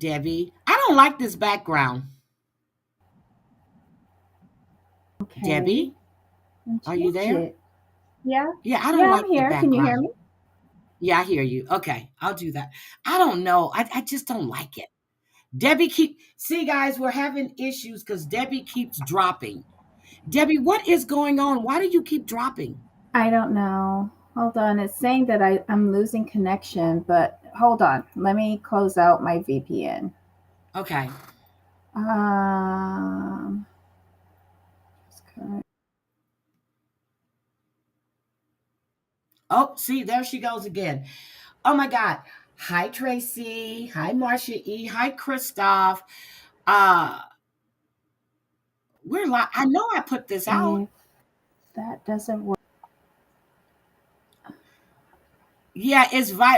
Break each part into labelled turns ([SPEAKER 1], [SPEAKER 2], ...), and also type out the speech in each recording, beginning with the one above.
[SPEAKER 1] Debbie. I don't like this background.
[SPEAKER 2] Okay.
[SPEAKER 1] Debbie,
[SPEAKER 2] And
[SPEAKER 1] are you
[SPEAKER 2] change
[SPEAKER 1] there?
[SPEAKER 2] it. Yeah.
[SPEAKER 1] Yeah, I don't
[SPEAKER 2] Yeah, I'm
[SPEAKER 1] like the
[SPEAKER 2] here. Can you hear
[SPEAKER 1] background.
[SPEAKER 2] me?
[SPEAKER 1] Yeah, I hear you. Okay, I'll do that. I don't know. I just don't like it. Debbie keep see guys, we're having issues because Debbie keeps dropping. Debbie, what is going on? Why do you keep dropping?
[SPEAKER 2] I don't know. Hold on. It's saying that I'm losing connection, but hold on. Let me close out my VPN.
[SPEAKER 1] Okay.
[SPEAKER 2] Um,
[SPEAKER 1] Oh, see, there she goes again. Oh my God. Hi, Tracy. Hi, Marcia E. Hi, Christoph. Uh, we're live. I know I put this out.
[SPEAKER 2] if that doesn't work.
[SPEAKER 1] Yeah,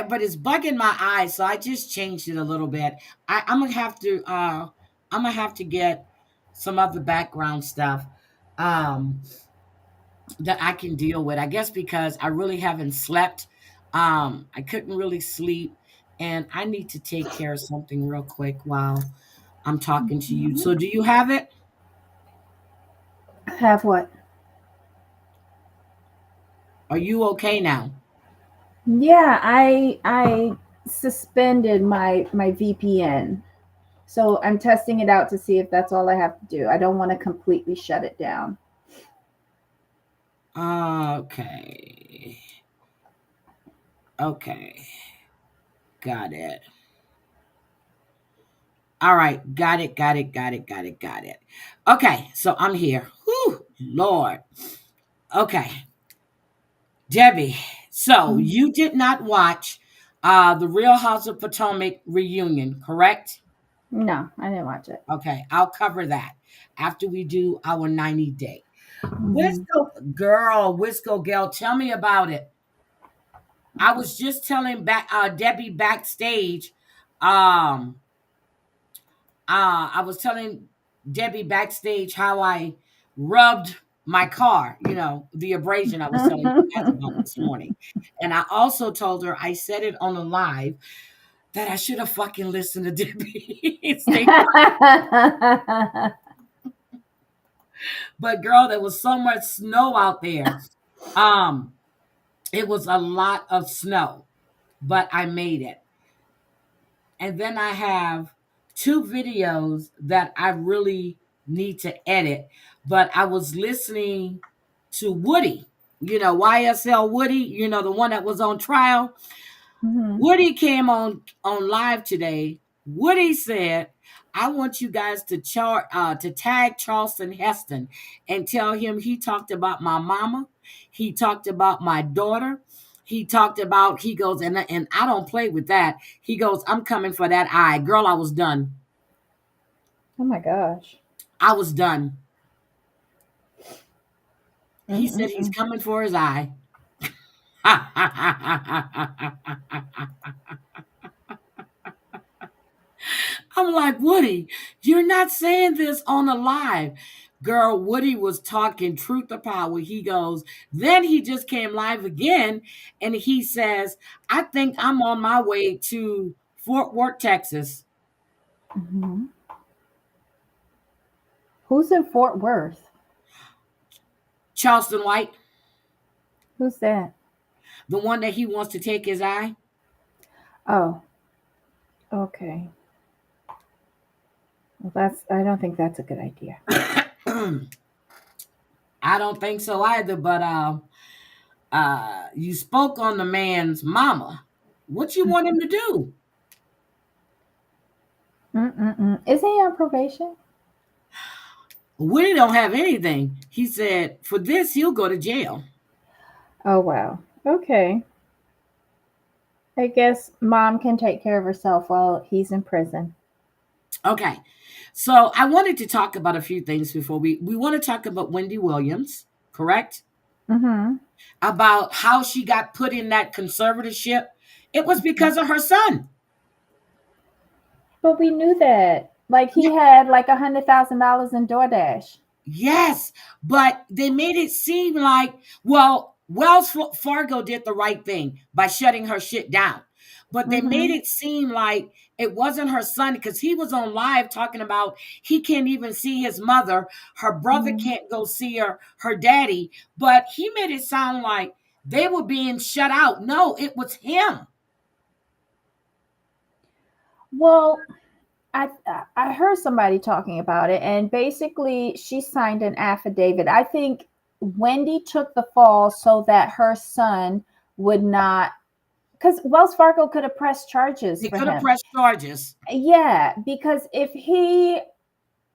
[SPEAKER 1] but it's bugging my eyes, so I just changed it a little bit. I'm gonna have to I'm gonna have to get some other background stuff um that I can deal with. I guess because I really haven't slept. I couldn't really sleep, and I need to take care of something real quick while I'm talking to you.
[SPEAKER 2] Mhm.
[SPEAKER 1] So do you have it?
[SPEAKER 2] Have what?
[SPEAKER 1] Are you okay now?
[SPEAKER 2] Yeah, I suspended my VPN. So I'm testing it out to see if that's all I have to do. I don't want to completely shut it down.
[SPEAKER 1] Okay. Okay. Got it. All right, got it. Okay, so I'm here. Whew, Lord. Okay, Debbie. So
[SPEAKER 2] Mhm.
[SPEAKER 1] you did not watch the Real House of Potomac reunion, correct?
[SPEAKER 2] No, I didn't watch it.
[SPEAKER 1] Okay, I'll cover that after we do our 90-day.
[SPEAKER 2] Hmm.
[SPEAKER 1] Wisco Gal, tell me about it. I was just telling Debbie backstage. Um, I was telling Debbie backstage how I rubbed my car, the abrasion I was telling you guys about this morning. And I also told her, I said it on a live, that I should have fucking listened to Debbie. But girl, there was so much snow out there. Um, it was a lot of snow, but I made it. And then I have two videos that I really need to edit. But I was listening to Woody, YSL Woody, the one that was on trial.
[SPEAKER 2] Hmm.
[SPEAKER 1] Woody came on live today. Woody said, "I want you guys to tag Charleston Heston and tell him he talked about my mama, he talked about my daughter, he goes and I don't play with that. He goes, I'm coming for that eye, girl. I was done.
[SPEAKER 2] Oh my gosh.
[SPEAKER 1] I was done. He said he's
[SPEAKER 2] Mm-mm-mm.
[SPEAKER 1] coming for his eye." I'm like, Woody, you're not saying this on a live. Girl, Woody was talking truth to power. He goes, then he just came live again and he says, I think I'm on my way to Fort Worth, Texas.
[SPEAKER 2] Mhm. Who's in Fort Worth?
[SPEAKER 1] Charleston White,
[SPEAKER 2] Who's that?
[SPEAKER 1] the one that he wants to take his eye.
[SPEAKER 2] Oh, okay. Well, I don't think that's a good idea.
[SPEAKER 1] I don't think so either, but you spoke on the man's mama. What you want him to do?
[SPEAKER 2] Mm-mm-mm. Isn't he on probation?
[SPEAKER 1] Woody don't have anything. He said for this he'll go to jail.
[SPEAKER 2] Oh, wow. Okay. I guess mom can take care of herself while he's in prison.
[SPEAKER 1] Okay. So I wanted to talk about a few things before we want to talk about Wendy Williams, correct?
[SPEAKER 2] Mm-hmm.
[SPEAKER 1] About how she got put in that conservatorship. It was because of her son.
[SPEAKER 2] But we knew that. Like he
[SPEAKER 1] Yeah,
[SPEAKER 2] had like $100,000 in DoorDash.
[SPEAKER 1] yes, but they made it seem like, well, Wells Fargo did the right thing by shutting her shit down. but they made
[SPEAKER 2] Mm-hmm.
[SPEAKER 1] it seem like it wasn't her son because he was on live talking about he can't even see his mother, her brother
[SPEAKER 2] Mm-hmm.
[SPEAKER 1] can't go see her daddy, but he made it sound like they were being shut out. No, it was him.
[SPEAKER 2] Well, I I heard somebody talking about it, and basically she signed an affidavit. I think Wendy took the fall so that her son would not, because Wells Fargo could have pressed charges
[SPEAKER 1] They
[SPEAKER 2] for
[SPEAKER 1] could have
[SPEAKER 2] him.
[SPEAKER 1] pressed charges.
[SPEAKER 2] Yeah, because if he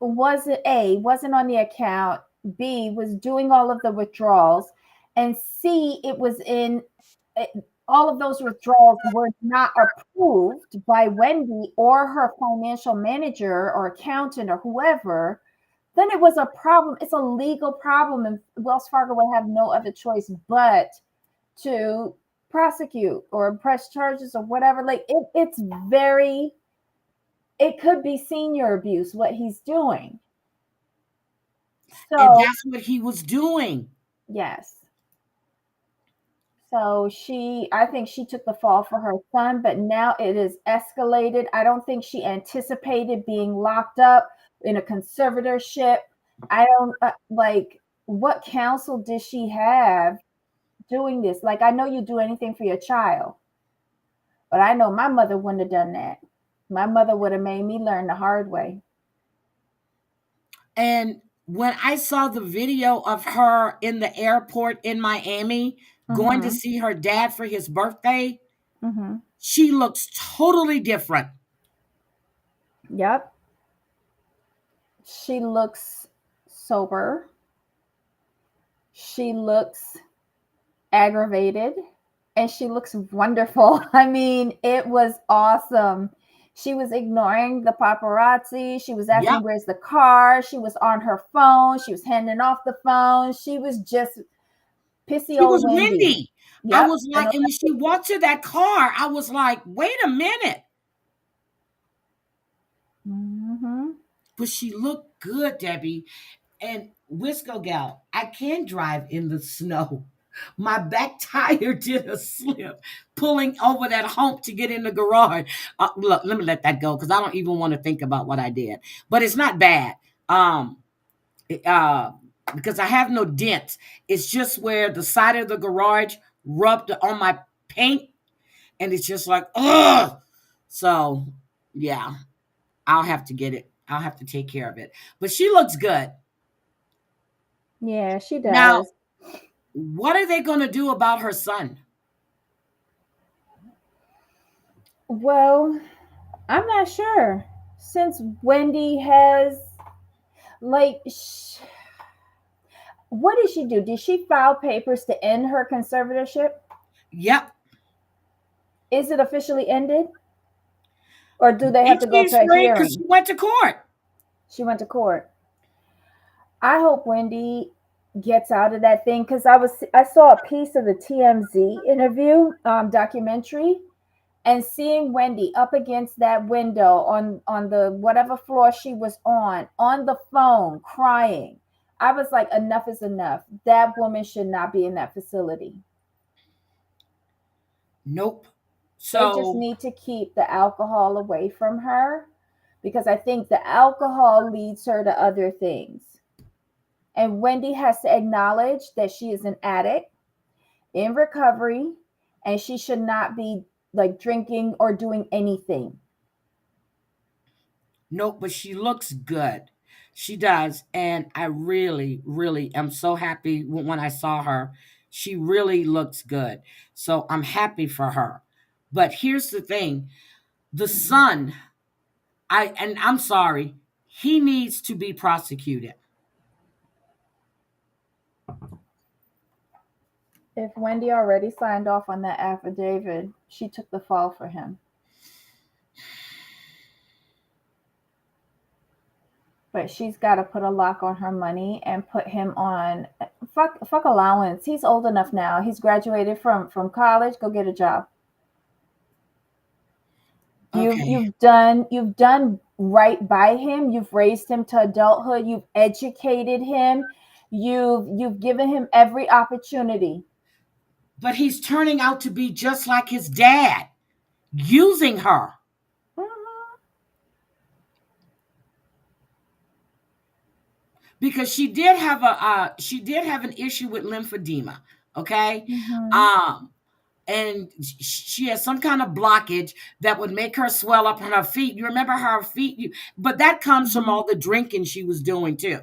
[SPEAKER 2] wasn't on the account, B was doing all of the withdrawals, and C it was in it, all of those withdrawals were not approved by Wendy or her financial manager or accountant or whoever, then it was a problem. It's a legal problem, and Wells Fargo would have no other choice but to prosecute or press charges or whatever. Like it's very, it could be senior abuse what he's doing.
[SPEAKER 1] And
[SPEAKER 2] So
[SPEAKER 1] that's what he was doing.
[SPEAKER 2] yes. So I think she took the fall for her son, but now it is escalated. I don't think she anticipated being locked up in a conservatorship. I don't like, what counsel did she have doing this? Like, I know you do anything for your child, but I know my mother wouldn't have done that. My mother would have made me learn the hard way.
[SPEAKER 1] And when I saw the video of her in the airport in Miami going to
[SPEAKER 2] Mm-hmm.
[SPEAKER 1] see her dad for his birthday,
[SPEAKER 2] Mm-hmm.
[SPEAKER 1] she looks totally different.
[SPEAKER 2] Yep. She looks sober. She looks aggravated, and she looks wonderful. I mean, it was awesome. She was ignoring the paparazzi. She was
[SPEAKER 1] Yep.
[SPEAKER 2] asking, where's the car? She was on her phone. She was handing off the phone. She was just pissy
[SPEAKER 1] She
[SPEAKER 2] old
[SPEAKER 1] was
[SPEAKER 2] Wendy.
[SPEAKER 1] windy. I
[SPEAKER 2] Yep.
[SPEAKER 1] was like, and when she walked to that car, I was like, wait a minute.
[SPEAKER 2] Mm-hmm.
[SPEAKER 1] But she looked good, Debbie. And Wisco Gal, I can drive in the snow. My back tire did a slip pulling over that hump to get in the garage. Look, let me let that go because I don't even want to think about what I did. But it's not bad. Um, uh, because I have no dents. It's just where the side of the garage rubbed on my paint, and it's just like, ugh. So, yeah, I'll have to get it. I'll have to take care of it. But she looks good.
[SPEAKER 2] Yeah, she
[SPEAKER 1] Now,
[SPEAKER 2] does.
[SPEAKER 1] what are they going to do about her son?
[SPEAKER 2] Well, I'm not sure. Since Wendy has, like, what did she do? Did she file papers to end her conservatorship?
[SPEAKER 1] Yep.
[SPEAKER 2] Is it officially ended? Or do they
[SPEAKER 1] And
[SPEAKER 2] have to go
[SPEAKER 1] she's
[SPEAKER 2] to a
[SPEAKER 1] afraid because
[SPEAKER 2] hearing?
[SPEAKER 1] she went to court.
[SPEAKER 2] She went to court. I hope Wendy gets out of that thing, because I saw a piece of the TMZ interview documentary, and seeing Wendy up against that window on the whatever floor she was on the phone crying. I was like, enough is enough. That woman should not be in that facility.
[SPEAKER 1] Nope.
[SPEAKER 2] They just
[SPEAKER 1] So,
[SPEAKER 2] need to keep the alcohol away from her, because I think the alcohol leads her to other things. And Wendy has to acknowledge that she is an addict in recovery, and she should not be like drinking or doing anything.
[SPEAKER 1] nope, but she looks good. She does. And I really, really am so happy when I saw her. She really looks good. So I'm happy for her. But here's the thing the son, and I'm sorry, he needs to be prosecuted.
[SPEAKER 2] If Wendy already signed off on that affidavit, she took the fall for him. But she's got to put a lock on her money and put him on fuck allowance. He's old enough now. He's graduated from college. Go get a job.
[SPEAKER 1] Okay.
[SPEAKER 2] You've done right by him. You've raised him to adulthood. You've educated him. You've given him every opportunity.
[SPEAKER 1] But he's turning out to be just like his dad. using her.
[SPEAKER 2] Mhm.
[SPEAKER 1] Because she did have an issue with lymphedema. Okay.
[SPEAKER 2] Mhm.
[SPEAKER 1] um and she has some kind of blockage that would make her swell up on her feet. You remember her feet? But that comes from
[SPEAKER 2] Mhm.
[SPEAKER 1] all the drinking she was doing too.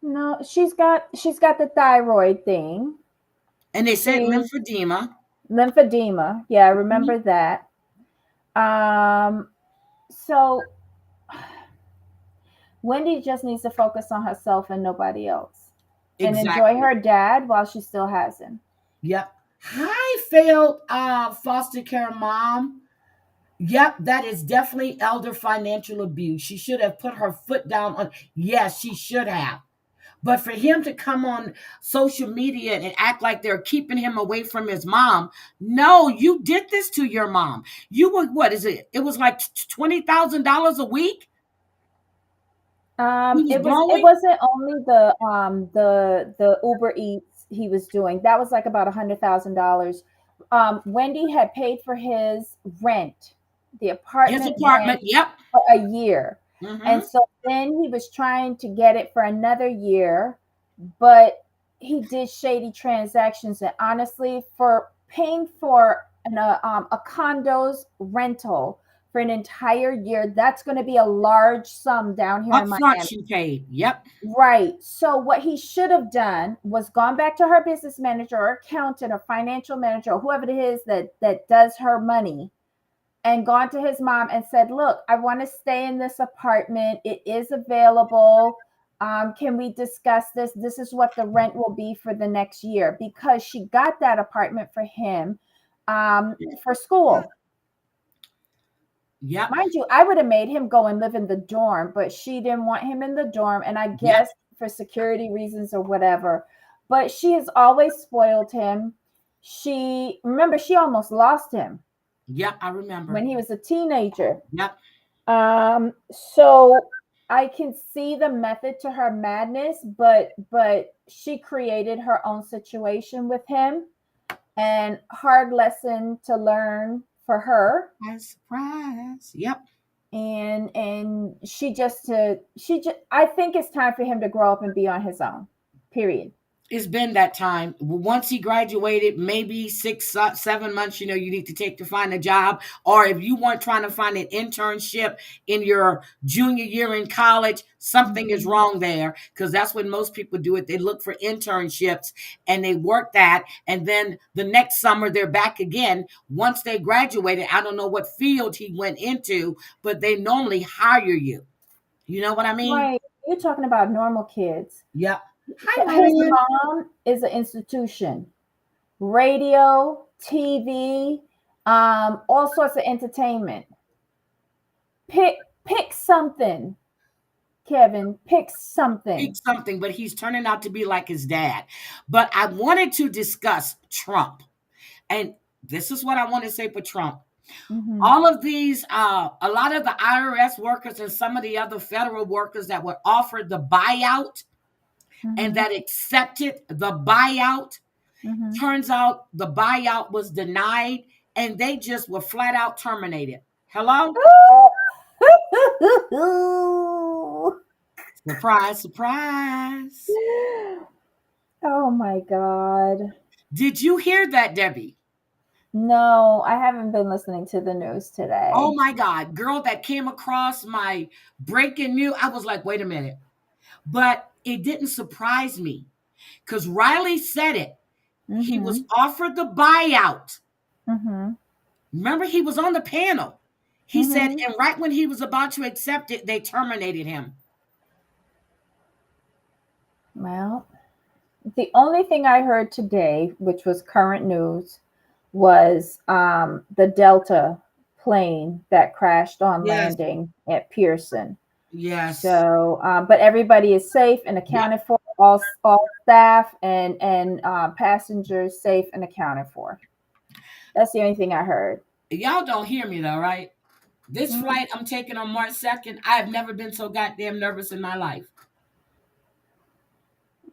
[SPEAKER 2] No, she's got the thyroid thing.
[SPEAKER 1] And they said
[SPEAKER 2] She
[SPEAKER 1] lymphedema.
[SPEAKER 2] lymphedema. Yeah, I
[SPEAKER 1] Mhm.
[SPEAKER 2] remember that. Um, so Wendy just needs to focus on herself and nobody else, and enjoy
[SPEAKER 1] Exactly.
[SPEAKER 2] her dad while she still has him.
[SPEAKER 1] Yep. Hi, failed foster care mom. Yep, that is definitely elder financial abuse. She should have put her foot down on. Yes, she should have. But for him to come on social media and act like they're keeping him away from his mom, no, you did this to your mom. You were, what is it? It was like $20,000 a week he was
[SPEAKER 2] It
[SPEAKER 1] blowing.
[SPEAKER 2] wasn't only the Uber Eats he was doing. That was like about $100,000. Wendy had paid for his rent, the
[SPEAKER 1] His
[SPEAKER 2] apartment
[SPEAKER 1] apartment.
[SPEAKER 2] rent
[SPEAKER 1] Yep.
[SPEAKER 2] for a year. And
[SPEAKER 1] Hmm.
[SPEAKER 2] so then he was trying to get it for another year, but he did shady transactions. And honestly, for paying for a condo's rental for an entire year, that's going to be a large sum down here in
[SPEAKER 1] Up front,
[SPEAKER 2] Miami.
[SPEAKER 1] she paid. Yep.
[SPEAKER 2] Right. So what he should have done was gone back to her business manager or accountant or financial manager or whoever it is that does her money, and gone to his mom and said, "Look, I want to stay in this apartment. It is available. Can we discuss this? This is what the rent will be for the next year," because she got that apartment for him for school.
[SPEAKER 1] Yep.
[SPEAKER 2] Mind you, I would have made him go and live in the dorm, but she didn't want him in the dorm. And I
[SPEAKER 1] Yep.
[SPEAKER 2] guess for security reasons or whatever. But she has always spoiled him. Remember, she almost lost him
[SPEAKER 1] Yep. I remember.
[SPEAKER 2] when he was a teenager.
[SPEAKER 1] Yep.
[SPEAKER 2] So I can see the method to her madness, but she created her own situation with him, and hard lesson to learn for her.
[SPEAKER 1] Surprise. Yep.
[SPEAKER 2] And she just I think it's time for him to grow up and be on his own. Period.
[SPEAKER 1] It's been that time. Once he graduated, maybe 7 months, you need to take to find a job. Or if you weren't trying to find an internship in your junior year in college, something is
[SPEAKER 2] Mhm.
[SPEAKER 1] wrong there, because that's when most people do it. They look for internships and they work that. And then the next summer, they're back again. Once they graduated, I don't know what field he went into, but they normally hire you. You know what I mean?
[SPEAKER 2] Right. You're talking about normal kids.
[SPEAKER 1] Yep. Hi,
[SPEAKER 2] His
[SPEAKER 1] Madeline.
[SPEAKER 2] mom is an institution. Radio, TV, all sorts of entertainment. Pick something, Kevin. Pick
[SPEAKER 1] Pick
[SPEAKER 2] something.
[SPEAKER 1] something, but he's turning out to be like his dad. But I wanted to discuss Trump. And this is what I want to say for Trump.
[SPEAKER 2] Hmm.
[SPEAKER 1] All of these, a lot of the IRS workers and some of the other federal workers that were offered the buyout and
[SPEAKER 2] Hmm.
[SPEAKER 1] that accepted the buyout,
[SPEAKER 2] Hmm.
[SPEAKER 1] turns out the buyout was denied and they just were flat out terminated. Hello? Surprise, surprise.
[SPEAKER 2] Oh my God.
[SPEAKER 1] Did you hear that, Debbie?
[SPEAKER 2] No, I haven't been listening to the news
[SPEAKER 1] Oh
[SPEAKER 2] today.
[SPEAKER 1] my God, girl, that came across my breaking news. I was like, wait a minute. But it didn't surprise me because Riley said it. He was
[SPEAKER 2] Hmm.
[SPEAKER 1] offered the buyout.
[SPEAKER 2] Hmm.
[SPEAKER 1] Remember, he was on the panel. He said,
[SPEAKER 2] Hmm.
[SPEAKER 1] and right when he was about to accept it, they terminated him.
[SPEAKER 2] Well, the only thing I heard today, which was current news, was the Delta plane that crashed on
[SPEAKER 1] Yes,
[SPEAKER 2] landing at Pearson.
[SPEAKER 1] yes.
[SPEAKER 2] So, but everybody is safe and
[SPEAKER 1] Yep.
[SPEAKER 2] accounted for. All staff and passengers safe and accounted for. That's the only thing I heard.
[SPEAKER 1] Y'all don't hear me though, right? This
[SPEAKER 2] Mm.
[SPEAKER 1] flight I'm taking on March 2nd, I have never been so goddamn nervous in my life.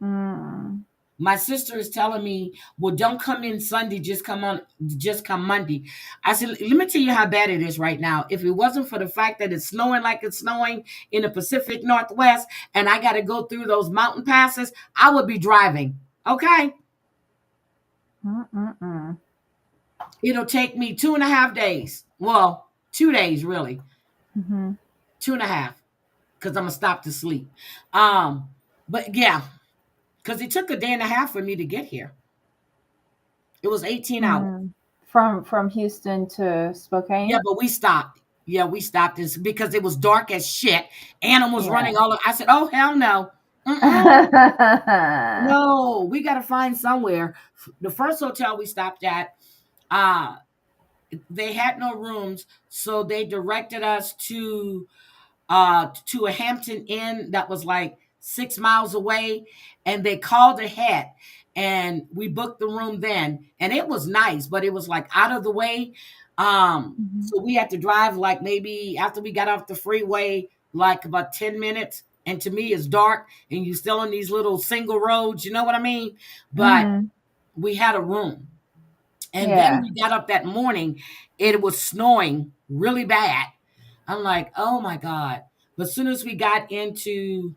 [SPEAKER 2] Mm.
[SPEAKER 1] My sister is telling me, well, don't come in Sunday, just come Monday. I said, let me tell you how bad it is right now. If it wasn't for the fact that it's snowing like it's snowing in the Pacific Northwest and I got to go through those mountain passes, I would be driving. Okay.
[SPEAKER 2] Mm-mm-mm.
[SPEAKER 1] It'll take me 2.5 days. Well, 2 days, really.
[SPEAKER 2] Mm-hmm.
[SPEAKER 1] 2.5, because I'm going to stop to sleep. Um, but yeah, because it took a day and a half for me to get here. It was 18 hours.
[SPEAKER 2] Mm. From Houston to
[SPEAKER 1] Yeah,
[SPEAKER 2] Spokane.
[SPEAKER 1] but we stopped. Yeah, we stopped this because it was dark as shit. Animals running
[SPEAKER 2] Yeah.
[SPEAKER 1] all over. I said, "Oh hell no, mm-mm. No, we got to find somewhere." The first hotel we stopped at, uh, they had no rooms, so they directed us to a Hampton Inn that was like 6 miles away, and they called ahead, and we booked the room then, and it was nice, but it was like out of the way.
[SPEAKER 2] Mhm.
[SPEAKER 1] So we had to drive like maybe after we got off the freeway, like about 10 minutes. And to me, it's dark, and you still on these little single roads. You know what I mean? But
[SPEAKER 2] Mhm.
[SPEAKER 1] we had a room, and then
[SPEAKER 2] Yeah.
[SPEAKER 1] we got up that morning. It was snowing really bad. I'm like, oh my God. But as soon as we got into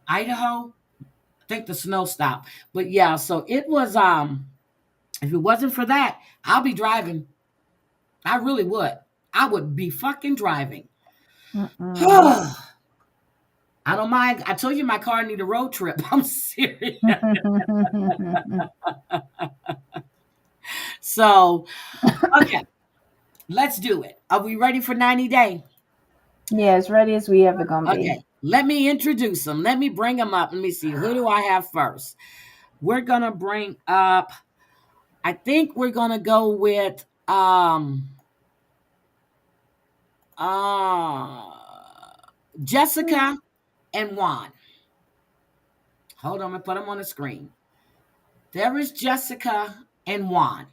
[SPEAKER 1] Idaho, I think the snow stopped. But yeah, so it was if it wasn't for that, I'll be driving. I really would. I would be fucking driving.
[SPEAKER 2] Mm-mm.
[SPEAKER 1] I don't mind. I told you my car need a road trip. I'm serious. So, okay, let's do it. Are we ready for 90 day?
[SPEAKER 2] Yeah, as ready as we ever gonna be.
[SPEAKER 1] Okay, let me introduce them. Let me bring them up. Let me see. Who do I have first? We're gonna bring up. I think we're gonna go with uh Jessica and Juan. Hold on, I'm gonna put them on the screen. There is Jessica and Juan.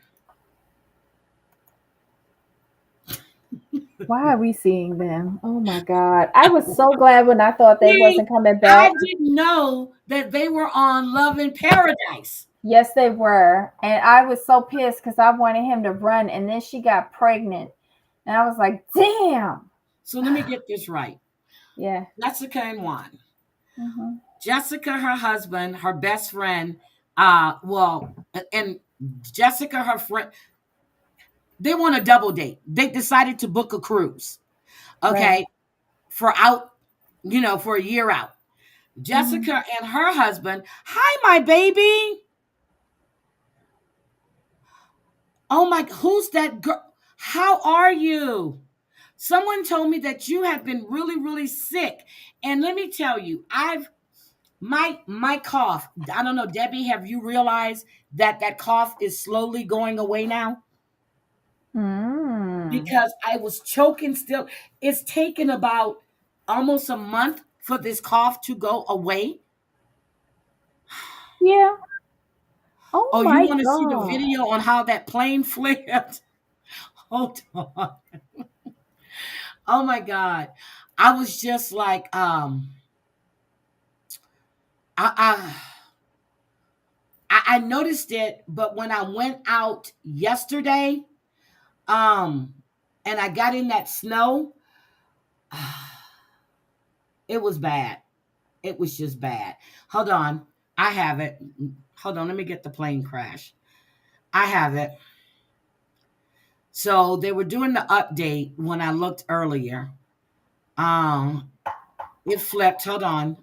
[SPEAKER 2] Why are we seeing them? Oh my God. I was so glad when I thought they
[SPEAKER 1] See,
[SPEAKER 2] wasn't coming
[SPEAKER 1] I
[SPEAKER 2] back.
[SPEAKER 1] didn't know that they were on Love in Paradise.
[SPEAKER 2] Yes, they were. And I was so pissed because I wanted him to run. And then she got pregnant. And I was like, damn.
[SPEAKER 1] So let me get this right.
[SPEAKER 2] Yeah.
[SPEAKER 1] Jessica and Juan.
[SPEAKER 2] Hmm.
[SPEAKER 1] Jessica, her husband, her best friend, well, and Jessica, her friend, they want a double date. They decided to book a cruise,
[SPEAKER 2] Right.
[SPEAKER 1] okay, for out, for a year out.
[SPEAKER 2] Hmm.
[SPEAKER 1] Jessica and her husband, hi, my baby. Oh my, who's that girl? How are you? Someone told me that you have been really, really sick. And let me tell you, my cough. I don't know, Debbie, have you realized that that cough is slowly going away now?
[SPEAKER 2] Mm.
[SPEAKER 1] Because I was choking still. It's taken about almost a month for this cough to go away.
[SPEAKER 2] Yeah. Oh
[SPEAKER 1] Oh, you
[SPEAKER 2] my
[SPEAKER 1] want to see the
[SPEAKER 2] God.
[SPEAKER 1] video on how that plane flipped? Hold on. Oh my God. I was just like, I, I noticed it, but when I went out yesterday, um, and I got in that snow, it was bad. It was just bad. Hold on. I have it. Hold on. Let me get the plane crash. I have it. So they were doing the update when I looked earlier. Um, it flipped. Hold on.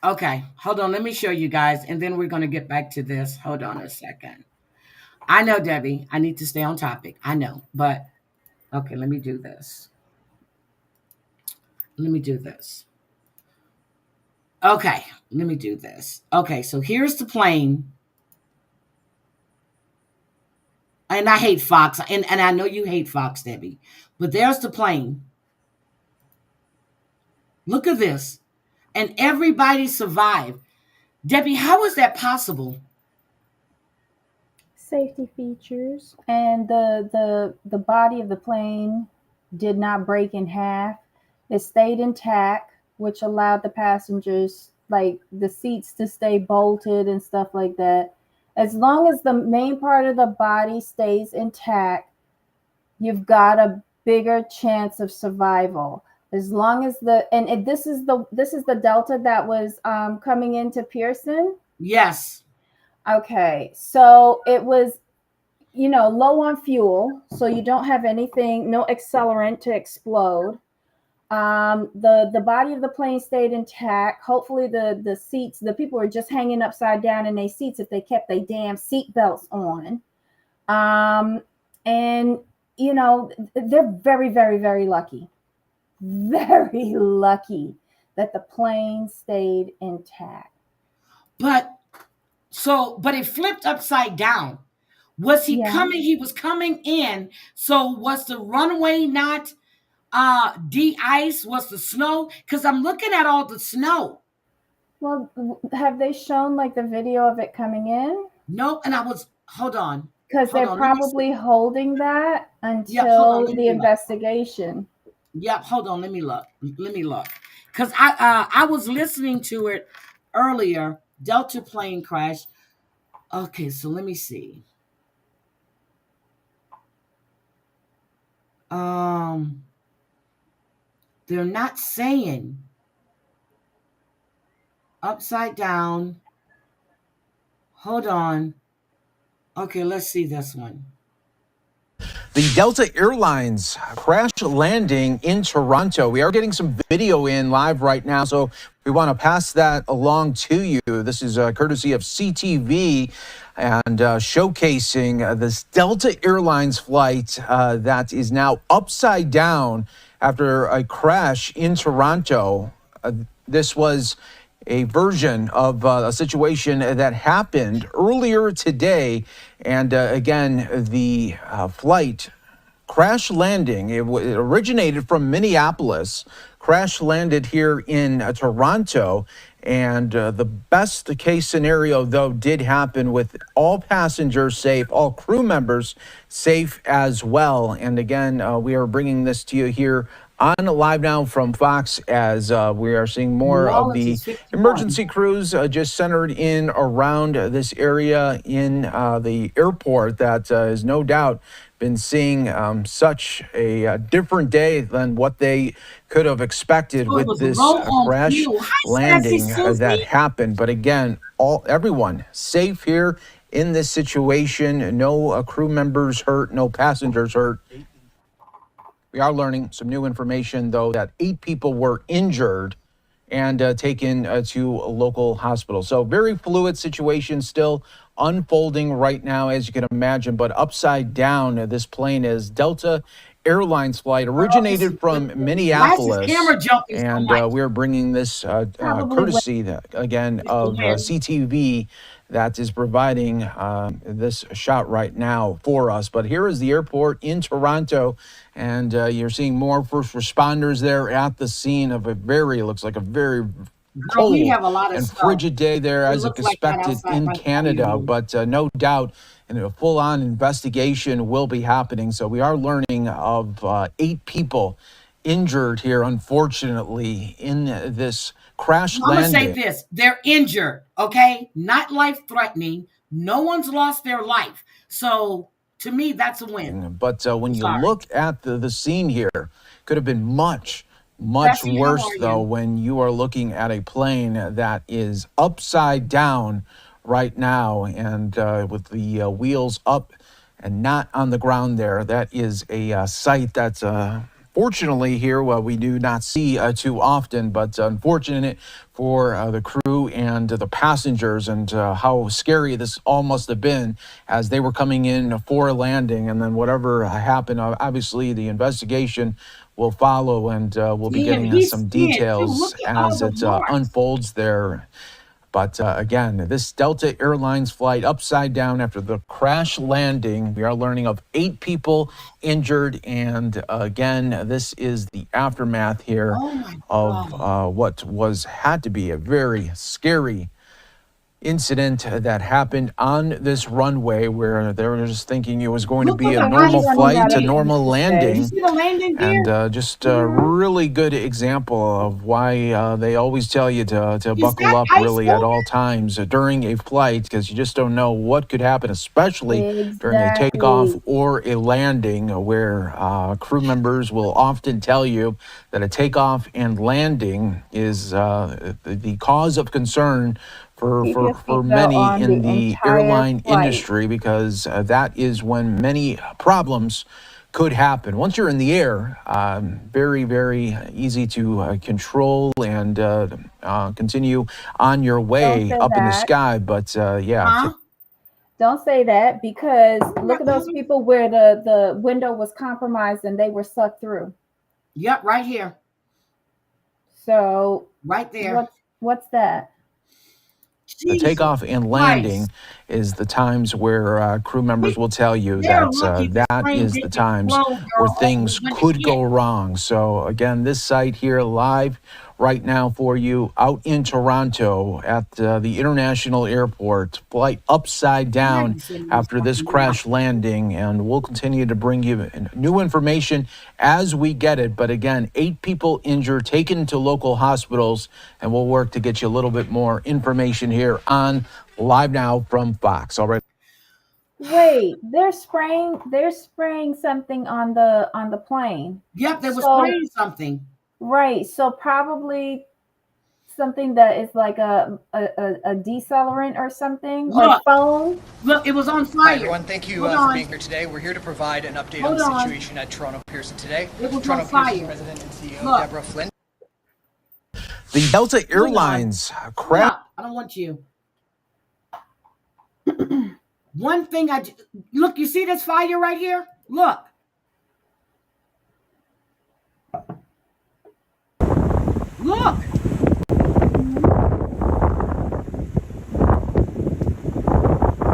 [SPEAKER 1] Okay. Hold on. Let me show you guys, and then we're going to get back to this. Hold on a second. I know, Debbie. I need to stay on topic. I know. But okay, let me do this. Let me do this. Okay. Let me do this. Okay. So here's the plane. And I hate Fox. And I know you hate Fox, Debbie. But there's the plane. Look at this. And everybody survived. Debbie, how is that possible?
[SPEAKER 2] Safety features. And the body of the plane did not break in half. It stayed intact, which allowed the passengers like the seats to stay bolted and stuff like that. As long as the main part of the body stays intact, you've got a bigger chance of survival. As long as this is the Delta that was coming into Pearson.
[SPEAKER 1] Yes.
[SPEAKER 2] Okay, so it was, low on fuel, so you don't have anything, no accelerant to explode. The body of the plane stayed intact. Hopefully the seats, the people were just hanging upside down in their seats if they kept their damn seat belts on. And they're very, very, very lucky. Very lucky that the plane stayed intact.
[SPEAKER 1] But but it flipped upside down. Was he
[SPEAKER 2] Yeah.
[SPEAKER 1] coming? He was coming in. So was the runway not de-ice? Was the snow? Because I'm looking at all the snow.
[SPEAKER 2] Well, have they shown like the video of it coming in?
[SPEAKER 1] No, and I was hold on.
[SPEAKER 2] Because
[SPEAKER 1] Hold
[SPEAKER 2] they're
[SPEAKER 1] on. Let me
[SPEAKER 2] probably
[SPEAKER 1] see.
[SPEAKER 2] holding that
[SPEAKER 1] Yep, hold on,
[SPEAKER 2] until
[SPEAKER 1] let
[SPEAKER 2] the
[SPEAKER 1] me look.
[SPEAKER 2] investigation.
[SPEAKER 1] Yep, hold on, let me look. Let me look. Because I was listening to it earlier. Delta plane crash. Okay, so let me see. Um, they're not saying upside down. Hold on. Okay, let's see this one.
[SPEAKER 3] The Delta Airlines crash landing in Toronto. We are getting some video in live right now, so we want to pass that along to you. This is courtesy of CTV and showcasing this Delta Airlines flight that is now upside down after a crash in Toronto. This was a version of a situation that happened earlier today. And again, the flight crash landing, it originated from Minneapolis, crash landed here in Toronto. And the best case scenario, though, did happen with all passengers safe, all crew members safe as well. And again, we are bringing this to you here on Live Now from Fox as we are seeing
[SPEAKER 1] New
[SPEAKER 3] more of
[SPEAKER 1] Orleans
[SPEAKER 3] the
[SPEAKER 1] is 51.
[SPEAKER 3] emergency crews just centered in around this area in the airport that is no doubt been seeing such a different day than what they could have expected
[SPEAKER 1] So it
[SPEAKER 3] with
[SPEAKER 1] was
[SPEAKER 3] this
[SPEAKER 1] low on
[SPEAKER 3] crash
[SPEAKER 1] fuel. Hi, Sassy
[SPEAKER 3] landing that
[SPEAKER 1] Susie.
[SPEAKER 3] happened. But again, everyone safe here in this situation. No crew members hurt, no passengers hurt. We are learning some new information, though, that 8 people were injured and taken to a local hospital. So very fluid situation still unfolding right now, as you can imagine, but upside down. This plane is Delta Airlines flight
[SPEAKER 1] Girl,
[SPEAKER 3] originated from
[SPEAKER 1] why is this
[SPEAKER 3] Minneapolis.
[SPEAKER 1] camera jumping so
[SPEAKER 3] And
[SPEAKER 1] much?
[SPEAKER 3] we're bringing this
[SPEAKER 2] Probably
[SPEAKER 3] courtesy, again,
[SPEAKER 1] It's the
[SPEAKER 3] of
[SPEAKER 1] wind.
[SPEAKER 3] CTV that is providing this shot right now for us. But here is the airport in Toronto, and you're seeing more first responders there at the scene of looks like a very
[SPEAKER 1] Girl, we
[SPEAKER 3] cold
[SPEAKER 1] have a lot of
[SPEAKER 3] and
[SPEAKER 1] snow.
[SPEAKER 3] frigid day there
[SPEAKER 1] It
[SPEAKER 3] as
[SPEAKER 1] looks like that
[SPEAKER 3] expected
[SPEAKER 1] outside
[SPEAKER 3] in
[SPEAKER 1] right by you,
[SPEAKER 3] Canada.
[SPEAKER 1] honey.
[SPEAKER 3] But no doubt a full-on investigation will be happening. So we are learning of 8 people injured here, unfortunately, in this crash
[SPEAKER 1] I'm gonna say
[SPEAKER 3] landing.
[SPEAKER 1] this: they're injured, okay, not life-threatening. No one's lost their life. So to me, that's a win.
[SPEAKER 3] But when
[SPEAKER 1] I'm
[SPEAKER 3] you
[SPEAKER 1] sorry.
[SPEAKER 3] look at the scene here, could have been much, much
[SPEAKER 1] Bessie, how
[SPEAKER 3] worse,
[SPEAKER 1] are
[SPEAKER 3] though,
[SPEAKER 1] you?
[SPEAKER 3] when you are looking at a plane that is upside down right now and with the wheels up and not on the ground there. That is a sight that's fortunately here we do not see too often, but unfortunate for the crew and the passengers, and how scary this all must have been as they were coming in for a landing. And then whatever happened, obviously the investigation will follow, and we'll be
[SPEAKER 1] Yeah, and
[SPEAKER 3] getting
[SPEAKER 1] he's
[SPEAKER 3] some
[SPEAKER 1] scared too.
[SPEAKER 3] details
[SPEAKER 1] Look at all
[SPEAKER 3] as
[SPEAKER 1] the
[SPEAKER 3] it
[SPEAKER 1] marks.
[SPEAKER 3] unfolds there. But again, this Delta Airlines flight upside down after the crash landing. We are learning of 8 people injured. And again, this is the aftermath here
[SPEAKER 1] Oh my
[SPEAKER 3] of
[SPEAKER 1] God.
[SPEAKER 3] what had to be a very scary incident that happened on this runway where they were just thinking it was going to
[SPEAKER 1] Look
[SPEAKER 3] be
[SPEAKER 1] at
[SPEAKER 3] a
[SPEAKER 1] the
[SPEAKER 3] normal
[SPEAKER 1] ice on
[SPEAKER 2] Running
[SPEAKER 1] the
[SPEAKER 2] out
[SPEAKER 3] flight,
[SPEAKER 2] of
[SPEAKER 3] a
[SPEAKER 1] gear.
[SPEAKER 2] things
[SPEAKER 3] normal
[SPEAKER 2] to say.
[SPEAKER 1] You
[SPEAKER 3] landing.
[SPEAKER 1] see the landing
[SPEAKER 3] And
[SPEAKER 1] gear?
[SPEAKER 3] just a really good example of why they always tell you to
[SPEAKER 1] Is
[SPEAKER 3] buckle
[SPEAKER 1] that
[SPEAKER 3] up
[SPEAKER 1] ice
[SPEAKER 3] really at
[SPEAKER 1] moving?
[SPEAKER 3] all times during a flight, because you just don't know what could happen, especially during a takeoff
[SPEAKER 2] Exactly.
[SPEAKER 3] or a landing, where crew members will often tell you that a takeoff and landing is the cause of concern for,
[SPEAKER 2] Keep
[SPEAKER 3] for,
[SPEAKER 2] your
[SPEAKER 3] for
[SPEAKER 2] seatbelt
[SPEAKER 3] many
[SPEAKER 2] on the
[SPEAKER 3] in the
[SPEAKER 2] entire
[SPEAKER 3] airline
[SPEAKER 2] flight.
[SPEAKER 3] industry, because that is when many problems could happen. Once you're in the air, very, very easy to control and continue on your
[SPEAKER 2] Don't
[SPEAKER 3] way
[SPEAKER 2] say
[SPEAKER 3] up in the
[SPEAKER 2] that.
[SPEAKER 3] sky. But yeah,
[SPEAKER 1] Huh?
[SPEAKER 2] Don't say that because look at those
[SPEAKER 1] Mhm.
[SPEAKER 2] people where the window was compromised and they were sucked through.
[SPEAKER 1] Yep, right here.
[SPEAKER 2] So
[SPEAKER 1] Right there.
[SPEAKER 2] what's that?
[SPEAKER 3] the
[SPEAKER 1] Jesus
[SPEAKER 3] takeoff and landing
[SPEAKER 1] Christ.
[SPEAKER 3] is the times where crew members will tell you
[SPEAKER 1] They're
[SPEAKER 3] that
[SPEAKER 1] lucky this
[SPEAKER 3] that
[SPEAKER 1] plane
[SPEAKER 3] is the
[SPEAKER 1] didn't
[SPEAKER 3] times
[SPEAKER 1] explode,
[SPEAKER 3] where
[SPEAKER 1] girl. Oh,
[SPEAKER 3] things
[SPEAKER 1] when it
[SPEAKER 3] could
[SPEAKER 1] hit.
[SPEAKER 3] go wrong. So again, this site here live right now for you out in Toronto at the International Airport. Flight upside down after this crash landing, and we'll continue to bring you new information as we get it. But again, 8 people injured, taken to local hospitals, and we'll work to get you a little bit more information here on Live Now from Fox. All right.
[SPEAKER 2] Wait, they're spraying something on the plane.
[SPEAKER 1] Yep, they were
[SPEAKER 2] So
[SPEAKER 1] spraying something.
[SPEAKER 2] right, so probably something that is like a decelerant or something or
[SPEAKER 1] Look,
[SPEAKER 2] foam.
[SPEAKER 1] look, it was on
[SPEAKER 4] Hi
[SPEAKER 1] fire.
[SPEAKER 4] everyone, thank you
[SPEAKER 1] Hold
[SPEAKER 4] for
[SPEAKER 1] on.
[SPEAKER 4] being here today. We're here to provide an update
[SPEAKER 1] Hold
[SPEAKER 4] on the
[SPEAKER 1] on.
[SPEAKER 4] situation at Toronto Pearson today.
[SPEAKER 1] It was
[SPEAKER 4] Toronto
[SPEAKER 1] on fire.
[SPEAKER 4] Pearson's President and CEO
[SPEAKER 1] Look.
[SPEAKER 4] Deborah Flynn.
[SPEAKER 3] The Delta
[SPEAKER 1] Hold on.
[SPEAKER 3] Airlines crash.
[SPEAKER 1] Stop. I don't want you. One thing look, you see this fire right here? Look. Look.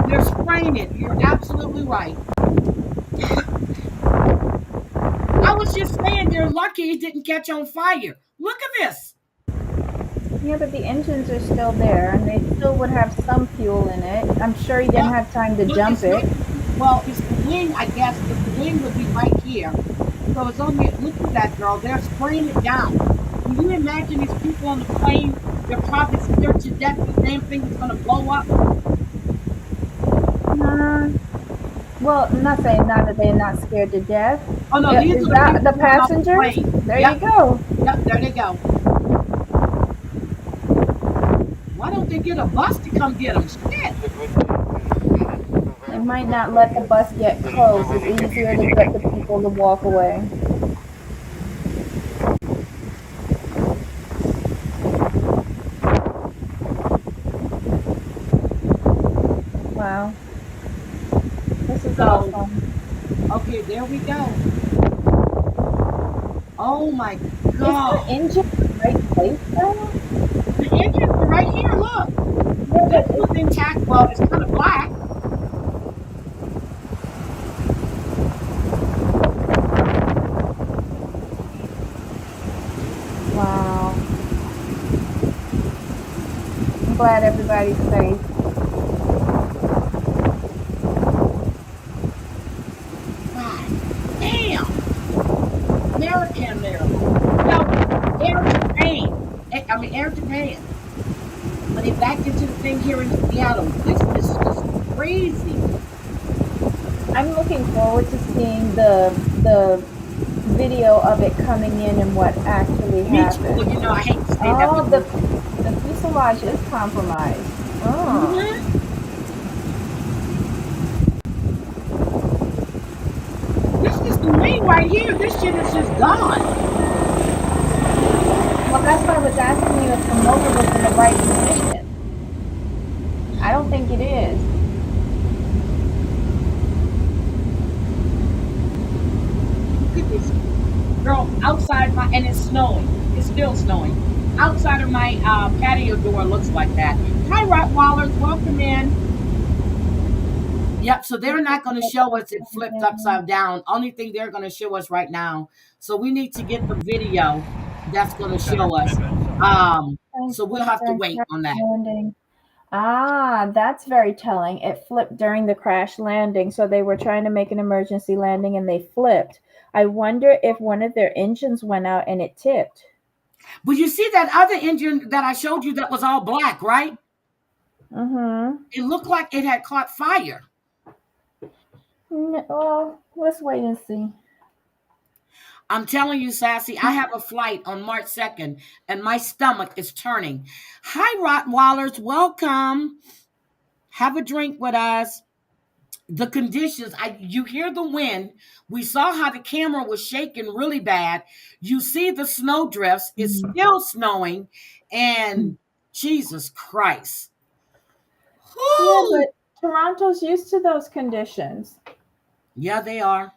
[SPEAKER 1] They're spraying it. You're absolutely right. I was just saying they're lucky it didn't catch on fire. Look at this.
[SPEAKER 2] Yeah, but the engines are still there and they still would have some fuel in it. I'm sure he didn't have time to
[SPEAKER 1] Look,
[SPEAKER 2] jump it.
[SPEAKER 1] Well, it's the wing, I guess, because the wing would be right here. So it's only, look at that, girl. They're spraying it down. Can you imagine these people on the plane? They're probably scared to death the damn thing is going to blow up.
[SPEAKER 2] Well, I'm not saying now that they're not scared to death.
[SPEAKER 1] Oh, no, these
[SPEAKER 2] Is
[SPEAKER 1] are
[SPEAKER 2] that the
[SPEAKER 1] people who are off the
[SPEAKER 2] passengers?
[SPEAKER 1] plane.
[SPEAKER 2] There
[SPEAKER 1] Yep.
[SPEAKER 2] you go.
[SPEAKER 1] Yep, there they go. Why don't they get a bus to come get them? Shit.
[SPEAKER 2] They might not let the bus get close. It's easier to get the people to walk away. Wow. This is awesome.
[SPEAKER 1] Okay, there we go. Oh my
[SPEAKER 2] Is
[SPEAKER 1] God.
[SPEAKER 2] the engine in the right place though?
[SPEAKER 1] The engines are right here, look. This was intact. Well, it's kind of black.
[SPEAKER 2] Wow. I'm glad everybody's safe.
[SPEAKER 1] God damn. American there. No, Air Japan. Air Japan. But they backed into the thing here in Seattle. This is just crazy.
[SPEAKER 2] I'm looking forward to seeing the video of it coming in and what actually
[SPEAKER 1] Me too.
[SPEAKER 2] happened.
[SPEAKER 1] Well, you know, I hate to say that.
[SPEAKER 2] Oh,
[SPEAKER 1] But
[SPEAKER 2] the fuselage is compromised. Oh.
[SPEAKER 1] This is the wing right here. This shit is just gone.
[SPEAKER 2] Well, that's why I was asking you if the motor was in the right position. I don't think it is.
[SPEAKER 1] Look at this. Girl, outside and it's snowing. It's still snowing. Outside of my patio door looks like that. Hi, Rottweilers. Welcome in. Yep, so they're not going to show us it flipped upside down. Only thing they're going to show us right now. So we need to get the video that's going to show us. So we'll have to wait on that.
[SPEAKER 2] Ah, that's very telling. It flipped during the crash landing, so they were trying to make an emergency landing and they flipped. I wonder if one of their engines went out and it tipped.
[SPEAKER 1] But you see that other engine that I showed you that was all black, right?
[SPEAKER 2] Mm-hmm.
[SPEAKER 1] It looked like it had caught fire.
[SPEAKER 2] Well, let's wait and see.
[SPEAKER 1] I'm telling you, Sassy, I have a flight on March 2nd, and my stomach is turning. Hi, Rottweilers. Welcome. Have a drink with us. The conditions, you hear the wind. We saw how the camera was shaking really bad. You see the snow drifts. It's still snowing. And Jesus Christ.
[SPEAKER 2] Yeah,
[SPEAKER 1] Whew.
[SPEAKER 2] but Toronto's used to those conditions.
[SPEAKER 1] Yeah, they are.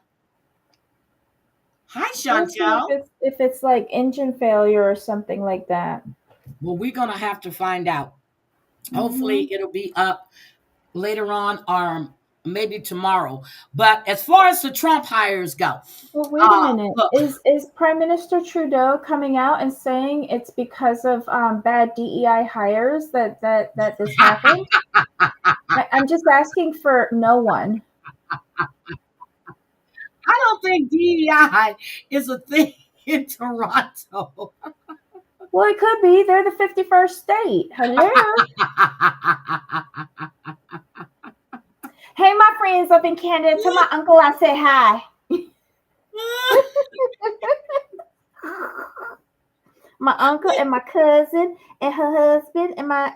[SPEAKER 1] Hi,
[SPEAKER 2] Let's see
[SPEAKER 1] Chantel.
[SPEAKER 2] if it's like engine failure or something like that.
[SPEAKER 1] Well, we're going to have to find out.
[SPEAKER 2] Mm-hmm.
[SPEAKER 1] Hopefully, it'll be up later on or maybe tomorrow. But as far as the Trump hires go,
[SPEAKER 2] Well, wait a minute.
[SPEAKER 1] look,
[SPEAKER 2] Is Prime Minister Trudeau coming out and saying it's because of bad DEI hires that this happened? I'm just asking for no one.
[SPEAKER 1] I don't think DEI is a thing in Toronto.
[SPEAKER 2] Well, it could be. They're the 51st state. Hello. Hey, my friends up in Canada. To my uncle, I say hi. My uncle and my cousin and her husband and my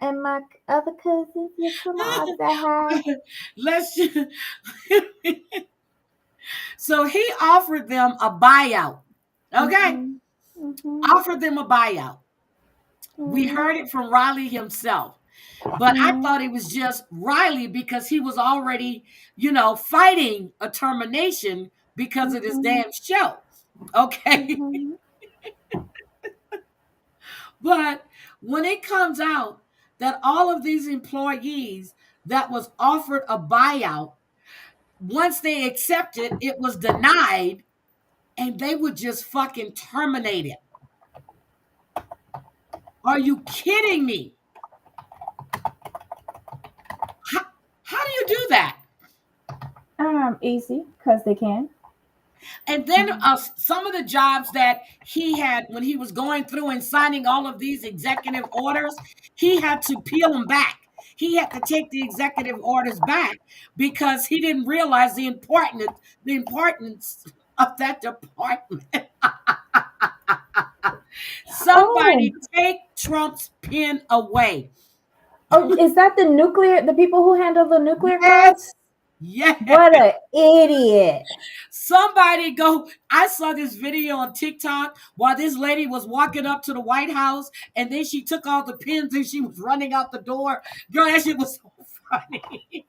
[SPEAKER 2] other cousins. Yeah, come on, I say hi.
[SPEAKER 1] Let's just, so he offered them a buyout. Okay,
[SPEAKER 2] Mm-hmm. Mm-hmm.
[SPEAKER 1] offered them a buyout. We
[SPEAKER 2] Mm-hmm.
[SPEAKER 1] heard it from Riley himself. But I
[SPEAKER 2] Mm-hmm.
[SPEAKER 1] thought it was just Riley because he was already, fighting a termination because of this
[SPEAKER 2] Mm-hmm.
[SPEAKER 1] damn show. Okay.
[SPEAKER 2] Mm-hmm.
[SPEAKER 1] But when it comes out that all of these employees that was offered a buyout, once they accepted, it was denied and they would just fucking terminate it. Are you kidding me? How, how do you do that?
[SPEAKER 2] Easy, because they can.
[SPEAKER 1] And then some of the jobs that he had when he was going through and signing all of these executive orders, he had to peel them back. He had to take the executive orders back because he didn't realize the importance of that department.
[SPEAKER 2] Oh,
[SPEAKER 1] Somebody take Trump's pen away.
[SPEAKER 2] oh, is that the people who handle the nuclear
[SPEAKER 1] Yes,
[SPEAKER 2] codes?
[SPEAKER 1] yes.
[SPEAKER 2] What an idiot.
[SPEAKER 1] Somebody go. I saw this video on TikTok while this lady was walking up to the White House and then she took all the pins and she was running out the door. Girl, that shit was so funny.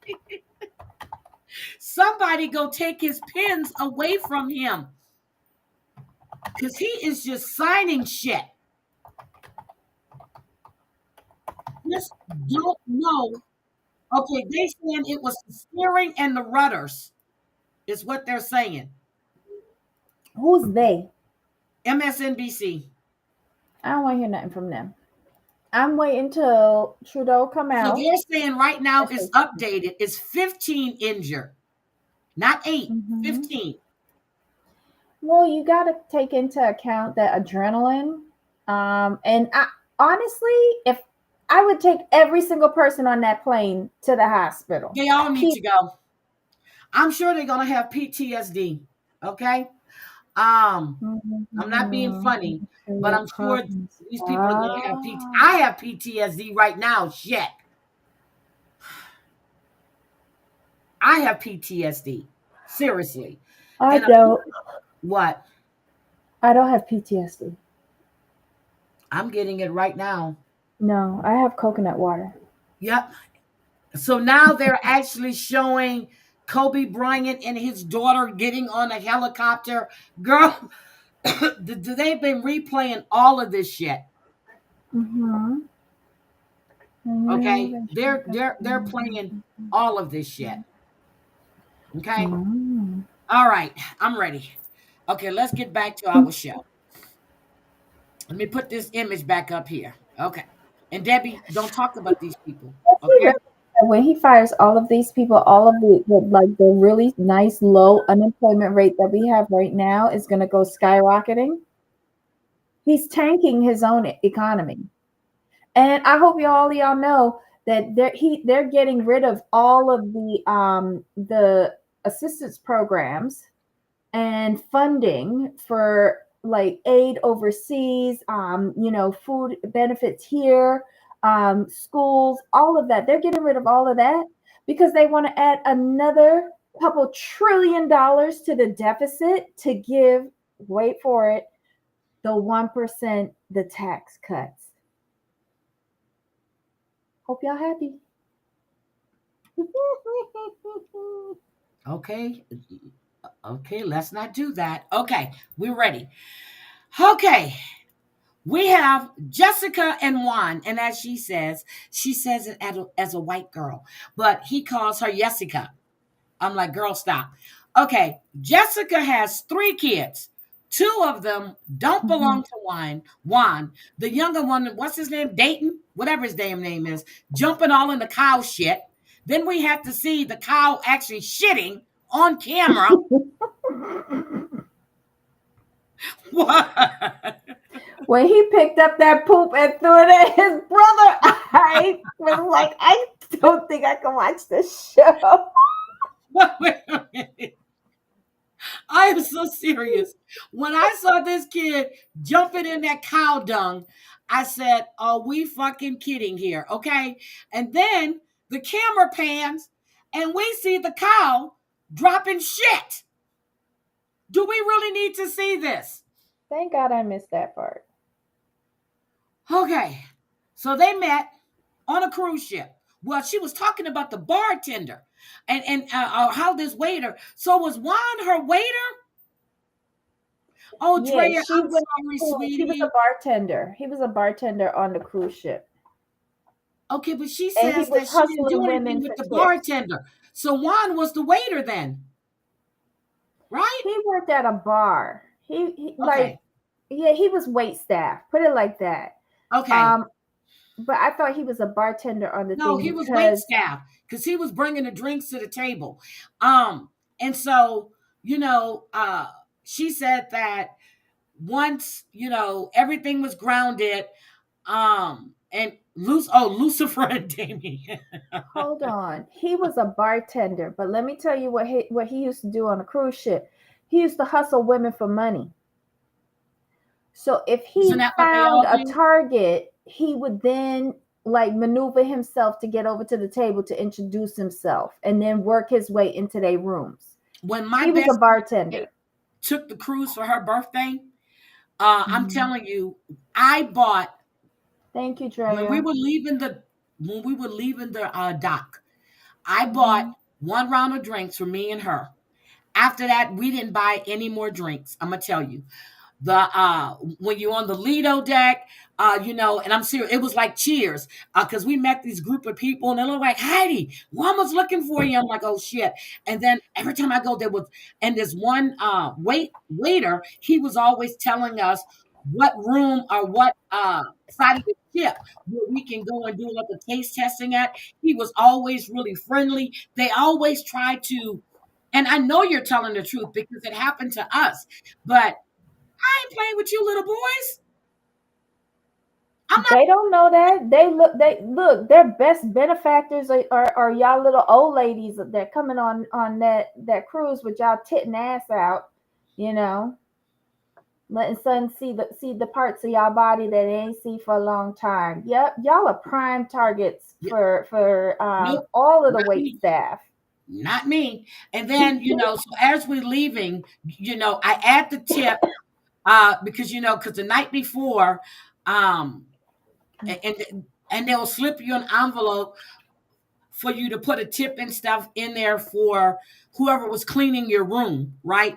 [SPEAKER 1] Somebody go take his pins away from him because he is just signing shit. Just don't know. Okay, they saying it was the steering and the rudders, is what they're saying.
[SPEAKER 2] Who's they?
[SPEAKER 1] MSNBC.
[SPEAKER 2] I don't want to hear nothing from them. I'm waiting till Trudeau come
[SPEAKER 1] So
[SPEAKER 2] out.
[SPEAKER 1] they're saying right now
[SPEAKER 2] and
[SPEAKER 1] it's
[SPEAKER 2] say
[SPEAKER 1] updated. It's 15 injured, not 8,
[SPEAKER 2] something.
[SPEAKER 1] 15.
[SPEAKER 2] Well, you got to take into account that adrenaline. And honestly, if I would take every single person on that plane to the hospital.
[SPEAKER 1] They all need to go. I'm sure they're gonna have PTSD. Okay. I'm not being funny, but I'm sure these people are gonna have PT. I have PTSD right now. Shit. I have PTSD. Seriously.
[SPEAKER 2] I
[SPEAKER 1] And
[SPEAKER 2] don't.
[SPEAKER 1] what?
[SPEAKER 2] I don't have PTSD.
[SPEAKER 1] I'm getting it right now.
[SPEAKER 2] No, I have coconut water.
[SPEAKER 1] Yep. So now they're actually showing Kobe Bryant and his daughter getting on a helicopter. Girl, they've been replaying all of this shit.
[SPEAKER 2] Mm-hmm.
[SPEAKER 1] Okay, they're playing all of this shit. Okay,
[SPEAKER 2] Mm.
[SPEAKER 1] all right, I'm ready. Okay, let's get back to our show. Let me put this image back up here. Okay, and Debbie, don't talk about these people. Okay.
[SPEAKER 2] When he fires all of these people, all of the really nice low unemployment rate that we have right now is going to go skyrocketing. He's tanking his own economy. And I hope y'all know that they're getting rid of all of the assistance programs and funding for like aid overseas, food benefits here, schools, all of that. They're getting rid of all of that because they want to add another couple $1 trillion to the deficit to give, wait for it, the 1% the tax cuts. Hope y'all happy.
[SPEAKER 1] Okay. Okay, let's not do that. Okay, we're ready. Okay, we have Jessica and Juan, and as she says it as a white girl, but he calls her Jessica. I'm like, girl, stop. Okay, Jessica has 3 kids. 2 of them don't belong to Juan. The younger one, what's his name? Dayton, whatever his damn name is, jumping all in the cow shit. Then we have to see the cow actually shitting on camera. What?
[SPEAKER 2] When he picked up that poop and threw it at his brother, I was like, I don't think I can watch this show.
[SPEAKER 1] Wait a minute. I am so serious. When I saw this kid jumping in that cow dung, I said, are we fucking kidding here? Okay. And then the camera pans and we see the cow dropping shit. Do we really need to see this?
[SPEAKER 2] Thank God I missed that part.
[SPEAKER 1] Okay. So they met on a cruise ship. Well, she was talking about the bartender and how this waiter. So was Juan her waiter? Oh,
[SPEAKER 2] Yeah,
[SPEAKER 1] Drea, I'm sorry,
[SPEAKER 2] he was a
[SPEAKER 1] sweetie.
[SPEAKER 2] bartender. He was a bartender on the cruise ship.
[SPEAKER 1] Okay, but she
[SPEAKER 2] And he
[SPEAKER 1] says
[SPEAKER 2] was
[SPEAKER 1] that she didn't do
[SPEAKER 2] hustling
[SPEAKER 1] anything
[SPEAKER 2] women
[SPEAKER 1] with
[SPEAKER 2] for
[SPEAKER 1] the
[SPEAKER 2] tips.
[SPEAKER 1] bartender. So Juan was the waiter then, right?
[SPEAKER 2] He worked at a bar.
[SPEAKER 1] Okay,
[SPEAKER 2] He was wait staff. Put it like that.
[SPEAKER 1] okay.
[SPEAKER 2] But I thought he was a bartender on the
[SPEAKER 1] No,
[SPEAKER 2] thing
[SPEAKER 1] he was wait
[SPEAKER 2] because
[SPEAKER 1] staff because he was bringing the drinks to the table. Um, and so she said that once everything was grounded, and Lucifer and Damien.
[SPEAKER 2] hold on, he was a bartender. But let me tell you what he used to do on a cruise ship. He used to hustle women for money. So if
[SPEAKER 1] Isn't
[SPEAKER 2] he
[SPEAKER 1] that what they
[SPEAKER 2] found
[SPEAKER 1] all
[SPEAKER 2] a
[SPEAKER 1] do?
[SPEAKER 2] target, he would then like maneuver himself to get over to the table to introduce himself and then work his way into their rooms.
[SPEAKER 1] When my
[SPEAKER 2] He was a
[SPEAKER 1] best friend
[SPEAKER 2] bartender.
[SPEAKER 1] took the cruise for her birthday, I'm
[SPEAKER 2] Mhm.
[SPEAKER 1] telling you, I bought
[SPEAKER 2] Thank you,
[SPEAKER 1] when we
[SPEAKER 2] Drea.
[SPEAKER 1] were leaving the dock. I bought
[SPEAKER 2] Mhm.
[SPEAKER 1] 1 round of drinks for me and her. After that, we didn't buy any more drinks. I'm gonna tell you. When you're on the Lido deck, and I'm serious, it was like cheers. Because we met these group of people and they look like, Heidi, Mama's looking for you. I'm like, oh shit. And then every time I go, and this one waiter, he was always telling us what room or what side of the ship where we can go and do like a taste testing at. He was always really friendly. They always try to, and I know you're telling the truth because it happened to us, but I ain't playing with you little boys. I'm not.
[SPEAKER 2] They don't know that. They look, their best benefactors are y'all little old ladies that coming on that cruise with y'all titting ass out, you know, letting son see the parts of y'all body that they ain't see for a long time. Yep, y'all are prime targets for
[SPEAKER 1] Nope,
[SPEAKER 2] all of the
[SPEAKER 1] not
[SPEAKER 2] wait
[SPEAKER 1] me.
[SPEAKER 2] staff.
[SPEAKER 1] Not me. And then, so as we're leaving, I add the tip, because because the night before, um, and they'll slip you an envelope for you to put a tip and stuff in there for whoever was cleaning your room, right?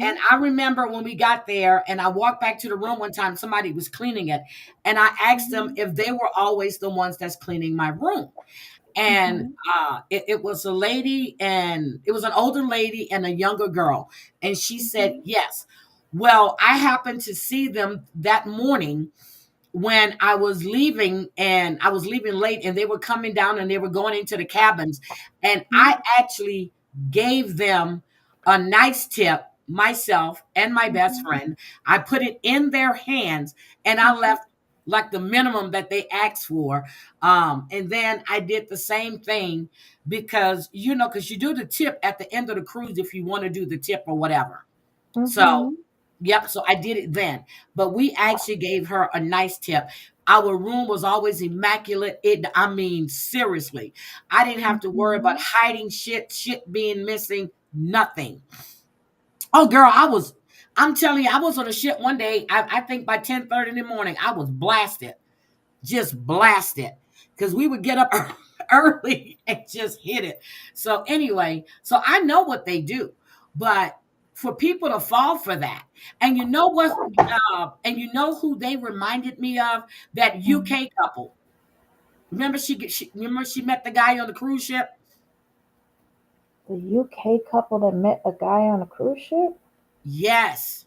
[SPEAKER 1] And
[SPEAKER 2] Mm-hmm.
[SPEAKER 1] I remember when we got there and I walked back to the room one time, somebody was cleaning it. And I asked them
[SPEAKER 2] Mm-hmm.
[SPEAKER 1] if they were always the ones that's cleaning my room. And
[SPEAKER 2] Mm-hmm.
[SPEAKER 1] it was a lady, and it was an older lady and a younger girl. And she said,
[SPEAKER 2] Mm-hmm.
[SPEAKER 1] yes. Well, I happened to see them that morning when I was leaving, and I was leaving late, and they were coming down and they were going into the cabins, and I actually gave them a nice tip, myself and my best
[SPEAKER 2] Mhm.
[SPEAKER 1] friend. I put it in their hands, and I
[SPEAKER 2] Mhm.
[SPEAKER 1] left like the minimum that they asked for. And then I did the same thing because because you do the tip at the end of the cruise if you want to do the tip or whatever. So,
[SPEAKER 2] Mhm.
[SPEAKER 1] yep, so I did it then. But we actually gave her a nice tip. Our room was always immaculate. I mean, seriously. I didn't have to worry about
[SPEAKER 2] Mhm.
[SPEAKER 1] hiding shit being missing, nothing. Oh girl, I'm telling you, I was on a ship one day. I think by 10:30 in the morning, I was blasted. Just blasted. Because we would get up early and just hit it. So anyway, so I know what they do. But for people to fall for that, and you know what, and you know who they reminded me of? That
[SPEAKER 2] Mhm.
[SPEAKER 1] UK couple. Remember remember she met the guy on the cruise ship?
[SPEAKER 2] The UK couple that met a guy on a cruise ship?
[SPEAKER 1] Yes.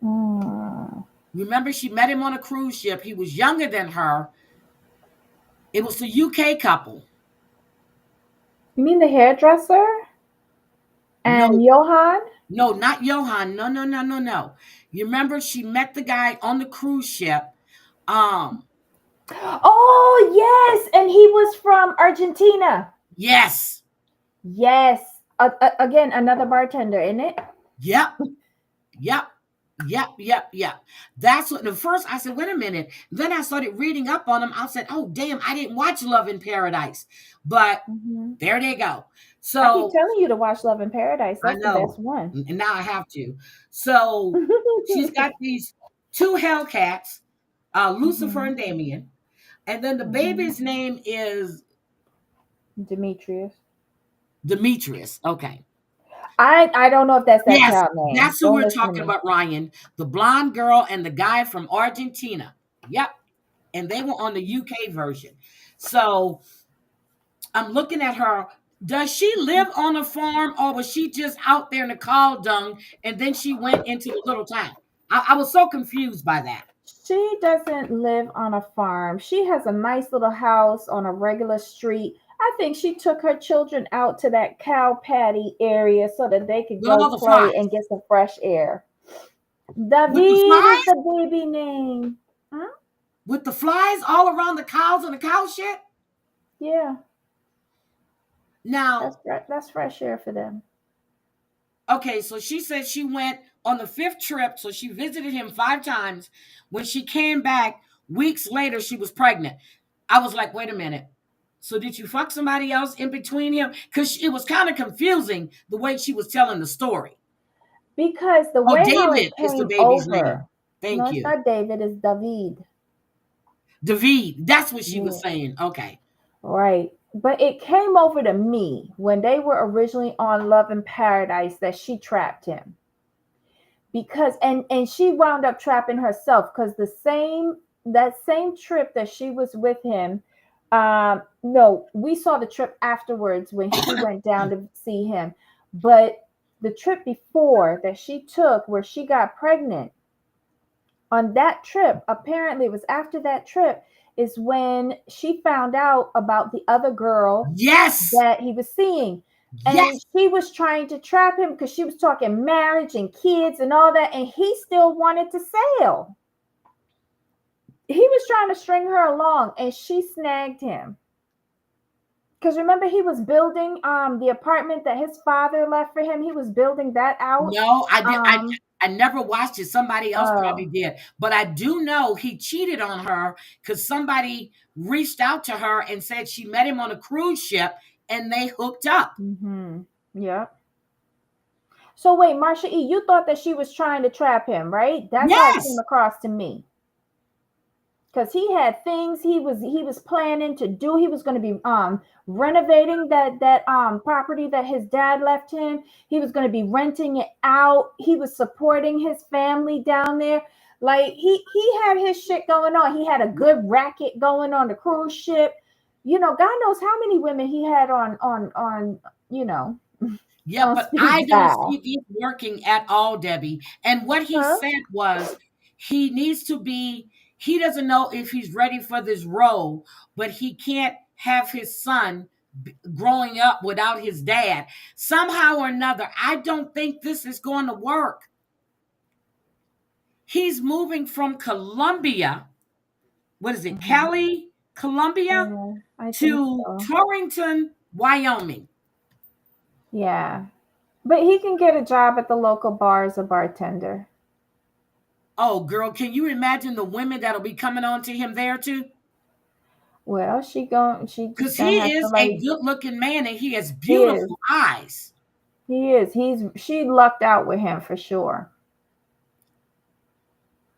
[SPEAKER 2] Mm.
[SPEAKER 1] Remember she met him on a cruise ship. He was younger than her. It was the UK couple.
[SPEAKER 2] You mean the hairdresser and
[SPEAKER 1] No,
[SPEAKER 2] Johan?
[SPEAKER 1] no, not Johan. No, no, no, no, no. You remember she met the guy on the cruise ship. Um,
[SPEAKER 2] Oh, yes. And he was from Argentina.
[SPEAKER 1] yes.
[SPEAKER 2] Yes. Again, another bartender, isn't it?
[SPEAKER 1] Yep. Yep. Yep. Yep. Yep. That's what the first I said, wait a minute. Then I started reading up on them. I said, oh damn, I didn't watch Love in Paradise. But
[SPEAKER 2] Hmm.
[SPEAKER 1] there they go.
[SPEAKER 2] I keep
[SPEAKER 1] So
[SPEAKER 2] telling you to watch Love in Paradise.
[SPEAKER 1] I
[SPEAKER 2] That's the best
[SPEAKER 1] know.
[SPEAKER 2] one.
[SPEAKER 1] And now I have to. So she's got these two Hellcats, Lucifer
[SPEAKER 2] Hmm.
[SPEAKER 1] and Damien. And then the
[SPEAKER 2] Hmm.
[SPEAKER 1] baby's name is
[SPEAKER 2] Demetrius.
[SPEAKER 1] Demetrius. Okay.
[SPEAKER 2] I don't know if that's that
[SPEAKER 1] Yes,
[SPEAKER 2] child name.
[SPEAKER 1] that's who
[SPEAKER 2] Don't
[SPEAKER 1] we're
[SPEAKER 2] listen to
[SPEAKER 1] talking
[SPEAKER 2] me.
[SPEAKER 1] about, Ryan. The blonde girl and the guy from Argentina. Yep. And they were on the UK version. So I'm looking at her. Does she live on a farm, or was she just out there in the cow dung and then she went into the little town? I was so confused by that.
[SPEAKER 2] She doesn't live on a farm. She has a nice little house on a regular street. I think she took her children out to that cow patty area so that they could
[SPEAKER 1] With
[SPEAKER 2] go
[SPEAKER 1] all the flies.
[SPEAKER 2] play and get some fresh air.
[SPEAKER 1] With the
[SPEAKER 2] David is
[SPEAKER 1] flies?
[SPEAKER 2] the baby name. Huh?
[SPEAKER 1] With the flies all around the cows and the cow shit?
[SPEAKER 2] Yeah,
[SPEAKER 1] Now,
[SPEAKER 2] that's fresh air for them.
[SPEAKER 1] okay, so she said she went on the fifth trip, so she visited him 5 times. When she came back, weeks later, she was pregnant. I was like, wait a minute. So did you fuck somebody else in between him? Because it was kind of confusing the way she was telling the story.
[SPEAKER 2] Because the
[SPEAKER 1] Oh,
[SPEAKER 2] way how it
[SPEAKER 1] David is the
[SPEAKER 2] came
[SPEAKER 1] baby's name.
[SPEAKER 2] over, no,
[SPEAKER 1] Thank
[SPEAKER 2] it's
[SPEAKER 1] you.
[SPEAKER 2] not David, it's David.
[SPEAKER 1] David. That's what she was
[SPEAKER 2] Yeah,
[SPEAKER 1] saying. Okay.
[SPEAKER 2] right. But it came over to me when they were originally on Love in Paradise that she trapped him. Because and she wound up trapping herself because that same trip that she was with him, no, we saw the trip afterwards when she went down to see him. But the trip before that she took where she got pregnant, on that trip, apparently it was after that trip, is when she found out about the other girl
[SPEAKER 1] Yes.
[SPEAKER 2] that he was seeing. And
[SPEAKER 1] Yes.
[SPEAKER 2] she was trying to trap him because she was talking marriage and kids and all that. And he still wanted to sail. He was trying to string her along and she snagged him. Because remember, he was building the apartment that his father left for him. He was building that out.
[SPEAKER 1] No, I did.
[SPEAKER 2] Um,
[SPEAKER 1] I never watched it. Somebody else probably
[SPEAKER 2] oh,
[SPEAKER 1] did. But I do know he cheated on her because somebody reached out to her and said she met him on a cruise ship and they hooked up.
[SPEAKER 2] mm-hmm. Yeah. So wait, Marsha E., you thought that she was trying to trap him, right? That's how it came
[SPEAKER 1] Yes.
[SPEAKER 2] across to me. Because he had things he was planning to do. He was going to be renovating that property that his dad left him. He was going to be renting it out. He was supporting his family down there. Like he had his shit going on. He had a good racket going on the cruise ship. God knows how many women he had on
[SPEAKER 1] Yeah,
[SPEAKER 2] on
[SPEAKER 1] but
[SPEAKER 2] speed
[SPEAKER 1] I don't see
[SPEAKER 2] dial.
[SPEAKER 1] these working at all, Debbie. And what he
[SPEAKER 2] Huh?
[SPEAKER 1] said was he needs to be, he doesn't know if he's ready for this role, but he can't have his son growing up without his dad. Somehow or another, I don't think this is going to work. He's moving from Columbia, what is it, Cali, Columbia,
[SPEAKER 2] Yeah, I think
[SPEAKER 1] to
[SPEAKER 2] so.
[SPEAKER 1] Torrington, Wyoming.
[SPEAKER 2] Yeah. But he can get a job at the local bar as a bartender.
[SPEAKER 1] Oh, girl, can you imagine the women that'll be coming on to him there too?
[SPEAKER 2] Well, she
[SPEAKER 1] Because
[SPEAKER 2] just
[SPEAKER 1] he
[SPEAKER 2] gonna have to
[SPEAKER 1] is a
[SPEAKER 2] like
[SPEAKER 1] good-looking man and he has
[SPEAKER 2] he is.
[SPEAKER 1] beautiful eyes.
[SPEAKER 2] He is. She lucked out with him for sure.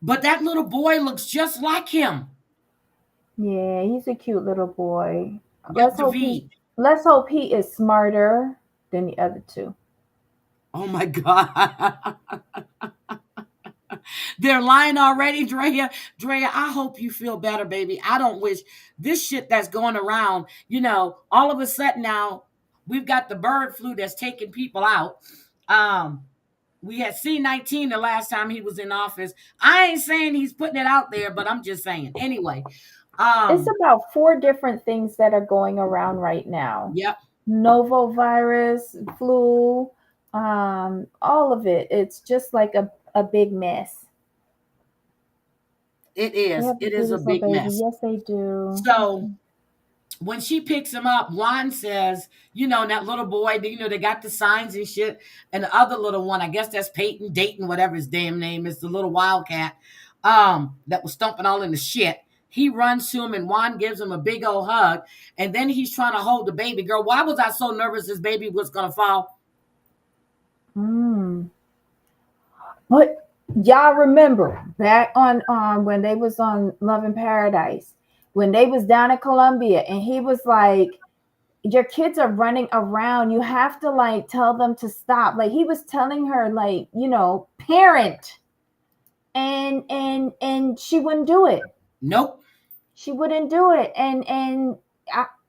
[SPEAKER 1] But that little boy looks just like him.
[SPEAKER 2] Yeah, he's a cute little boy.
[SPEAKER 1] Yep, David.
[SPEAKER 2] Let's hope he is smarter than the other two.
[SPEAKER 1] Oh my God. They're lying already, Drea. Drea, I hope you feel better, baby. I don't wish this shit that's going around, all of a sudden now we've got the bird flu that's taking people out. We had C-19 the last time he was in office. I ain't saying he's putting it out there, but I'm just saying. Anyway,
[SPEAKER 2] It's about 4 different things that are going around right now.
[SPEAKER 1] yep.
[SPEAKER 2] Novovirus, flu, all of it. It's just like a big mess.
[SPEAKER 1] It
[SPEAKER 2] They
[SPEAKER 1] is.
[SPEAKER 2] have to
[SPEAKER 1] It
[SPEAKER 2] do
[SPEAKER 1] is a
[SPEAKER 2] this little
[SPEAKER 1] big
[SPEAKER 2] baby.
[SPEAKER 1] mess.
[SPEAKER 2] Yes, they do.
[SPEAKER 1] So when she picks him up, Juan says, that little boy, they got the signs and shit. And the other little one, I guess that's Peyton, Dayton, whatever his damn name is, the little wildcat, that was stomping all in the shit. He runs to him and Juan gives him a big old hug. And then he's trying to hold the baby. Girl, why was I so nervous this baby was going to fall?
[SPEAKER 2] But y'all remember back on when they was on Love in Paradise, when they was down in Colombia, and he was like, your kids are running around, you have to like tell them to stop. Like he was telling her, like, parent, and she wouldn't do it.
[SPEAKER 1] Nope.
[SPEAKER 2] She wouldn't do it. And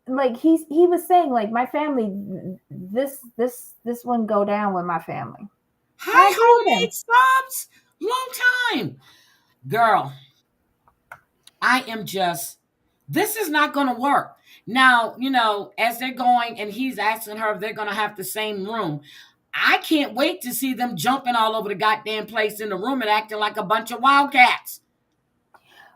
[SPEAKER 2] like he was saying, like, my family, this wouldn't go down with my family.
[SPEAKER 1] Hi, homemade subs. Long time. Girl, I am just, this is not going to work. Now, as they're going and he's asking her if they're going to have the same room, I can't wait to see them jumping all over the goddamn place in the room and acting like a bunch of wildcats.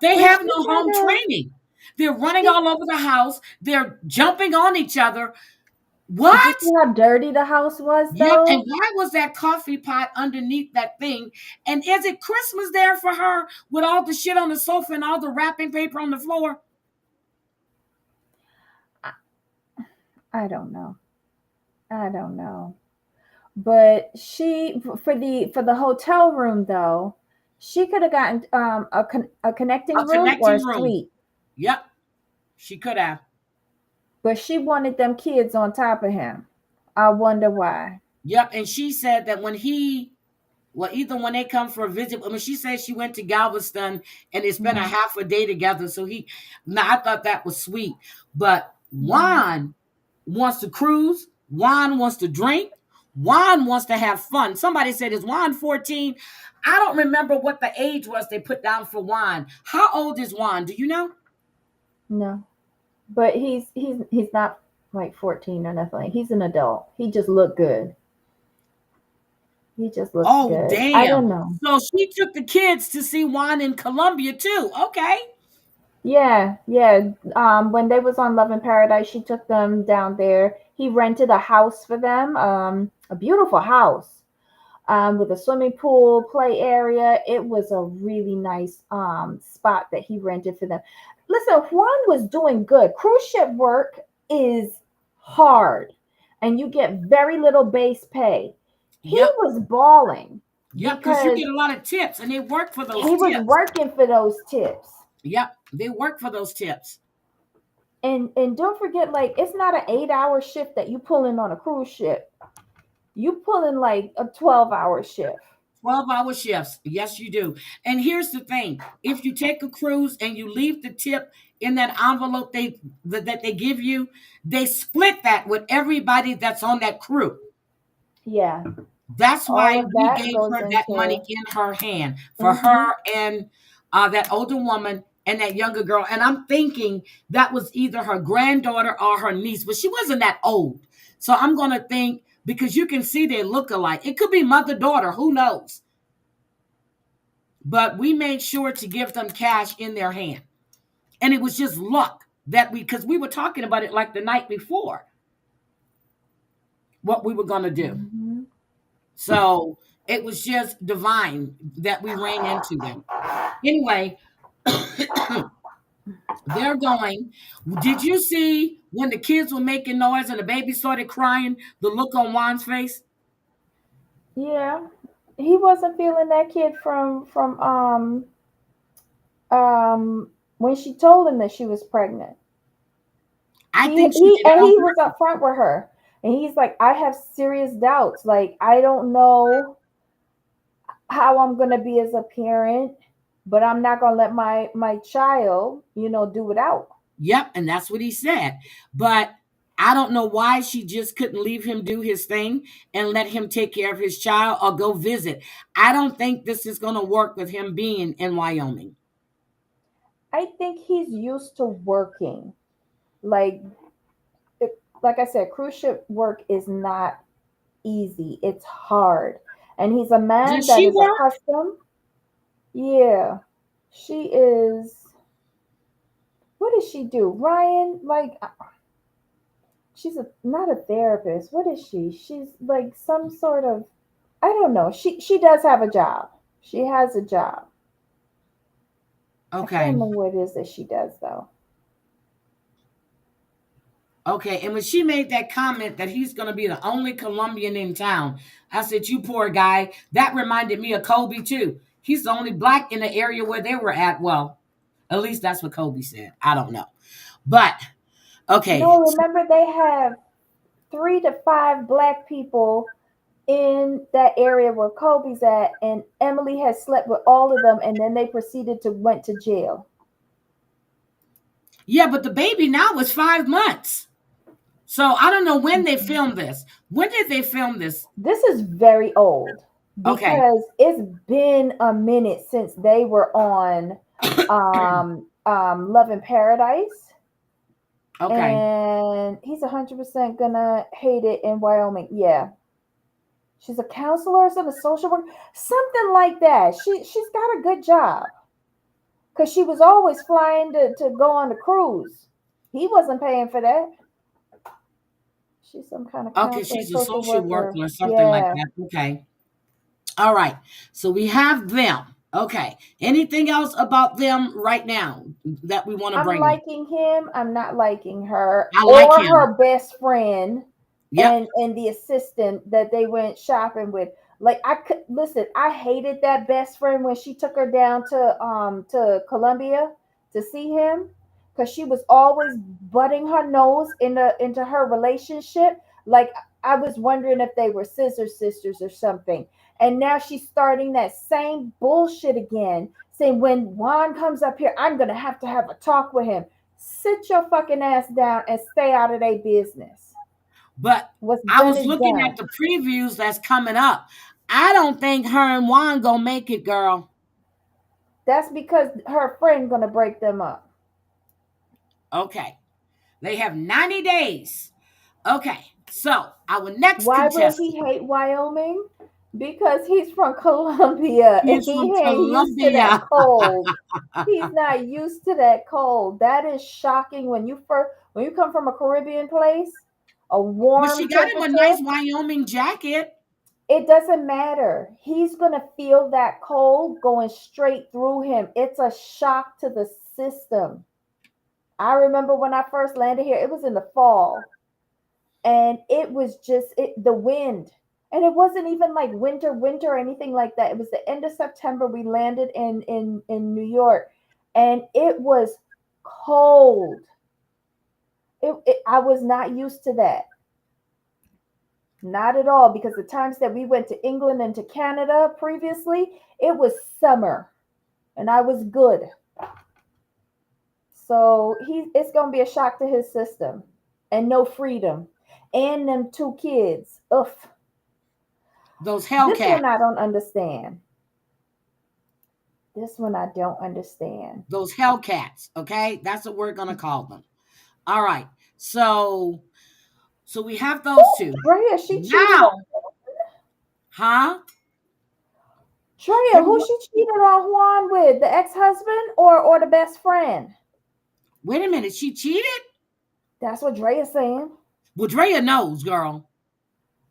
[SPEAKER 1] They have no home training. They're running all over the house. They're jumping on each other. What?
[SPEAKER 2] Did you see how dirty the house was, though?
[SPEAKER 1] Yep. And why was that coffee pot underneath that thing? And is it Christmas there for her with all the shit on the sofa and all the wrapping paper on the floor?
[SPEAKER 2] I don't know. But she, for the hotel room, though, she could have gotten a connecting room or a suite.
[SPEAKER 1] Yep, she could have.
[SPEAKER 2] But she wanted them kids on top of him. I wonder why.
[SPEAKER 1] Yep, and she said that either when they come for a visit, she said she went to Galveston and they spent a half a day together. So I thought that was sweet. But Juan wants to cruise. Juan wants to drink. Juan wants to have fun. Somebody said, is Juan 14? I don't remember what the age was they put down for Juan. How old is Juan? Do you know?
[SPEAKER 2] No. But he's not like 14 or nothing. He's an adult. He just looked good. He just looks good.
[SPEAKER 1] Oh, damn.
[SPEAKER 2] I don't know.
[SPEAKER 1] So she took the kids to see Juan in Colombia too. Okay.
[SPEAKER 2] Yeah. When they was on Love in Paradise, she took them down there. He rented a house for them, a beautiful house, with a swimming pool, play area. It was a really nice spot that he rented for them. Listen, Juan was doing good. Cruise ship work is hard, and you get very little base pay. He was balling.
[SPEAKER 1] Yeah, because you get a lot of tips, and they work for those tips.
[SPEAKER 2] He was working for those tips.
[SPEAKER 1] Yep, they work for those tips.
[SPEAKER 2] And don't forget, like, it's not an 8-hour shift that you pull in on a cruise ship. You pull in like a 12-hour shift.
[SPEAKER 1] 12-hour shifts. Yes, you do. And here's the thing. If you take a cruise and you leave the tip in that envelope that they give you, they split that with everybody that's on that crew.
[SPEAKER 2] Yeah.
[SPEAKER 1] That's
[SPEAKER 2] All
[SPEAKER 1] why
[SPEAKER 2] of
[SPEAKER 1] we
[SPEAKER 2] that
[SPEAKER 1] gave
[SPEAKER 2] goes
[SPEAKER 1] her that money
[SPEAKER 2] into.
[SPEAKER 1] in her hand for
[SPEAKER 2] Mhm.
[SPEAKER 1] her and that older woman and that younger girl. And I'm thinking that was either her granddaughter or her niece, but she wasn't that old. So I'm going to think because you can see they look alike. It could be mother daughter, who knows? But we made sure to give them cash in their hand. And it was just luck that because we were talking about it like the night before, what we were going to do.
[SPEAKER 2] Mhm.
[SPEAKER 1] So it was just divine that we ran into them. Anyway, they're going. Did you see when the kids were making noise and the baby started crying, the look on Juan's face?
[SPEAKER 2] Yeah, he wasn't feeling that kid when she told him that she was pregnant.
[SPEAKER 1] I
[SPEAKER 2] He
[SPEAKER 1] think she
[SPEAKER 2] he
[SPEAKER 1] did it
[SPEAKER 2] and
[SPEAKER 1] on
[SPEAKER 2] he was
[SPEAKER 1] purpose.
[SPEAKER 2] upfront with her, and he's like, I have serious doubts. Like, I don't know how I'm gonna be as a parent, but I'm not gonna let my child, do without.
[SPEAKER 1] Yep, and that's what he said. But I don't know why she just couldn't leave him do his thing and let him take care of his child or go visit. I don't think this is going to work with him being in Wyoming.
[SPEAKER 2] I think he's used to working. Like like I said, cruise ship work is not easy. It's hard. And he's a man
[SPEAKER 1] Does
[SPEAKER 2] that
[SPEAKER 1] she
[SPEAKER 2] is
[SPEAKER 1] work?
[SPEAKER 2] accustomed. Yeah. She is. What does she do? Ryan, like, she's not a therapist. What is she? She's like some sort of, I don't know. She does have a job. She has a job. I can't
[SPEAKER 1] Okay.
[SPEAKER 2] remember what it is that she does though.
[SPEAKER 1] Okay. And when she made that comment that he's going to be the only Colombian in town, I said, you poor guy. That reminded me of Kobe, too. He's the only black in the area where they were at. Well, at least that's what Kobe said. I don't know. But, okay.
[SPEAKER 2] No, remember they have 3 to 5 black people in that area where Kobe's at, and Emily has slept with all of them, and then they proceeded to went to jail.
[SPEAKER 1] Yeah, but the baby now is 5 months. So I don't know when they filmed this. When did they film this?
[SPEAKER 2] This is very old
[SPEAKER 1] Okay.
[SPEAKER 2] because it's been a minute since they were on Love in Paradise,
[SPEAKER 1] Okay.
[SPEAKER 2] and he's 100% gonna hate it in Wyoming. Yeah, she's a counselor or something, a social worker, something like that. She's got a good job because she was always flying to go on the cruise. He wasn't paying for that. She's some kind of
[SPEAKER 1] Okay,
[SPEAKER 2] counselor,
[SPEAKER 1] she's a
[SPEAKER 2] social
[SPEAKER 1] social
[SPEAKER 2] worker.
[SPEAKER 1] worker or something like
[SPEAKER 2] Yeah.
[SPEAKER 1] that. Okay. All right. So we have them. Okay. Anything else about them right now that we want to
[SPEAKER 2] I'm
[SPEAKER 1] bring up?
[SPEAKER 2] liking him. I'm not liking her
[SPEAKER 1] I like
[SPEAKER 2] or
[SPEAKER 1] him.
[SPEAKER 2] her best friend
[SPEAKER 1] Yep.
[SPEAKER 2] and the assistant that they went shopping with. Like, I could listen, I hated that best friend when she took her down to Columbia to see him because she was always butting her nose into her relationship. Like, I was wondering if they were scissor sisters or something. And now she's starting that same bullshit again, saying when Juan comes up here, I'm gonna have a talk with him. Sit your fucking ass down and stay out of their business.
[SPEAKER 1] But
[SPEAKER 2] What's
[SPEAKER 1] I
[SPEAKER 2] done
[SPEAKER 1] was
[SPEAKER 2] is
[SPEAKER 1] looking
[SPEAKER 2] done.
[SPEAKER 1] at the previews that's coming up. I don't think her and Juan gonna make it, girl.
[SPEAKER 2] That's because her friend gonna break them up.
[SPEAKER 1] Okay. They have 90 days. Okay. So our next
[SPEAKER 2] Why would he
[SPEAKER 1] contestant.
[SPEAKER 2] hate Wyoming? Because he's from Colombia and
[SPEAKER 1] He's from
[SPEAKER 2] he ain't used to that
[SPEAKER 1] Colombia.
[SPEAKER 2] cold. He's not used to that cold. That is shocking when you come from a Caribbean place, a
[SPEAKER 1] But she
[SPEAKER 2] warm
[SPEAKER 1] got him a nice
[SPEAKER 2] temperature.
[SPEAKER 1] Wyoming jacket.
[SPEAKER 2] It doesn't matter. He's going to feel that cold going straight through him. It's a shock to the system. I remember when I first landed here, it was in the fall, and it was just the wind. And it wasn't even like winter or anything like that. It was the end of September. We landed in New York, and it was cold. I was not used to that. Not at all, because the times that we went to England and to Canada previously, it was summer and I was good. So it's gonna be a shock to his system, and no freedom. And them 2 kids. Ugh.
[SPEAKER 1] Those
[SPEAKER 2] This
[SPEAKER 1] Hellcats.
[SPEAKER 2] one I don't understand. This one I don't understand.
[SPEAKER 1] Those Hellcats. Okay, that's what we're gonna call them. All right. So we have those two.
[SPEAKER 2] Drea, she cheated
[SPEAKER 1] Now,
[SPEAKER 2] on
[SPEAKER 1] huh?
[SPEAKER 2] Drea,
[SPEAKER 1] Who?
[SPEAKER 2] who she cheated on Juan with? The ex-husband or the best friend?
[SPEAKER 1] Wait a minute. She cheated?
[SPEAKER 2] That's what Drea's saying.
[SPEAKER 1] Well, Drea knows, girl.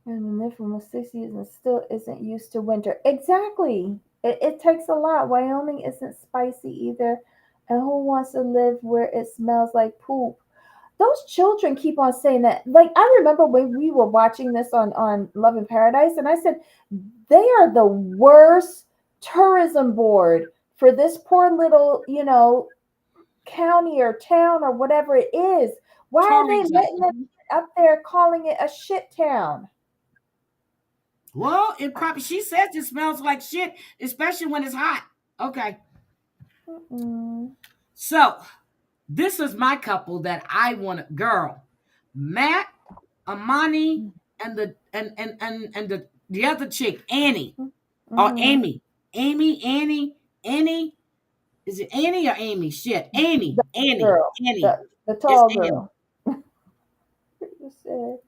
[SPEAKER 2] And lived for almost 6 years and still isn't used to winter. Exactly. It takes a lot. Wyoming isn't spicy either. And who wants to live where it smells like poop? Those children keep on saying that. Like, I remember when we were watching this on Love in Paradise, and I said, they are the worst tourism board for this poor little, county or town or whatever it is. Why are they letting them up there calling it a shit town?
[SPEAKER 1] Well, it probably, she says it smells like shit, especially when it's hot. Okay.
[SPEAKER 2] Mm-mm.
[SPEAKER 1] So this is my couple that I want. Girl, Matt, Amani, and the other chick, Annie. Or Amy. Annie. Is it Annie or Amy? Shit.
[SPEAKER 2] The
[SPEAKER 1] Annie.
[SPEAKER 2] girl,
[SPEAKER 1] Annie.
[SPEAKER 2] the
[SPEAKER 1] It's
[SPEAKER 2] tall
[SPEAKER 1] Annie.
[SPEAKER 2] girl. You said,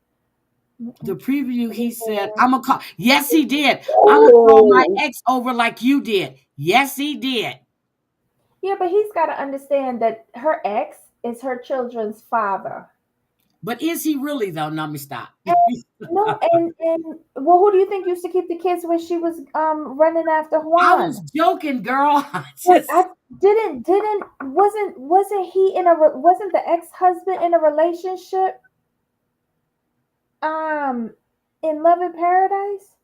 [SPEAKER 1] The preview, he said, I'm going to call. Yes, he did. I'm going to call my ex over like you did. Yes, he did.
[SPEAKER 2] yeah, but he's got to understand that her ex is her children's father.
[SPEAKER 1] But is he really, though? No, let me stop.
[SPEAKER 2] No, and well, who do you think used to keep the kids when she was running after Juan?
[SPEAKER 1] I was joking, girl.
[SPEAKER 2] Wasn't he wasn't the ex-husband in a relationship in Love in Paradise?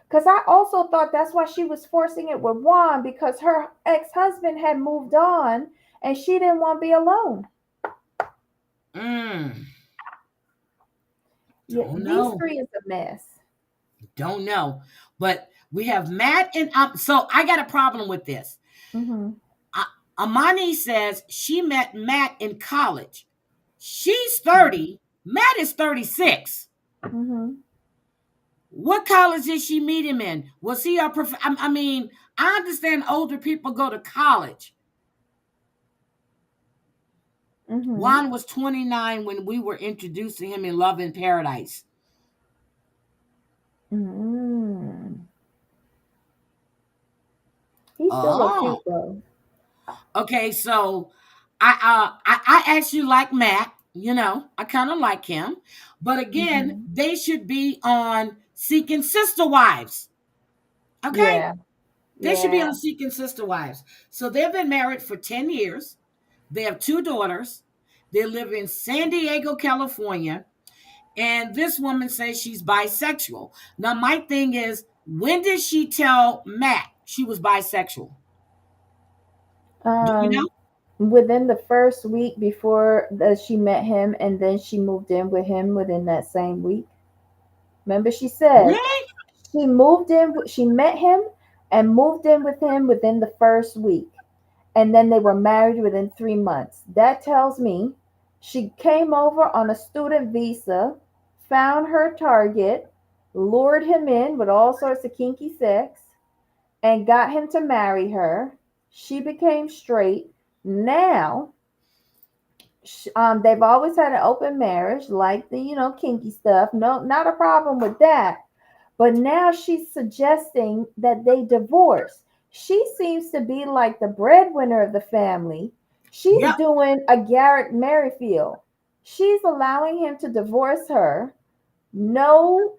[SPEAKER 2] Because I also thought that's why she was forcing it with Juan, because her ex-husband had moved on and she didn't want to be alone. Yeah, these three is a mess.
[SPEAKER 1] Don't know. But we have Matt and so I got a problem with this.
[SPEAKER 2] Mm-hmm.
[SPEAKER 1] Amani says she met Matt in college. She's 30. Matt is 36.
[SPEAKER 2] Mm-hmm.
[SPEAKER 1] What college did she meet him in? Was he a I mean, I understand older people go to college.
[SPEAKER 2] Mm-hmm.
[SPEAKER 1] Juan was 29 when we were introducing him in Love in Paradise.
[SPEAKER 2] Mm-hmm. He still looks cute though.
[SPEAKER 1] Okay, so I actually like Matt. I kind of like him, but again, they should be on Seeking Sister Wives. Okay,
[SPEAKER 2] Yeah.
[SPEAKER 1] They should be on Seeking Sister Wives. So they've been married for 10 years. They have 2 daughters. They live in San Diego, California. And this woman says she's bisexual. Now, my thing is, when did she tell Matt she was bisexual? Do you know?
[SPEAKER 2] Within the first week before she met him, and then she moved in with him within that same week. Remember, she said
[SPEAKER 1] Really?
[SPEAKER 2] she moved in. She met him and moved in with him within the first week, and then they were married within 3 months. That tells me she came over on a student visa, found her target, lured him in with all sorts of kinky sex, and got him to marry her. She became straight. Now, they've always had an open marriage, like the kinky stuff. No, not a problem with that. But now she's suggesting that they divorce. She seems to be like the breadwinner of the family. She's doing a Garrett Merrifield. She's allowing him to divorce her. No,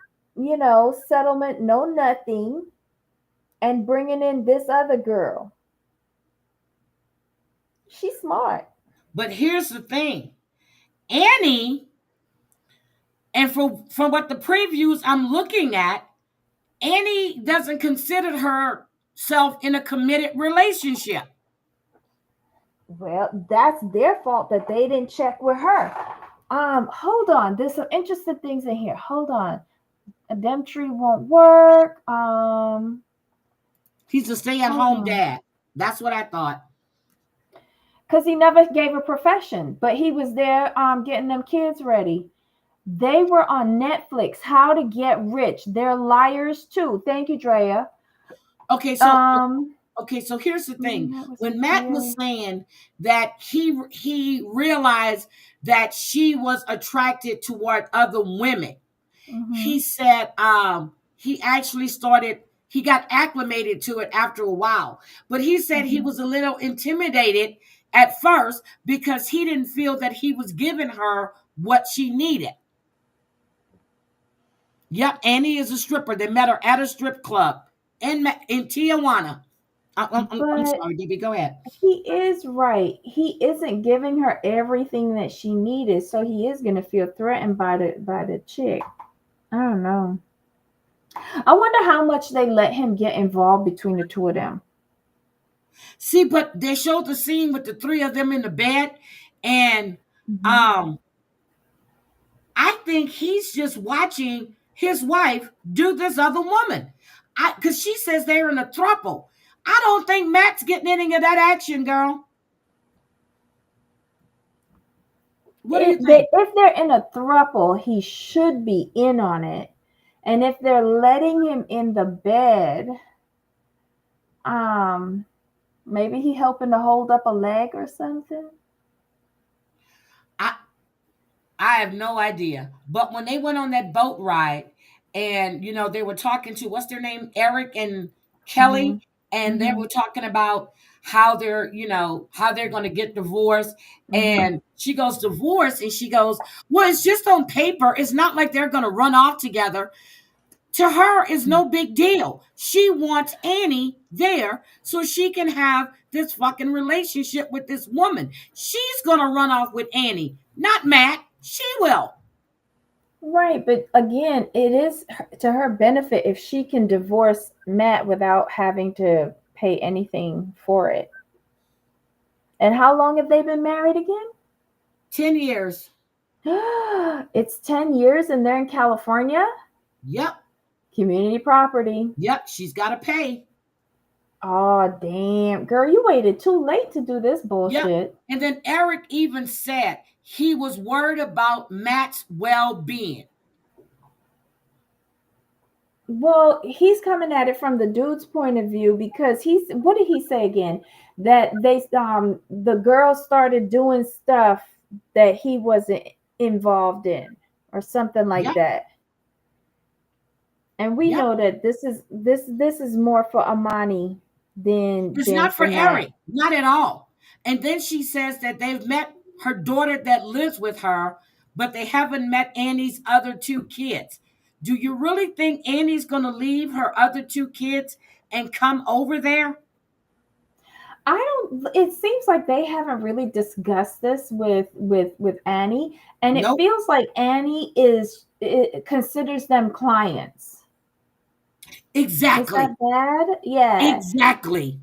[SPEAKER 2] settlement, no nothing, and bringing in this other girl. She's smart.
[SPEAKER 1] But here's the thing. Annie, and from what the previews I'm looking at, Annie doesn't consider herself in a committed relationship.
[SPEAKER 2] Well, that's their fault that they didn't check with her. Hold on. There's some interesting things in here. Hold on. A dem tree won't work.
[SPEAKER 1] He's a stay-at-home dad. That's what I thought.
[SPEAKER 2] Because he never gave a profession, but he was there getting them kids ready. They were on Netflix. How to Get Rich. They're liars too. Thank you, Drea.
[SPEAKER 1] Okay, so
[SPEAKER 2] Um,
[SPEAKER 1] okay, so here's the thing.
[SPEAKER 2] that was
[SPEAKER 1] When Matt was
[SPEAKER 2] scary.
[SPEAKER 1] saying that he realized that she was attracted toward other women, he
[SPEAKER 2] Mm-hmm.
[SPEAKER 1] said he actually started, he got acclimated to it after a while. But he said he
[SPEAKER 2] Mm-hmm.
[SPEAKER 1] was a little intimidated at first because he didn't feel that he was giving her what she needed. Yep, Annie is a stripper. They met her at a strip club in Tijuana. I'm
[SPEAKER 2] But
[SPEAKER 1] sorry, Debbie. Go ahead.
[SPEAKER 2] he is right. He isn't giving her everything that she needed, so he is gonna feel threatened by the chick. I don't know. I wonder how much they let him get involved between the two of them.
[SPEAKER 1] See, but they showed the scene with the three of them in the bed, and
[SPEAKER 2] Mm-hmm.
[SPEAKER 1] um, I think he's just watching his wife do this other woman. Because she says they're in a throuple. I don't think Matt's getting any of that action, girl. What do you think?
[SPEAKER 2] If they're in a throuple, he should be in on it. And if they're letting him in the bed, um, maybe he helping to hold up a leg or something.
[SPEAKER 1] I I have no idea. But when they went on that boat ride, and they were talking to, what's their name, Eric and
[SPEAKER 2] Mm-hmm.
[SPEAKER 1] Kelly, and they
[SPEAKER 2] Mm-hmm.
[SPEAKER 1] were talking about how they're going to get divorced.
[SPEAKER 2] Mm-hmm.
[SPEAKER 1] And she goes, divorce, and she goes, well, it's just on paper. It's not like they're going to run off together. To her, is no big deal. She wants Annie there so she can have this fucking relationship with this woman. She's going to run off with Annie, not Matt. She will.
[SPEAKER 2] Right, but again, it is to her benefit if she can divorce Matt without having to pay anything for it. And how long have they been married again?
[SPEAKER 1] 10 years.
[SPEAKER 2] It's 10 years and they're in California?
[SPEAKER 1] Yep.
[SPEAKER 2] Community property.
[SPEAKER 1] Yep. She's got to pay.
[SPEAKER 2] Oh, damn. Girl, you waited too late to do this
[SPEAKER 1] Yep.
[SPEAKER 2] bullshit.
[SPEAKER 1] And then Eric even said he was worried about Matt's well being.
[SPEAKER 2] Well, he's coming at it from the dude's point of view because what did he say again? That the girl started doing stuff that he wasn't involved in or something like
[SPEAKER 1] Yep.
[SPEAKER 2] that. And we
[SPEAKER 1] Yep.
[SPEAKER 2] know that this is more for Amani
[SPEAKER 1] It's
[SPEAKER 2] than
[SPEAKER 1] not for
[SPEAKER 2] for Matt.
[SPEAKER 1] Eric. Not at all. And then she says that they've met her daughter that lives with her, but they haven't met Annie's other two kids. Do you really think Annie's going to leave her other two kids and come over there?
[SPEAKER 2] I don't. It seems like they haven't really discussed this with Annie, and it
[SPEAKER 1] Nope.
[SPEAKER 2] feels like Annie considers them clients. Is
[SPEAKER 1] Exactly.
[SPEAKER 2] that bad? Yeah,
[SPEAKER 1] Exactly.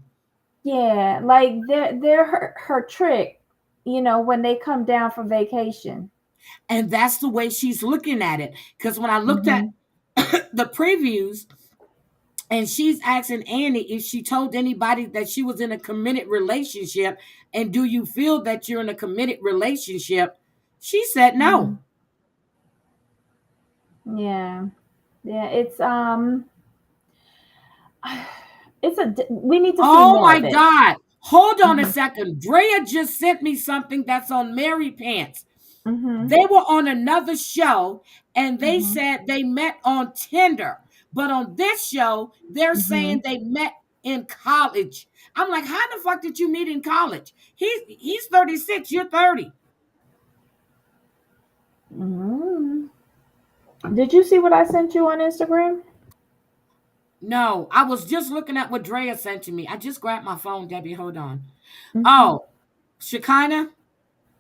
[SPEAKER 2] yeah. Like they're her trick, when they come down for vacation.
[SPEAKER 1] And that's the way she's looking at it. Because when I looked at
[SPEAKER 2] Mm-hmm.
[SPEAKER 1] the previews, and she's asking Annie if she told anybody that she was in a committed relationship, and do you feel that you're in a committed relationship? She said
[SPEAKER 2] Mm-hmm.
[SPEAKER 1] no.
[SPEAKER 2] Yeah, yeah. We need to see
[SPEAKER 1] Oh
[SPEAKER 2] more
[SPEAKER 1] my
[SPEAKER 2] of it.
[SPEAKER 1] God. Hold on a
[SPEAKER 2] Mm-hmm.
[SPEAKER 1] second. Drea just sent me something that's on Mary Pants.
[SPEAKER 2] Mm-hmm.
[SPEAKER 1] They were on another show and they
[SPEAKER 2] Mm-hmm.
[SPEAKER 1] said they met on Tinder. But on this show, they're
[SPEAKER 2] Mm-hmm.
[SPEAKER 1] saying they met in college. I'm like, how the fuck did you meet in college? He's 36, you're 30.
[SPEAKER 2] Mm-hmm. Did you see what I sent you on Instagram?
[SPEAKER 1] No, I was just looking at what Drea sent to me. I just grabbed my phone, Debbie. Hold on.
[SPEAKER 2] Mm-hmm.
[SPEAKER 1] Oh, Shekinah,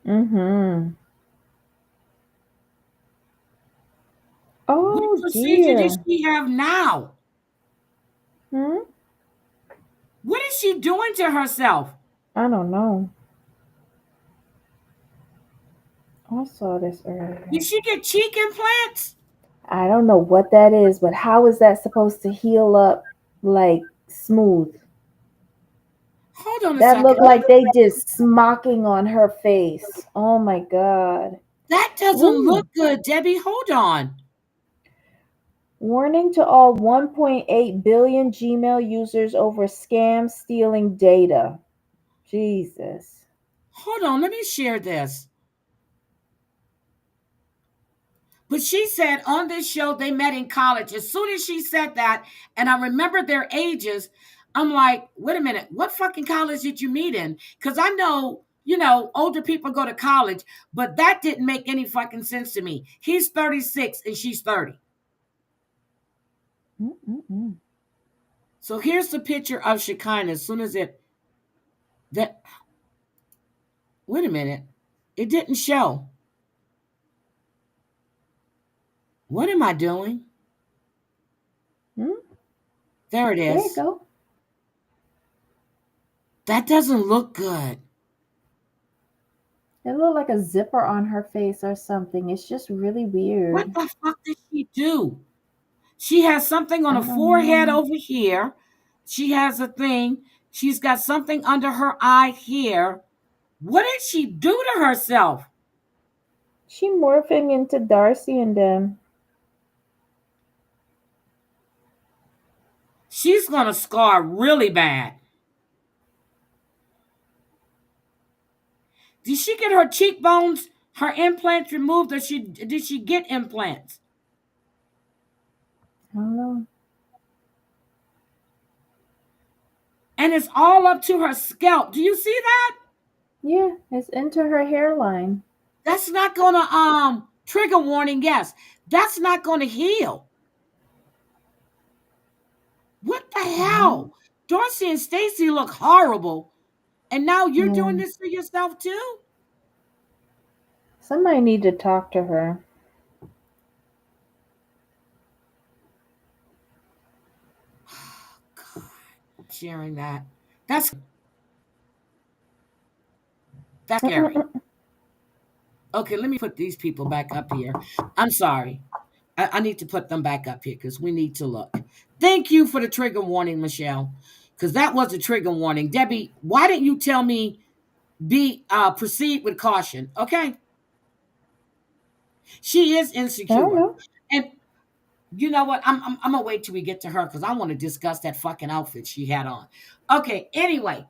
[SPEAKER 2] Mm-hmm.
[SPEAKER 1] what
[SPEAKER 2] Oh
[SPEAKER 1] procedure does
[SPEAKER 2] dear.
[SPEAKER 1] she have now?
[SPEAKER 2] Hmm?
[SPEAKER 1] What is she doing to herself?
[SPEAKER 2] I don't know. I saw this earlier.
[SPEAKER 1] Did she get cheek implants?
[SPEAKER 2] I don't know what that is, but how is that supposed to heal up like smooth?
[SPEAKER 1] Hold on a
[SPEAKER 2] That
[SPEAKER 1] second.
[SPEAKER 2] looked like they just smocking on her face. Oh my god.
[SPEAKER 1] That doesn't look good, Debbie. Hold on.
[SPEAKER 2] Warning to all 1.8 billion Gmail users over scam stealing data. Jesus.
[SPEAKER 1] Hold on. Let me share this. But she said on this show they met in college. As soon as she said that, and I remember their ages, I'm like, wait a minute, what fucking college did you meet in? Because I know, older people go to college, but that didn't make any fucking sense to me. He's 36 and she's 30.
[SPEAKER 2] Mm-mm-mm.
[SPEAKER 1] So here's the picture of Shekinah. As soon as wait a minute, it didn't show. What am I doing? There it is.
[SPEAKER 2] There you go.
[SPEAKER 1] That doesn't look good.
[SPEAKER 2] It looked like a zipper on her face or something. It's just really weird.
[SPEAKER 1] What the fuck did she do? She has something on
[SPEAKER 2] I
[SPEAKER 1] her
[SPEAKER 2] don't
[SPEAKER 1] forehead
[SPEAKER 2] know.
[SPEAKER 1] over here. She has a thing. She's got something under her eye here. What did she do to herself?
[SPEAKER 2] She morphing into Darcy and them.
[SPEAKER 1] She's going to scar really bad. Did she get her cheekbones, her implants removed, or did she get implants?
[SPEAKER 2] I don't know.
[SPEAKER 1] And it's all up to her scalp. Do you see that?
[SPEAKER 2] Yeah, it's into her hairline.
[SPEAKER 1] That's not going to trigger warning. Yes, that's not going to heal. What the hell? Dorsey and Stacy look horrible. And now you're doing this to yourself too?
[SPEAKER 2] Somebody need to talk to her.
[SPEAKER 1] God, sharing that. That's scary. Okay, let me put these people back up here. I'm sorry. I need to put them back up here because we need to look. Thank you for the trigger warning, Michelle. Because that was a trigger warning. Debbie, why didn't you tell me proceed with caution? Okay. She is
[SPEAKER 2] I don't
[SPEAKER 1] insecure.
[SPEAKER 2] know.
[SPEAKER 1] And you know what? I'm gonna wait till we get to her because I want to discuss that fucking outfit she had on. Okay, anyway.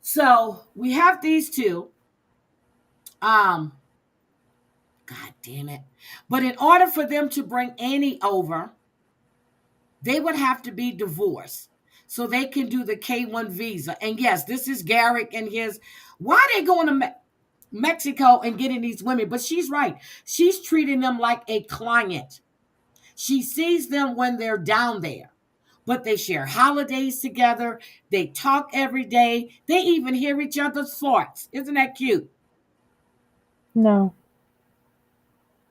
[SPEAKER 1] So we have these two. God damn it. But in order for them to bring Annie over, they would have to be divorced so they can do the K1 visa. And yes, this is Garrick and his. Why are they going to Mexico and getting these women? But she's right. She's treating them like a client. She sees them when they're down there. But they share holidays together. They talk every day. They even hear each other's farts. Isn't that cute?
[SPEAKER 2] No.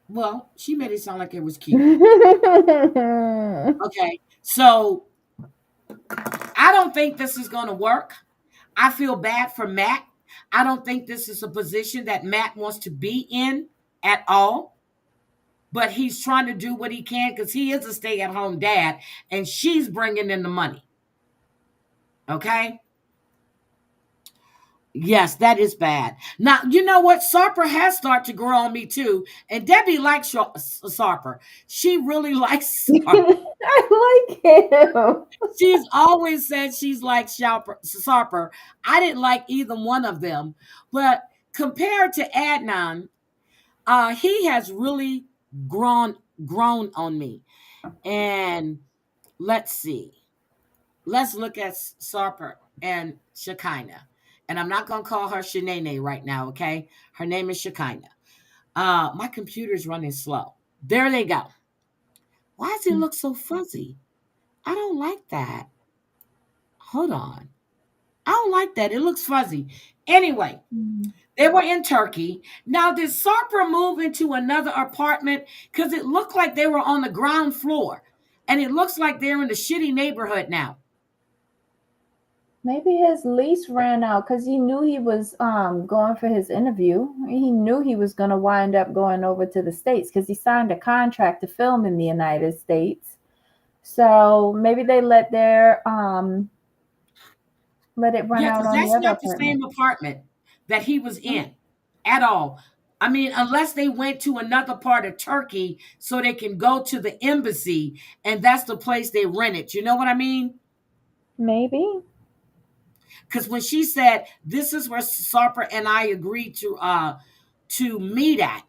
[SPEAKER 1] Well, she made it sound like it was cute. Okay, so I don't think this is going to work. I feel bad for Matt. I don't think this is a position that Matt wants to be in at all. But he's trying to do what he can because he is a stay-at-home dad and she's bringing in the money. Okay? Yes, that is bad. Now, you know what? Sarper has started to grow on me too. And Debbie likes Sarper. She really likes Sarper.
[SPEAKER 2] I like him.
[SPEAKER 1] She's always said she's like Sarper. I didn't like either one of them. But compared to Adnan, he has really grown on me. And let's see. Let's look at Sarper and Shekinah. And I'm not going to call her Shanae right now, okay? Her name is Shekinah. My computer's running slow. There they go. Why does it look so fuzzy? I don't like that. Hold on. I don't like that. It looks fuzzy. Anyway, they were in Turkey. Now, did Sarper move into another apartment? Because it looked like they were on the ground floor. And it looks like they're in a shitty neighborhood now.
[SPEAKER 2] Maybe his lease ran out because he knew he was going for his interview. He knew he was going to wind up going over to the States because he signed a contract to film in the United States. So maybe they let it run out on
[SPEAKER 1] That's
[SPEAKER 2] the other
[SPEAKER 1] not the
[SPEAKER 2] apartment.
[SPEAKER 1] same apartment that he was in at all. I mean, unless they went to another part of Turkey so they can go to the embassy and that's the place they rented. You know what I mean?
[SPEAKER 2] Maybe.
[SPEAKER 1] Because when she said this is where Sarper and I agreed to meet at,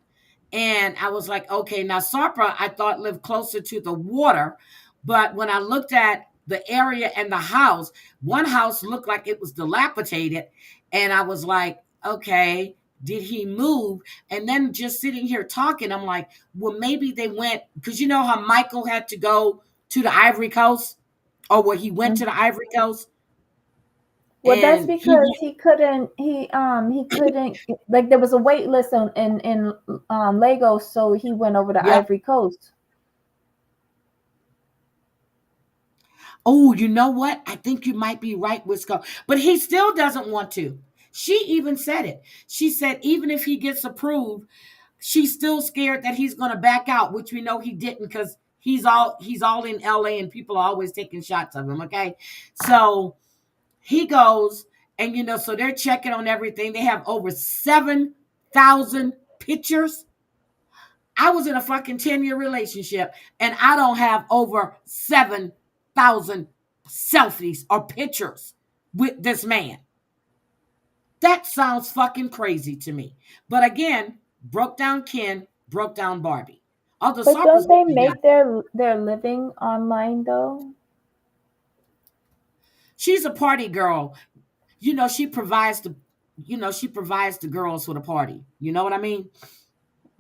[SPEAKER 1] and I was like, okay, now Sarpa, I thought lived closer to the water, but when I looked at the area and the house, one house looked like it was dilapidated, and I was like, okay, did he move? And then just sitting here talking, I'm like, well, maybe they went because you know how Michael had to go to the Ivory Coast, or where he went to the Ivory Coast,
[SPEAKER 2] Well, that's
[SPEAKER 1] and he
[SPEAKER 2] because he couldn't, like, there was a wait list in Lagos, so he went over to
[SPEAKER 1] yep.
[SPEAKER 2] Ivory Coast.
[SPEAKER 1] Oh, you know what? I think you might be right, Wisco. But he still doesn't want to. She even said it. She said even if he gets approved, she's still scared that he's going to back out, which we know he didn't because he's all in LA and people are always taking shots of him. Okay, so he goes and so they're checking on everything. They have over 7,000 pictures. I was in a fucking 10-year relationship and I don't have over 7,000 selfies or pictures with this man. That sounds fucking crazy to me. But again, broke down Ken, broke down Barbie. All the
[SPEAKER 2] But
[SPEAKER 1] Sarpers
[SPEAKER 2] don't
[SPEAKER 1] go
[SPEAKER 2] they
[SPEAKER 1] together.
[SPEAKER 2] make their living online though?
[SPEAKER 1] She's a party girl. She provides the girls for the party. You know what I mean?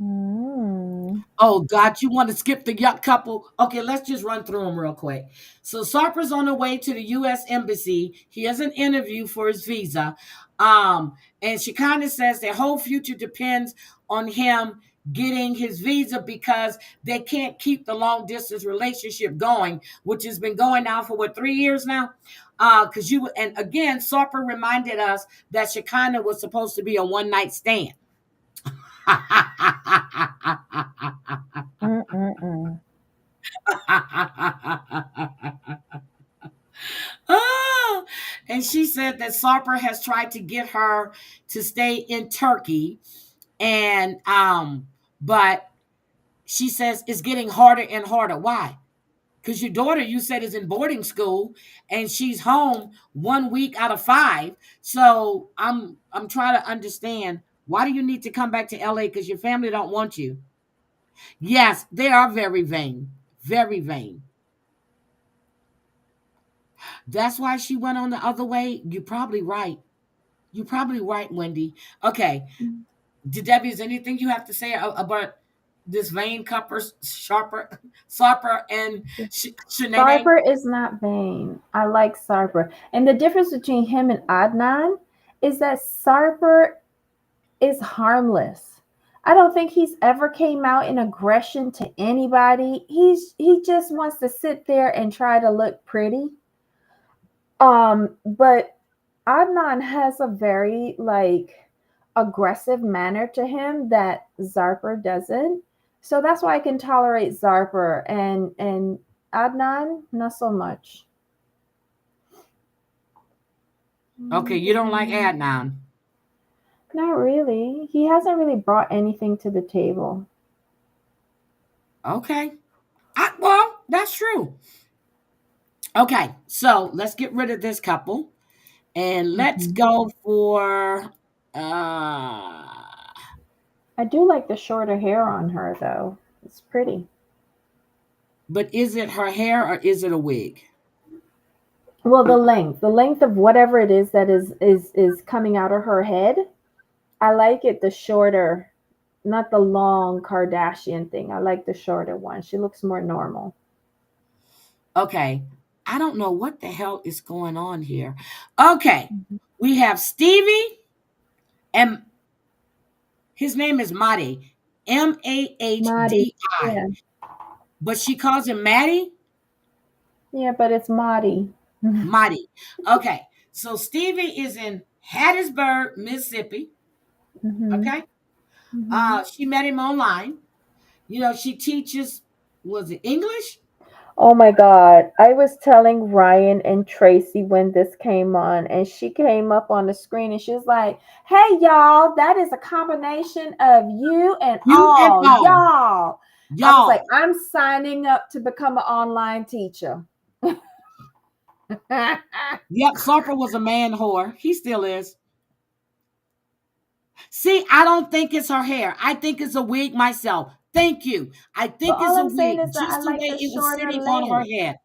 [SPEAKER 2] Mm.
[SPEAKER 1] Oh God, you want to skip the young couple? Okay, let's just run through them real quick. So Sarper's on the way to the U.S. Embassy. He has an interview for his visa, and she kind of says their whole future depends on him getting his visa because they can't keep the long distance relationship going, which has been going now for 3 years now. Because and again, Sarper reminded us that Shekinah was supposed to be a one night stand.
[SPEAKER 2] Mm-mm-mm.
[SPEAKER 1] Oh, and she said that Sarper has tried to get her to stay in Turkey, and but she says it's getting harder and harder. Why? Because your daughter, you said, is in boarding school, and she's home 1 week out of 5. So I'm trying to understand, why do you need to come back to LA? Because your family don't want you. Yes, they are very vain, very vain. That's why she went on the other way. You're probably right. You're probably right, Wendy. Okay. Debbie, is anything you have to say about this vein cupper, sharper, Sarper, and Shanae?
[SPEAKER 2] Sarper is not vain. I like Sarper. And the difference between him and Adnan is that Sarper is harmless. I don't think he's ever came out in aggression to anybody. He just wants to sit there and try to look pretty. But Adnan has a very aggressive manner to him that Zarper doesn't. So that's why I can tolerate Zarper and Adnan not so much.
[SPEAKER 1] Okay, you don't like Adnan.
[SPEAKER 2] Not really. He hasn't really brought anything to the table.
[SPEAKER 1] Okay. Well, that's true. Okay, so let's get rid of this couple and let's
[SPEAKER 2] Mhm.
[SPEAKER 1] go for uh
[SPEAKER 2] I do like the shorter hair on her though. It's pretty.
[SPEAKER 1] but is it her hair or is it a wig?
[SPEAKER 2] Well, the length of whatever it is that is coming out of her head. I like it the shorter, not the long Kardashian thing. I like the shorter one. She looks more normal.
[SPEAKER 1] Okay. I don't know what the hell is going on here. Okay. We have Stevie and his name is Mahdi.
[SPEAKER 2] Madi.
[SPEAKER 1] Mahdi.
[SPEAKER 2] Yeah.
[SPEAKER 1] But she calls him Maddie?
[SPEAKER 2] Yeah, but it's Madi.
[SPEAKER 1] Mahdi. Okay. So Stevie is in Hattiesburg, Mississippi.
[SPEAKER 2] Mm-hmm.
[SPEAKER 1] Okay.
[SPEAKER 2] Mm-hmm.
[SPEAKER 1] She met him online. She teaches, was it English?
[SPEAKER 2] Oh my God. I was telling Ryan and Tracy when this came on, and she came up on the screen and she was like, "Hey, y'all, that is a combination of you and
[SPEAKER 1] You and
[SPEAKER 2] all
[SPEAKER 1] all.
[SPEAKER 2] y'all." I was like,
[SPEAKER 1] Y'all.
[SPEAKER 2] "I'm signing up to become an online teacher."
[SPEAKER 1] Yep, Sarper was a man whore. He still is. See, I don't think it's her hair. I think it's a wig myself. Thank you. I
[SPEAKER 2] But
[SPEAKER 1] think it's
[SPEAKER 2] all
[SPEAKER 1] a
[SPEAKER 2] I'm saying
[SPEAKER 1] wig,
[SPEAKER 2] is that I
[SPEAKER 1] just the
[SPEAKER 2] like
[SPEAKER 1] way
[SPEAKER 2] the
[SPEAKER 1] it was
[SPEAKER 2] shorter
[SPEAKER 1] sitting on her
[SPEAKER 2] length.
[SPEAKER 1] head.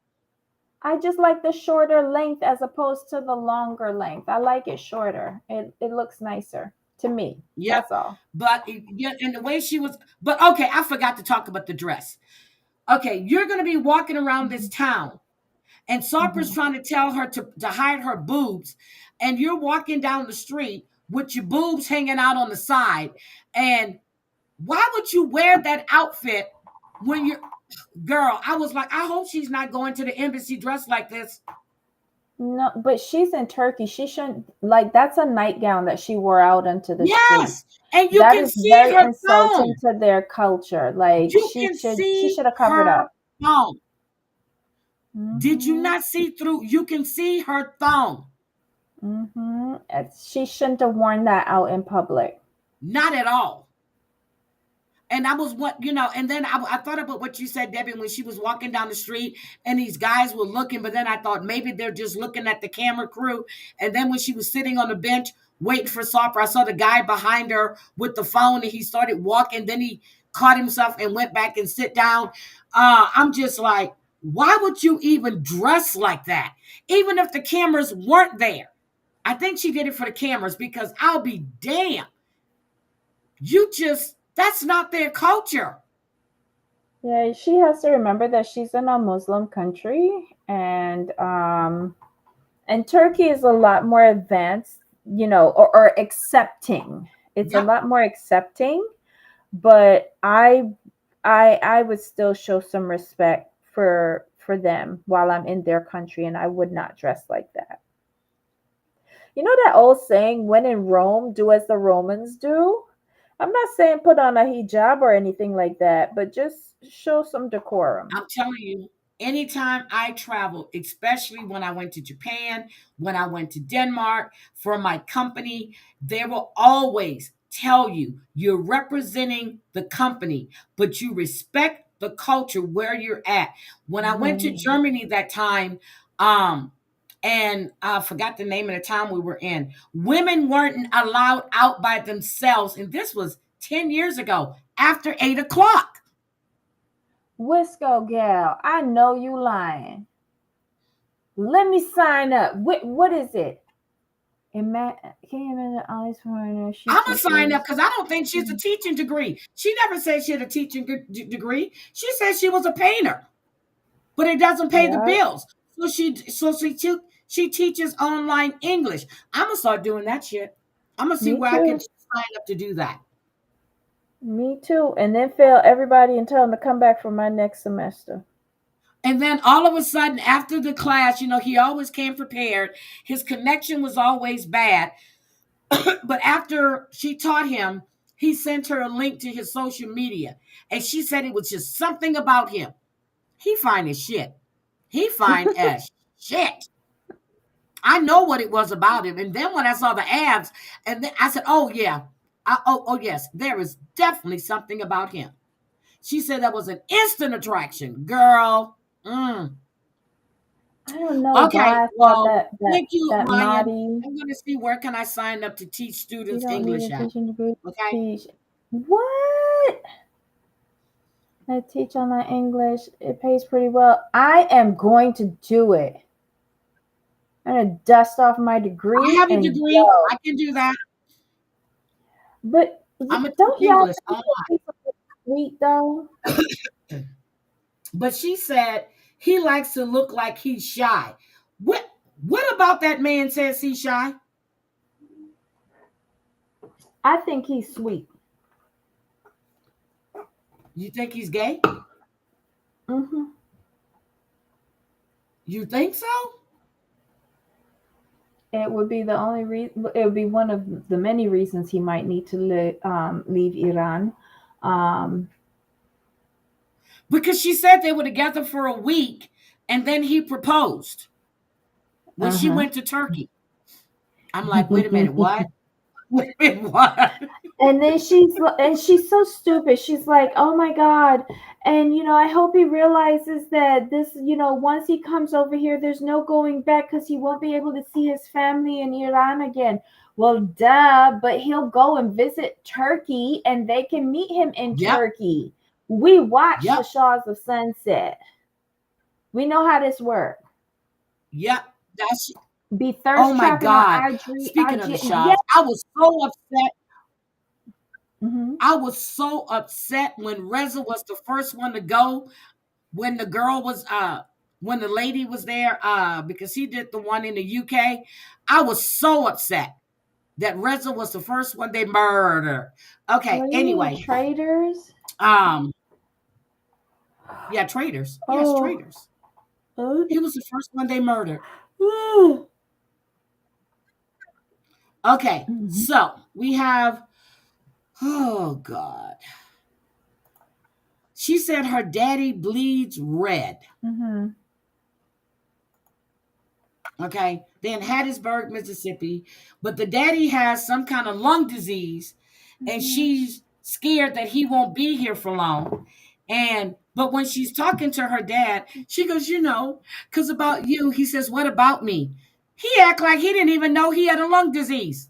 [SPEAKER 2] I just like the shorter length as opposed to the longer length. I like it shorter. It looks nicer to me.
[SPEAKER 1] Yep.
[SPEAKER 2] That's all.
[SPEAKER 1] But yeah, and the way she was, but okay, I forgot to talk about the dress. Okay, you're going to be walking around this
[SPEAKER 2] Mhm.
[SPEAKER 1] town, and Sarper's
[SPEAKER 2] Mhm.
[SPEAKER 1] trying to tell her to hide her boobs, and you're walking down the street with your boobs hanging out on the side. And why would you wear that outfit when you're, girl? I was like, I hope she's not going to the embassy dressed like this.
[SPEAKER 2] No, but she's in Turkey. She shouldn't like that's a nightgown that she wore out into the street.
[SPEAKER 1] Yes, and you
[SPEAKER 2] That
[SPEAKER 1] can
[SPEAKER 2] is
[SPEAKER 1] see
[SPEAKER 2] very
[SPEAKER 1] her thong.
[SPEAKER 2] insulting to their culture. Like
[SPEAKER 1] You can
[SPEAKER 2] she
[SPEAKER 1] see
[SPEAKER 2] should have covered
[SPEAKER 1] her
[SPEAKER 2] up.
[SPEAKER 1] thong. Did you
[SPEAKER 2] Mhm.
[SPEAKER 1] not see through? You can see her thong.
[SPEAKER 2] Mhm. She shouldn't have worn that out in public.
[SPEAKER 1] Not at all. And I was what, and then I thought about what you said, Debbie, when she was walking down the street and these guys were looking, but then I thought maybe they're just looking at the camera crew. And then when she was sitting on the bench waiting for Sopper, I saw the guy behind her with the phone and he started walking. Then he caught himself and went back and sit down. I'm just like, why would you even dress like that? Even if the cameras weren't there. I think she did it for the cameras because I'll be damned. That's not their culture.
[SPEAKER 2] Yeah, she has to remember that she's in a Muslim country, and Turkey is a lot more advanced, or accepting. It's a
[SPEAKER 1] Yep.
[SPEAKER 2] lot more accepting, but I would still show some respect for them while I'm in their country, and I would not dress like that. You know that old saying, when in Rome, do as the Romans do? I'm not saying put on a hijab or anything like that, but just show some decorum.
[SPEAKER 1] I'm telling you, anytime I travel, especially when I went to Japan, when I went to Denmark for my company, they will always tell you you're representing the company, but you respect the culture where you're at. When I went to
[SPEAKER 2] Mhm.
[SPEAKER 1] Germany that time, um, and I forgot the name of the town we were in, women weren't allowed out by themselves. And this was 10 years ago after 8 o'clock.
[SPEAKER 2] Wisco gal, I know you lying. Let me sign up. What is it? Can you imagine Alice Warner? She
[SPEAKER 1] I'm gonna sign up
[SPEAKER 2] teaches.
[SPEAKER 1] because I don't think she's a teaching degree. She never said she had a teaching degree. She said she was a painter, but it doesn't pay the
[SPEAKER 2] Yeah,
[SPEAKER 1] bills. She teaches online English. I'm gonna start doing that shit. I'm gonna see
[SPEAKER 2] me
[SPEAKER 1] where I can
[SPEAKER 2] too.
[SPEAKER 1] sign up to do that.
[SPEAKER 2] Me too. And then fail everybody and tell them to come back for my next semester.
[SPEAKER 1] And then all of a sudden, after the class, he always came prepared. His connection was always bad, but after she taught him, he sent her a link to his social media, and she said it was just something about him. He fine as shit. He fine as shit. I know what it was about him. And then when I saw the abs, and then I said, "Oh yeah, oh yes, there is definitely something about him." She said that was an instant attraction, girl.
[SPEAKER 2] I don't know
[SPEAKER 1] Okay,
[SPEAKER 2] why I thought
[SPEAKER 1] well,
[SPEAKER 2] that that
[SPEAKER 1] thank you,
[SPEAKER 2] that
[SPEAKER 1] Ryan.
[SPEAKER 2] Maddie.
[SPEAKER 1] I'm going to see where can I sign up to teach
[SPEAKER 2] You
[SPEAKER 1] students
[SPEAKER 2] don't need a
[SPEAKER 1] English at.
[SPEAKER 2] teaching degree to
[SPEAKER 1] Okay,
[SPEAKER 2] teach. What? I teach online English. It pays pretty well. I am going to do it. I'm gonna dust off my
[SPEAKER 1] I
[SPEAKER 2] degree
[SPEAKER 1] have a
[SPEAKER 2] and
[SPEAKER 1] degree.
[SPEAKER 2] go.
[SPEAKER 1] I can do that.
[SPEAKER 2] But
[SPEAKER 1] I'm gonna
[SPEAKER 2] don't
[SPEAKER 1] teach
[SPEAKER 2] y'all
[SPEAKER 1] English.
[SPEAKER 2] think that people get sweet though?
[SPEAKER 1] But she said he likes to look like he's shy. What about that man says he's shy?
[SPEAKER 2] I think he's sweet.
[SPEAKER 1] You think he's gay?
[SPEAKER 2] Hmm.
[SPEAKER 1] You think so?
[SPEAKER 2] It would be the only reason. It would be one of the many reasons he might need to leave Iran. Um,
[SPEAKER 1] because she said they were together for a week and then he proposed when she
[SPEAKER 2] Uh-huh.
[SPEAKER 1] went to Turkey. I'm like, wait a minute, what? Wait a minute, what?
[SPEAKER 2] And then she's so stupid. She's like, "Oh my god." And I hope he realizes that this, once he comes over here, there's no going back because he won't be able to see his family in Iran again. Well, duh, but he'll go and visit Turkey and they can meet him in
[SPEAKER 1] Yep,
[SPEAKER 2] Turkey. We watch the
[SPEAKER 1] yep,
[SPEAKER 2] Shaws of Sunset. We know how this works.
[SPEAKER 1] yep. That's
[SPEAKER 2] Be
[SPEAKER 1] oh
[SPEAKER 2] thirst
[SPEAKER 1] my
[SPEAKER 2] trapping on
[SPEAKER 1] God.
[SPEAKER 2] IG.
[SPEAKER 1] Speaking of the
[SPEAKER 2] Yeah.
[SPEAKER 1] Shaws, I was so upset.
[SPEAKER 2] Hmm.
[SPEAKER 1] I was so upset when Reza was the first one to go, when the girl was when the lady was there, because he did the one in the UK. I was so upset that Reza was the first one they murdered. Okay,
[SPEAKER 2] What do you mean,
[SPEAKER 1] anyway.
[SPEAKER 2] traitors?
[SPEAKER 1] Um, yeah, traitors. Yes,
[SPEAKER 2] Oh.
[SPEAKER 1] traitors. He was the first one they murdered.
[SPEAKER 2] Mhm.
[SPEAKER 1] Okay, so we have, oh God. She said her daddy bleeds red.
[SPEAKER 2] Mhm.
[SPEAKER 1] Okay, they're in Hattiesburg, Mississippi, but the daddy has some kind of lung disease, and
[SPEAKER 2] Mhm.
[SPEAKER 1] she's scared that he won't be here for long. And but when she's talking to her dad, she goes, because about you, he says, what about me? He act like he didn't even know he had a lung disease.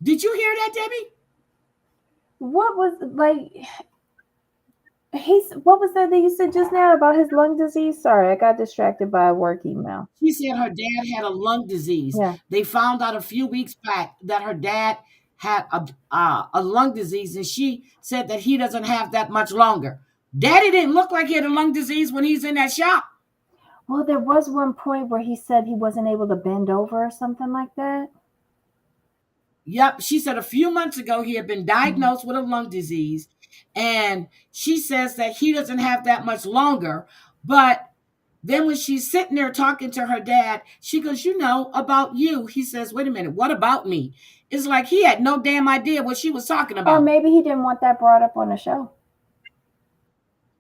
[SPEAKER 1] Did you hear that, Debbie?
[SPEAKER 2] What was like? What was that you said just now about his lung disease? Sorry, I got distracted by a work email.
[SPEAKER 1] She said her dad had a lung disease.
[SPEAKER 2] Yeah.
[SPEAKER 1] They found out a few weeks back that her dad had a lung disease, and she said that he doesn't have that much longer. Daddy didn't look like he had a lung disease when he's in that shop.
[SPEAKER 2] Well, there was one point where he said he wasn't able to bend over or something like that.
[SPEAKER 1] Yep, she said a few months ago he had been
[SPEAKER 2] Mhm.
[SPEAKER 1] diagnosed with a lung disease, and she says that he doesn't have that much longer. But then when she's sitting there talking to her dad, she goes, about you. He says, wait a minute, what about me? It's like he had no damn idea what she was talking
[SPEAKER 2] Or
[SPEAKER 1] about.
[SPEAKER 2] maybe he didn't want that brought up on the show.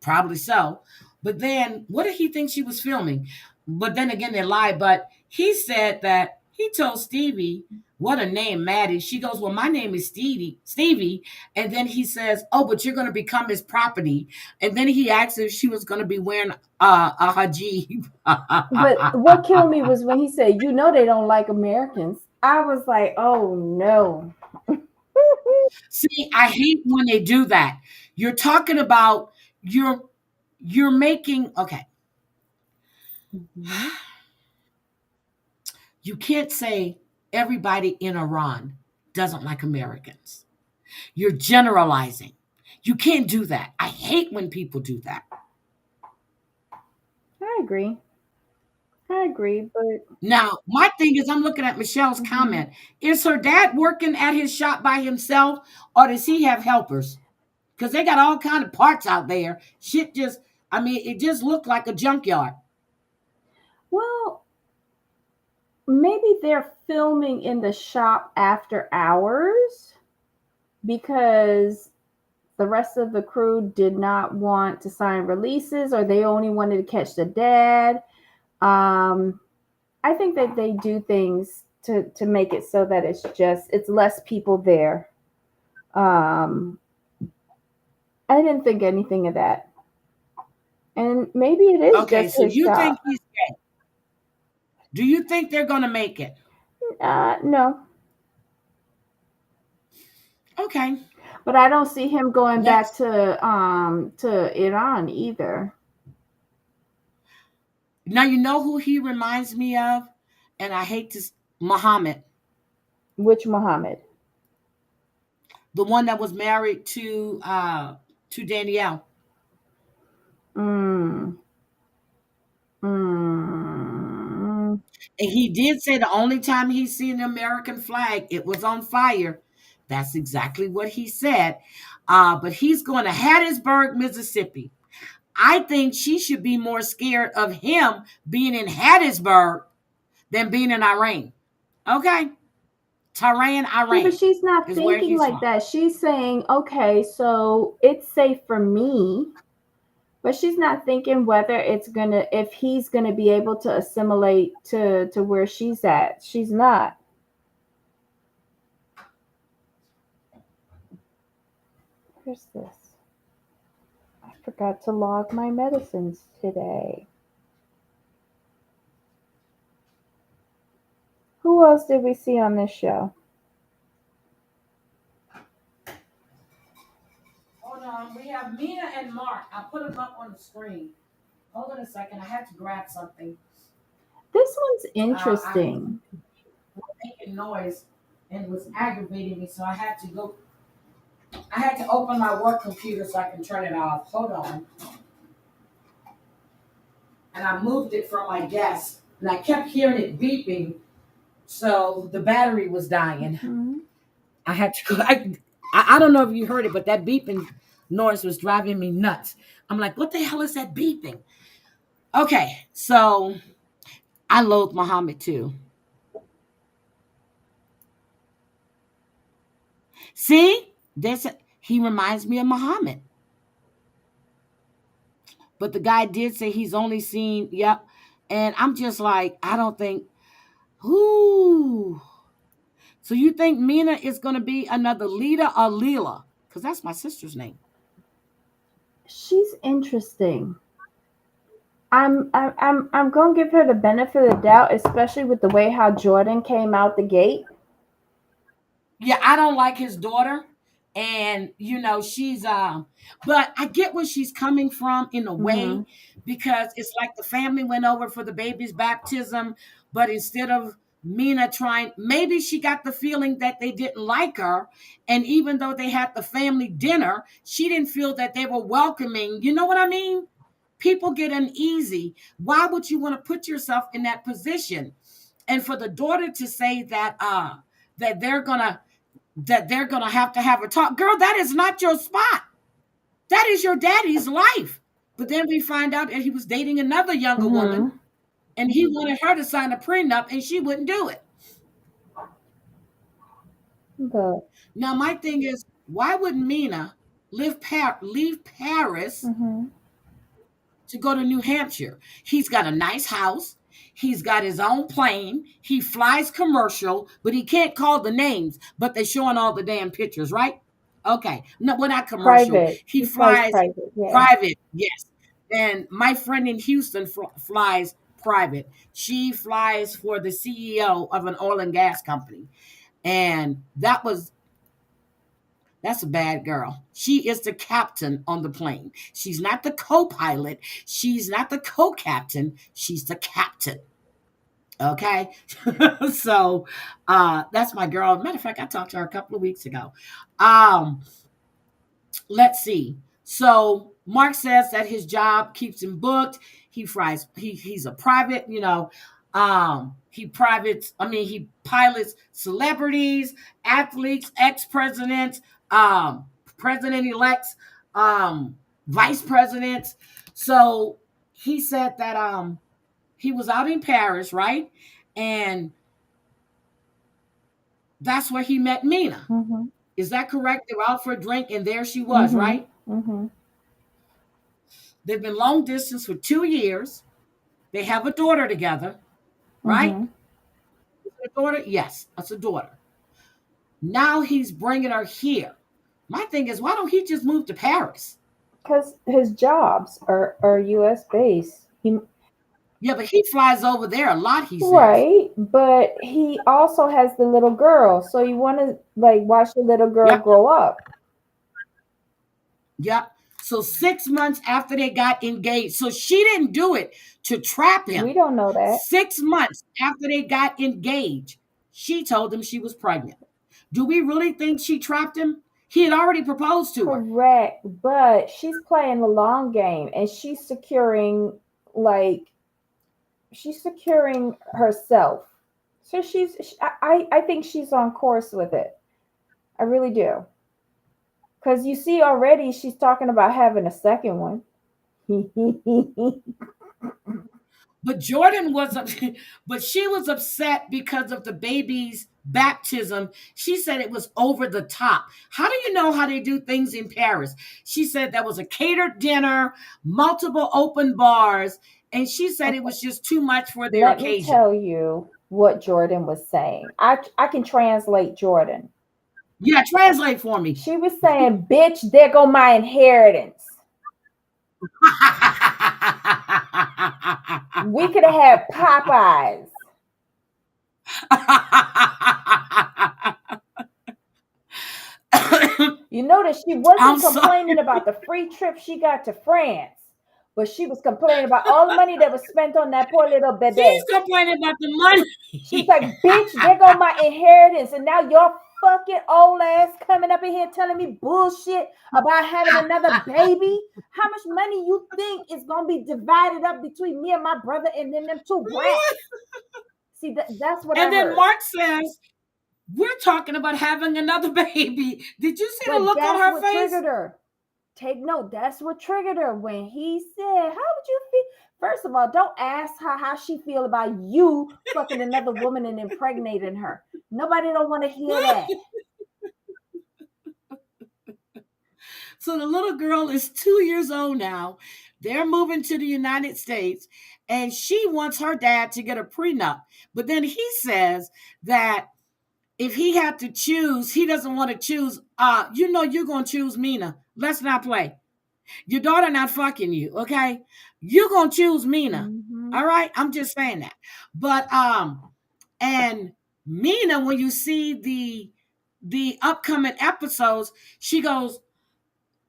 [SPEAKER 1] Probably so. But then what did he think she was filming? But then again, they lied. But he said that he told Stevie, what a name, Maddie. She goes, well, my name is Stevie. And then he says, oh, but you're going to become his property. And then he asked if she was going to be wearing a hijab.
[SPEAKER 2] But what killed me was when he said, they don't like Americans." I was like, "Oh no."
[SPEAKER 1] See, I hate when they do that. You're talking about you're you're making okay.
[SPEAKER 2] Mhm.
[SPEAKER 1] You can't say everybody in Iran doesn't like Americans. You're generalizing. You can't do that. I hate when people do that.
[SPEAKER 2] I agree. I agree, but
[SPEAKER 1] Now, my thing is, I'm looking at Michelle's
[SPEAKER 2] mhm.
[SPEAKER 1] comment. Is her dad working at his shop by himself, or does he have helpers? Because they got all kind of parts out there. Shit just, I mean, it just looked like a junkyard.
[SPEAKER 2] Well, maybe they're filming in the shop after hours because the rest of the crew did not want to sign releases or they only wanted to catch the dad. Um, I think that they do things to make it so that it's less people there. Um, I didn't think anything of that. And maybe it is
[SPEAKER 1] Okay,
[SPEAKER 2] just
[SPEAKER 1] so
[SPEAKER 2] his
[SPEAKER 1] you think
[SPEAKER 2] shop.
[SPEAKER 1] he's gay? Do you think they're going to make it?
[SPEAKER 2] No,
[SPEAKER 1] Okay,
[SPEAKER 2] but I don't see him going back
[SPEAKER 1] next.
[SPEAKER 2] to Iran either.
[SPEAKER 1] Now you know who he reminds me of, and I hate this. Muhammad,
[SPEAKER 2] Which Muhammad?
[SPEAKER 1] the one that was married to Danielle.
[SPEAKER 2] Mm, mm,
[SPEAKER 1] And he did say the only time he seen the American flag, it was on fire. That's exactly what he said. But he's going to Hattiesburg, Mississippi. I think she should be more scared of him being in Hattiesburg than being in Iran. Okay. Tehran,
[SPEAKER 2] Yeah, but
[SPEAKER 1] Iran
[SPEAKER 2] she's not
[SPEAKER 1] is where
[SPEAKER 2] thinking
[SPEAKER 1] he's
[SPEAKER 2] like
[SPEAKER 1] from.
[SPEAKER 2] that. She's saying, okay, so it's safe for me, but she's not thinking whether if he's gonna be able to assimilate to where she's at. She's not. Where's this? I forgot to log my medicines today. Who else did we see on this show?
[SPEAKER 1] Hold on. We have Mina and Mark. I put them up on the screen. Hold on a second. I had to grab something.
[SPEAKER 2] This one's
[SPEAKER 1] I
[SPEAKER 2] interesting.
[SPEAKER 1] was making noise and it was aggravating me, so I had to go. I had to open my work computer so I can turn it off. Hold on. And I moved it from my desk, and I kept hearing it beeping, so the battery was dying.
[SPEAKER 2] Hmm.
[SPEAKER 1] I had to go. I don't know if you heard it, but that beeping noise was driving me nuts. I'm like, what the hell is that beeping? Okay, so I loathe Muhammad too. See, he reminds me of Muhammad. But the guy did say he's only seen, yep. And I'm just like, I don't think, whoo. So you think Mina is going to be another Lita or Leela? Because that's my sister's name.
[SPEAKER 2] She's interesting. I'm gonna give her the benefit of the doubt, especially with the way how Jordan came out the gate.
[SPEAKER 1] Yeah, I don't like his daughter. And she's but I get where she's coming from in a
[SPEAKER 2] Hmm.
[SPEAKER 1] way, because it's like the family went over for the baby's baptism, but instead of Mina trying, maybe she got the feeling that they didn't like her, and even though they had the family dinner, she didn't feel that they were welcoming. You know what I mean? People get uneasy. Why would you want to put yourself in that position? And for the daughter to say that they're gonna have to have a talk. Girl, that is not your spot. That is your daddy's life. But then we find out that he was dating another younger woman,
[SPEAKER 2] Hmm.
[SPEAKER 1] and he wanted her to sign a prenup, and she wouldn't do it.
[SPEAKER 2] But
[SPEAKER 1] Now, my thing is, why would Mina leave Paris
[SPEAKER 2] hmm.
[SPEAKER 1] to go to New Hampshire? He's got a nice house. He's got his own plane. He flies commercial, but he can't call the names, but they're showing all the damn pictures, right? Okay. No, well, not commercial.
[SPEAKER 2] Private.
[SPEAKER 1] He
[SPEAKER 2] He flies
[SPEAKER 1] flies
[SPEAKER 2] private. Yeah.
[SPEAKER 1] private, yes. And my friend in Houston flies private. She flies for the CEO of an oil and gas company. And that's a bad girl. She is the captain on the plane. She's not the co-pilot. She's not the co-captain. She's the captain. Okay. So that's my girl. Matter of fact, I talked to her a couple of weeks ago. Um, let's see. So Mark says that his job keeps him booked. He's a private, he pilots celebrities, athletes, ex-presidents, um, president-elects, um, vice presidents. So he said that he was out in Paris, right? And that's where he met Mina.
[SPEAKER 2] Hmm.
[SPEAKER 1] Is that correct? They were out for a drink and there she was,
[SPEAKER 2] Hmm.
[SPEAKER 1] right?
[SPEAKER 2] Hmm.
[SPEAKER 1] They've been long distance for 2 years. They have a daughter together, right?
[SPEAKER 2] Hmm.
[SPEAKER 1] Is it a daughter? Yes, that's a daughter. Now he's bringing her here. My thing is, why don't he just move to Paris?
[SPEAKER 2] Because his jobs are U.S. based.
[SPEAKER 1] Yeah, but he flies over there a lot, he says.
[SPEAKER 2] Right, but he also has the little girl, so you want to like watch the little girl
[SPEAKER 1] Yep,
[SPEAKER 2] grow up.
[SPEAKER 1] yep. So 6 months after they got engaged, so she didn't do it to trap
[SPEAKER 2] We
[SPEAKER 1] him.
[SPEAKER 2] don't know that.
[SPEAKER 1] 6 months after they got engaged, she told him she was pregnant. Do we really think she trapped him? He had already proposed to her.
[SPEAKER 2] Correct, but she's playing the long game and like she's securing herself. So I think she's on course with it. I really do. Cuz you see already she's talking about having a second one.
[SPEAKER 1] But Jordan was, but she was upset because of the baby's baptism. She said it was over the top. How do you know how they do things in Paris? She said there was a catered dinner, multiple open bars, and she said it
[SPEAKER 2] Okay.
[SPEAKER 1] was just too much for their
[SPEAKER 2] Let me
[SPEAKER 1] occasion.
[SPEAKER 2] tell you what Jordan was saying. I can translate Jordan.
[SPEAKER 1] Yeah, translate for me.
[SPEAKER 2] She was saying, bitch, there go my inheritance. We could have had Popeyes. You notice she wasn't complaining about the free trip she got to France, but she was complaining about all the money that was spent on that poor little baby.
[SPEAKER 1] She's complaining about the money.
[SPEAKER 2] She's like, bitch, there go my inheritance. And now your fucking old ass coming up in here telling me bullshit about having another baby. How much money you think is going to be divided up between me and my brother and then them two brats? See, that's what
[SPEAKER 1] and
[SPEAKER 2] I
[SPEAKER 1] then
[SPEAKER 2] heard.
[SPEAKER 1] Mark says, we're talking about having another baby. Did you see the look on her
[SPEAKER 2] what
[SPEAKER 1] face?
[SPEAKER 2] Triggered her. Take note. That's what triggered her when he said, how would you feel? First of all, don't ask her how she feel about you fucking another woman and impregnating her. Nobody don't want to hear that.
[SPEAKER 1] So the little girl is 2 years old now. They're moving to the United States, and she wants her dad to get a prenup. But then he says that if he had to choose, he doesn't want to choose. You're going to choose Mina. Let's not play. Your daughter not fucking you, okay? You're going to choose Mina.
[SPEAKER 2] Mm-hmm.
[SPEAKER 1] All right? I'm just saying that. But, and Mina, when you see the upcoming episodes, she goes,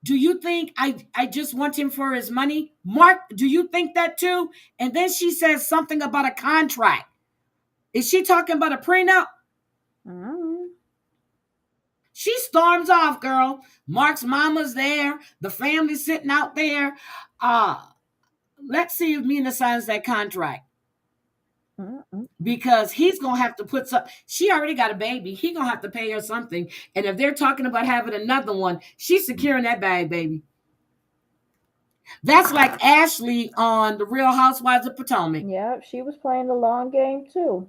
[SPEAKER 1] do you think I just want him for his money? Mark, do you think that too? And then she says something about a contract. Is she talking about a prenup?
[SPEAKER 2] Mm-hmm.
[SPEAKER 1] She storms off, girl. Mark's mama's there. The family's sitting out there. Let's see if Mina signs that contract. Because he's going to have to put some. She already got a baby. He's going to have to pay her something. And if they're talking about having another one, she's securing that bag, baby. That's like Ashley on The Real Housewives of Potomac.
[SPEAKER 2] Yep, she was playing the long game too.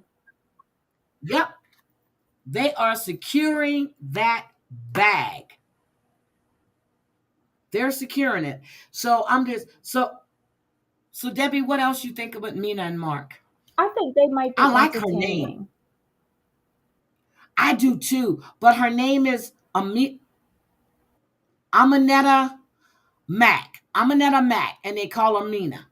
[SPEAKER 1] Yep. They are securing that bag. They're securing it. So I'm just so Debbie, what else you think about Mina and Mark?
[SPEAKER 2] I think they might be
[SPEAKER 1] I like her name. I do too. But her name is Amanetta Mack. Amanetta Mack. And they call her Mina.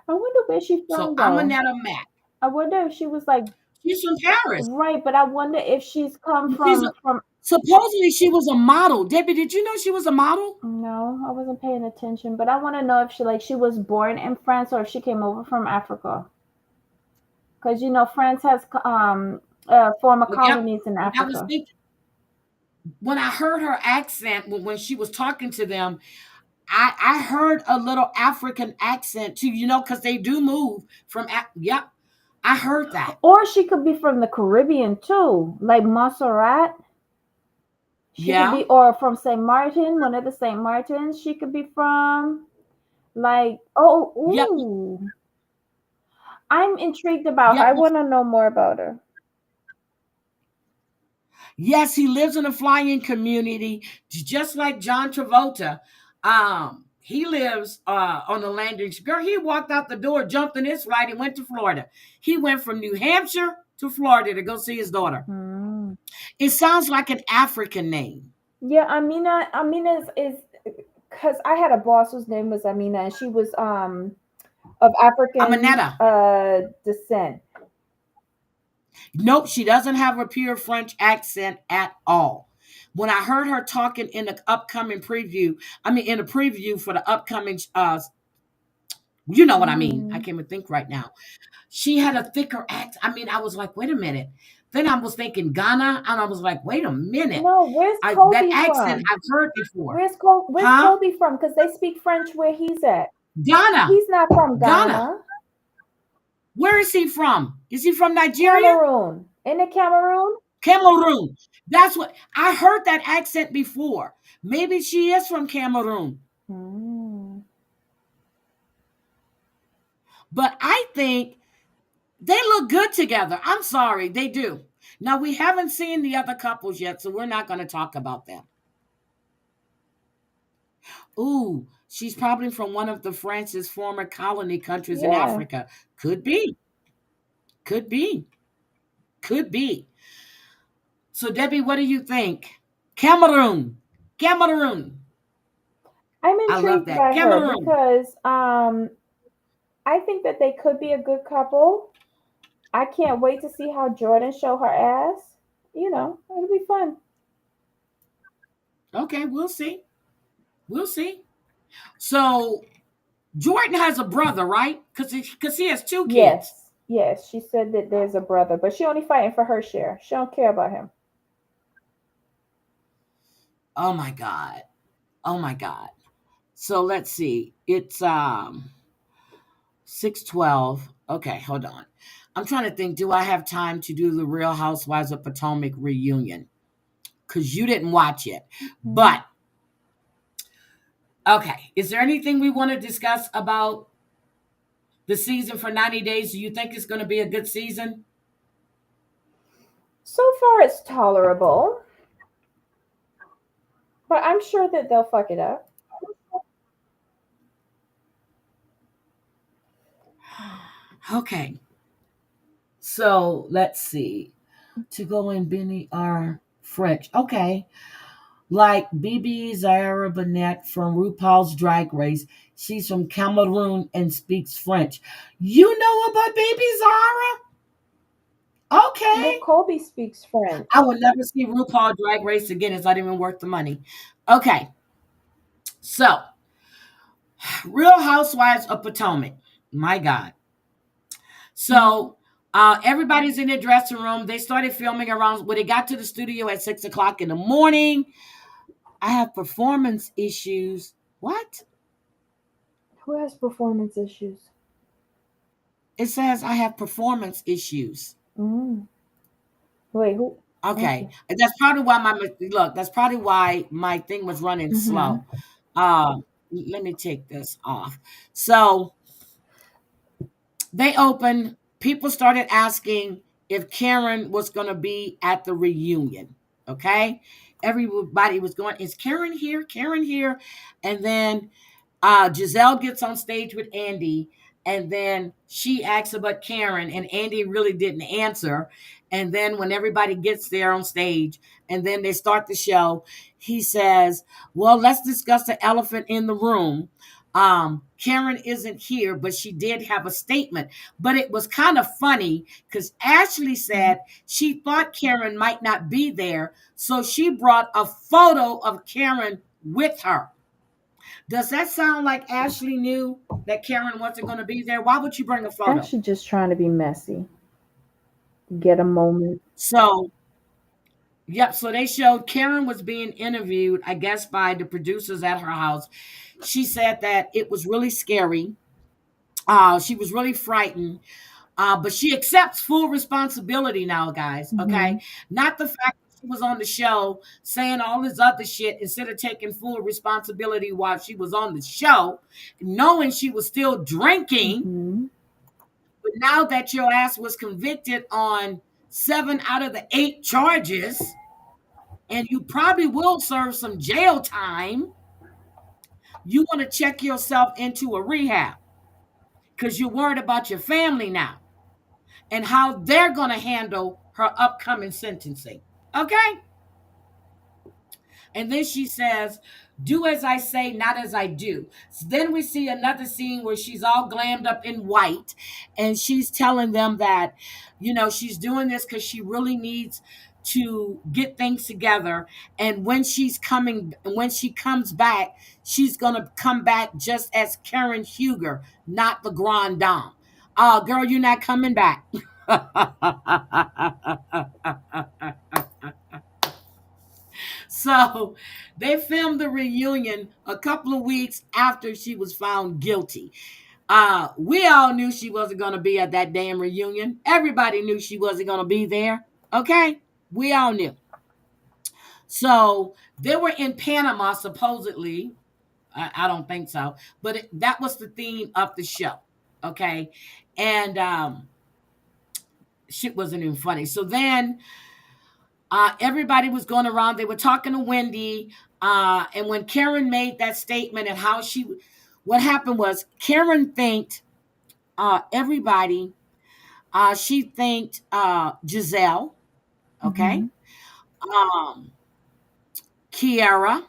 [SPEAKER 2] I wonder where she's from.
[SPEAKER 1] So
[SPEAKER 2] though.
[SPEAKER 1] Amanetta Mack.
[SPEAKER 2] I wonder if she was like,
[SPEAKER 1] she's from Paris.
[SPEAKER 2] Right, but I wonder if she's come from
[SPEAKER 1] supposedly she was a model. Debbie, did you know she was a model?
[SPEAKER 2] No, I wasn't paying attention. But I want to know if she was born in France or if she came over from Africa. Because France has former colonies in Africa.
[SPEAKER 1] When I heard her accent when she was talking to them, I heard a little African accent too, because they do move from. Yep, I heard that.
[SPEAKER 2] Or she could be from the Caribbean too, like Montserrat. She could be, or from St. Martin, one of the St. Martins. She could be from, like, ooh. Yep. I'm intrigued about her. I want to know more about her.
[SPEAKER 1] Yes, he lives in a flying community, just like John Travolta. He lives on the landing. Girl, he walked out the door, jumped in his flight, and went to Florida. He went from New Hampshire to Florida to go see his daughter. It sounds like an African name.
[SPEAKER 2] Yeah, Amina is because I had a boss whose name was Amina, and she was of African descent.
[SPEAKER 1] Nope, she doesn't have a pure French accent at all. When I heard her talking in the upcoming preview, in a preview for the upcoming, you know what I mean. I can't even think right now. She had a thicker accent. I was like, wait a minute. Then I was thinking Ghana, and I was like, wait a minute.
[SPEAKER 2] No, where's Kobe
[SPEAKER 1] that accent
[SPEAKER 2] from?
[SPEAKER 1] I've heard before.
[SPEAKER 2] Where's Kobe from? Because they speak French where he's at.
[SPEAKER 1] Ghana.
[SPEAKER 2] He's not from Ghana.
[SPEAKER 1] Where is he from? Is he from Nigeria?
[SPEAKER 2] Cameroon. In the Cameroon?
[SPEAKER 1] Cameroon. That's what I heard that accent before. Maybe she is from Cameroon. But I think they look good together. I'm sorry, they do. Now, we haven't seen the other couples yet, so we're not going to talk about them. Ooh, she's probably from one of the France's former colony countries in
[SPEAKER 2] Yeah.
[SPEAKER 1] Africa. Could be. Could be. Could be. So, Debbie, what do you think? Cameroon. Cameroon.
[SPEAKER 2] I'm
[SPEAKER 1] I love
[SPEAKER 2] intrigued
[SPEAKER 1] that.
[SPEAKER 2] by her
[SPEAKER 1] Cameroon.
[SPEAKER 2] because I think that they could be a good couple. I can't wait to see how Jordan show her ass. It'll be fun.
[SPEAKER 1] Okay, we'll see. We'll see. So, Jordan has a brother, right? Because he has two kids.
[SPEAKER 2] Yes, yes. She said that there's a brother, but she only fighting for her share. She don't care about him.
[SPEAKER 1] Oh my God. Oh my God. So let's see. It's 6:12. Okay, hold on. I'm trying to think, do I have time to do the Real Housewives of Potomac reunion? Because you didn't watch it. But okay, is there anything we want to discuss about the season for 90 days? Do you think it's going to be a good season?
[SPEAKER 2] So far, it's tolerable, but I'm sure that they'll fuck it up.
[SPEAKER 1] Okay. So let's see. To go in Benny are French. Okay. Like BB Zara Burnett from RuPaul's Drag Race. She's from Cameroon and speaks French. You know about Baby Zara?
[SPEAKER 2] Well,
[SPEAKER 1] Okay.
[SPEAKER 2] Colby speaks French.
[SPEAKER 1] I will never see RuPaul Drag Race again. It's not even worth the money. Okay. So, Real Housewives of Potomac. My God. So, everybody's in their dressing room. They started filming around when they got to the studio at 6 o'clock in the morning. I have performance issues. What?
[SPEAKER 2] Who has performance issues?
[SPEAKER 1] It says I have performance issues.
[SPEAKER 2] Mm. Wait, who?
[SPEAKER 1] Okay.
[SPEAKER 2] Okay.
[SPEAKER 1] And that's probably why that's probably why my thing was running
[SPEAKER 2] Mm-hmm.
[SPEAKER 1] slow. Let me take this off. So they opened, people started asking if Karen was going to be at the reunion. Okay. Everybody was going, is Karen here? Karen here? And then Giselle gets on stage with Andy, and then she asks about Karen, and Andy really didn't answer. And then when everybody gets there on stage, and then they start the show, he says, "Well, let's discuss the elephant in the room. Karen isn't here, but she did have a statement." But it was kind of funny because Ashley said she thought Karen might not be there, so she brought a photo of Karen with her. Does that sound like Ashley knew that Karen wasn't going to be there? Why would you bring a photo?
[SPEAKER 2] Actually, just trying to be messy. Get a moment.
[SPEAKER 1] So, yep. So they showed Karen was being interviewed, I guess, by the producers at her house. She said that it was really scary. She was really frightened. But she accepts full responsibility now, guys.
[SPEAKER 2] Mm-hmm.
[SPEAKER 1] Okay. Not the fact that she was on the show saying all this other shit instead of taking full responsibility while she was on the show, knowing she was still drinking.
[SPEAKER 2] Mm-hmm.
[SPEAKER 1] But now that your ass was convicted on 7 out of the 8 charges, and you probably will serve some jail time, you want to check yourself into a rehab because you're worried about your family now and how they're going to handle her upcoming sentencing. Okay? And then she says, "Do as I say, not as I do." So then we see another scene where she's all glammed up in white and she's telling them that, she's doing this because she really needs to get things together. And when when she comes back, she's going to come back just as Karen Huger, not the Grand Dame. Oh, girl, you're not coming back. So they filmed the reunion a couple of weeks after she was found guilty. We all knew she wasn't going to be at that damn reunion. Everybody knew she wasn't going to be there. Okay? We all knew. So they were in Panama, supposedly. I don't think so. But that was the theme of the show. Okay? And shit wasn't even funny. So then everybody was going around. They were talking to Wendy. And when Karen made that statement and how what happened was Karen thanked everybody. She thanked Giselle, okay,
[SPEAKER 2] Mhm.
[SPEAKER 1] um, Kiara,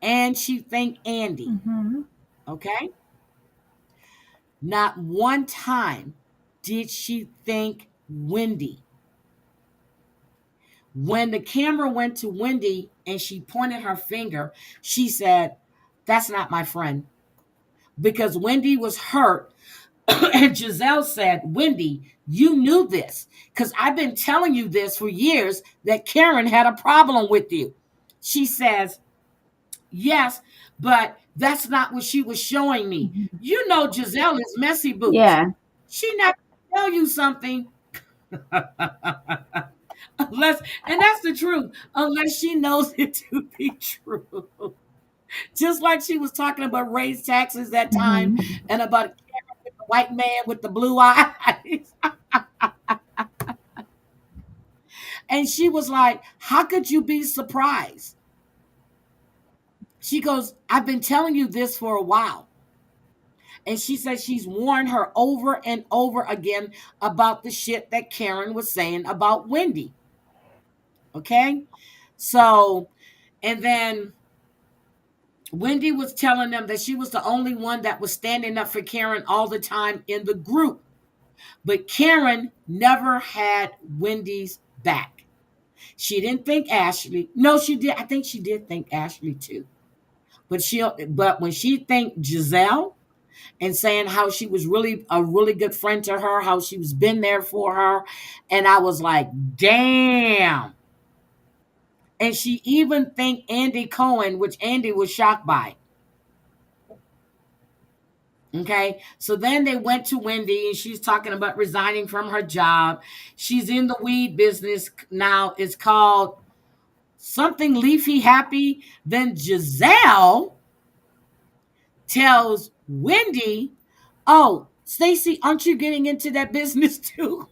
[SPEAKER 1] and she thanked Andy,
[SPEAKER 2] Mhm.
[SPEAKER 1] okay. Not one time did she thank Wendy. When the camera went to Wendy and she pointed her finger, she said, "That's not my friend." Because Wendy was hurt. And Giselle said, "Wendy, you knew this because I've been telling you this for years that Karen had a problem with you." She says, "Yes, but that's not what she was showing me."
[SPEAKER 2] Mhm.
[SPEAKER 1] You know, Giselle is messy boots.
[SPEAKER 2] Yeah.
[SPEAKER 1] She not gonna tell you something unless, and that's the truth, unless she knows it to be true. Just like she was talking about raised taxes that time
[SPEAKER 2] Mhm.
[SPEAKER 1] and about the white man with the blue eyes. And she was like, "How could you be surprised?" She goes, "I've been telling you this for a while." And she says she's warned her over and over again about the shit that Karen was saying about Wendy. Okay. So, and then Wendy was telling them that she was the only one that was standing up for Karen all the time in the group. But Karen never had Wendy's back. She didn't think Ashley. No, she did. I think she did think Ashley too. But when she thanked Giselle and saying how she was really a really good friend to her, how she was been there for her, and I was like, damn. And she even thanked Andy Cohen, which Andy was shocked by. Okay, so then they went to Wendy and she's talking about resigning from her job. She's in the weed business now. It's called something Leafy Happy. Then Giselle tells Wendy, "Oh, Stacy, aren't you getting into that business too?"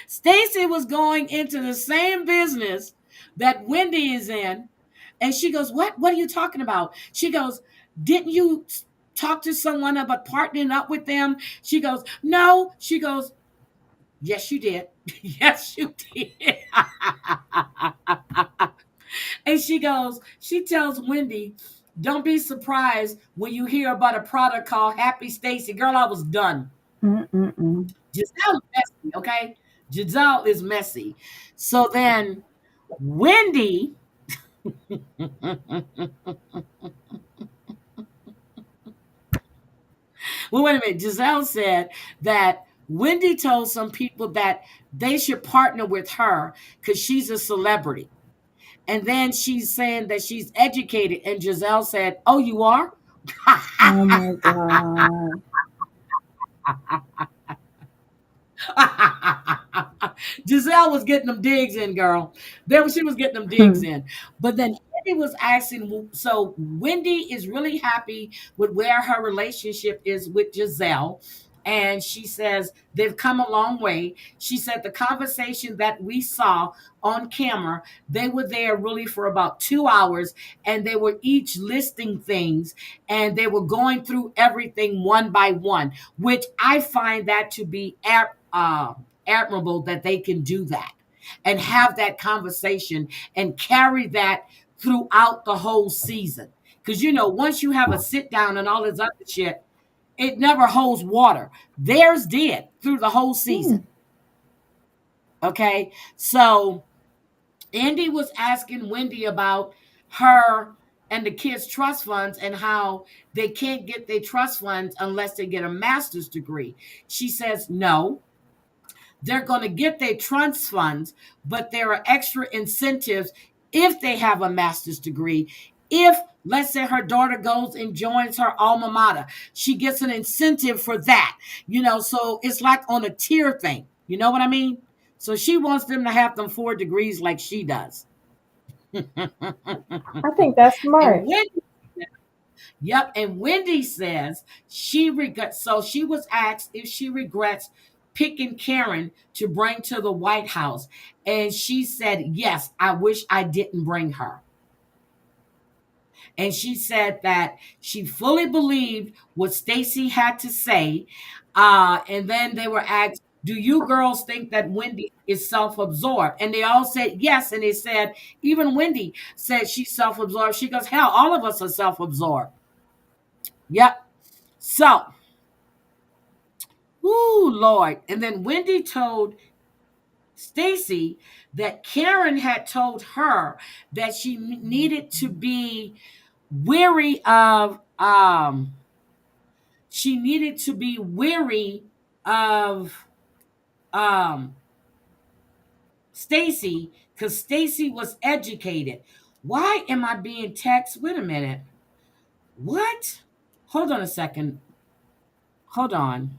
[SPEAKER 1] Stacy was going into the same business that Wendy is in. And she goes, What are you talking about?" She goes, "Didn't you talk to someone about partnering up with them?" She goes, "No." She goes, "Yes, you did." Yes, you did. And she tells Wendy, "Don't be surprised when you hear about a product called Happy Stacy." Girl, I was done.
[SPEAKER 2] Mm-mm-mm.
[SPEAKER 1] Giselle is messy, okay? Giselle is messy. So then Wendy, well, wait a minute. Giselle said that Wendy told some people that they should partner with her because she's a celebrity. And then she's saying that she's educated. And Giselle said, "Oh, you are?"
[SPEAKER 2] Oh my god.
[SPEAKER 1] Giselle was getting them digs in, girl. She was getting them digs
[SPEAKER 2] Hmm.
[SPEAKER 1] in. But then Wendy was asking, so Wendy is really happy with where her relationship is with Giselle. And she says they've come a long way. She said the conversation that we saw on camera, they were there really for about 2 hours and they were each listing things and they were going through everything one by one, which I find that to be admirable that they can do that and have that conversation and carry that throughout the whole season. Because, once you have a sit down and all this other shit, it never holds water. Theirs did through the whole
[SPEAKER 2] Hmm.
[SPEAKER 1] season. Okay. So Andy was asking Wendy about her and the kids' trust funds and how they can't get their trust funds unless they get a master's degree. She says, no, they're going to get their trust funds, but there are extra incentives if they have a master's degree. If, let's say, her daughter goes and joins her alma mater, she gets an incentive for that, so it's like on a tier thing. You know what I mean? So she wants them to have them 4 degrees like she does. And
[SPEAKER 2] I think that's smart.
[SPEAKER 1] when Yep. And Wendy says she regrets. So she was asked if she regrets picking Karen to bring to the White House. And she said, yes, I wish I didn't bring her. And she said that she fully believed what Stacy had to say. And then they were asked, do you girls think that Wendy is self-absorbed? And they all said yes. And they said, even Wendy said she's self-absorbed. She goes, hell, all of us are self-absorbed. Yep. So, ooh, Lord. And then Wendy told Stacy that Karen had told her that she needed to be weary of she needed to be weary of um Stacy because Stacy was educated. Why am I being text? Wait a minute. What? Hold on a second. Hold on.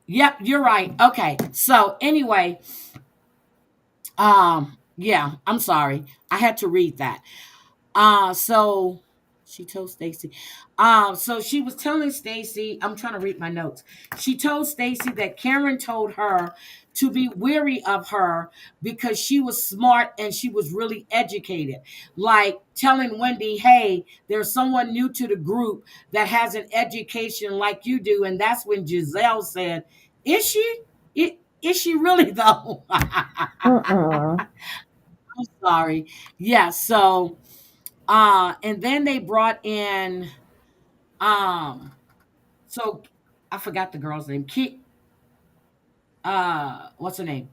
[SPEAKER 1] Yep, you're right. Okay. So anyway, yeah, I'm sorry. I had to read that. So she told Stacy. So she was telling Stacy, I'm trying to read my notes. She told Stacy that Karen told her to be weary of her because she was smart and she was really educated. Like telling Wendy, hey, there's someone new to the group that has an education like you do. And that's when Giselle said, is she? Is she really though? I'm
[SPEAKER 2] Mm-mm.
[SPEAKER 1] sorry. Yeah, so and then they brought in um so I forgot the girl's name. What's her name?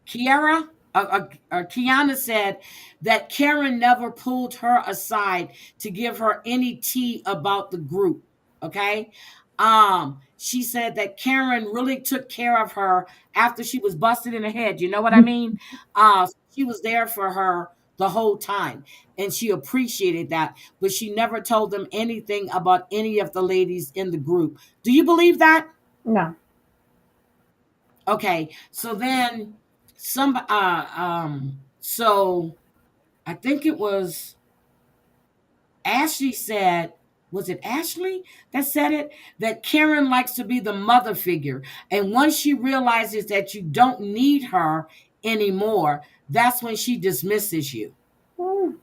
[SPEAKER 1] Kiara Kiana said that Karen never pulled her aside to give her any tea about the group. Okay. She said that Karen really took care of her after she was busted in the head. You know what I mean? She was there for her the whole time and she appreciated that, but she never told them anything about any of the ladies in the group. Do you believe that?
[SPEAKER 2] No.
[SPEAKER 1] Okay, so then so I think it was Ashley said, was it Ashley that said it? That Karen likes to be the mother figure. And once she realizes that you don't need her anymore, that's when she dismisses you.
[SPEAKER 2] Mm.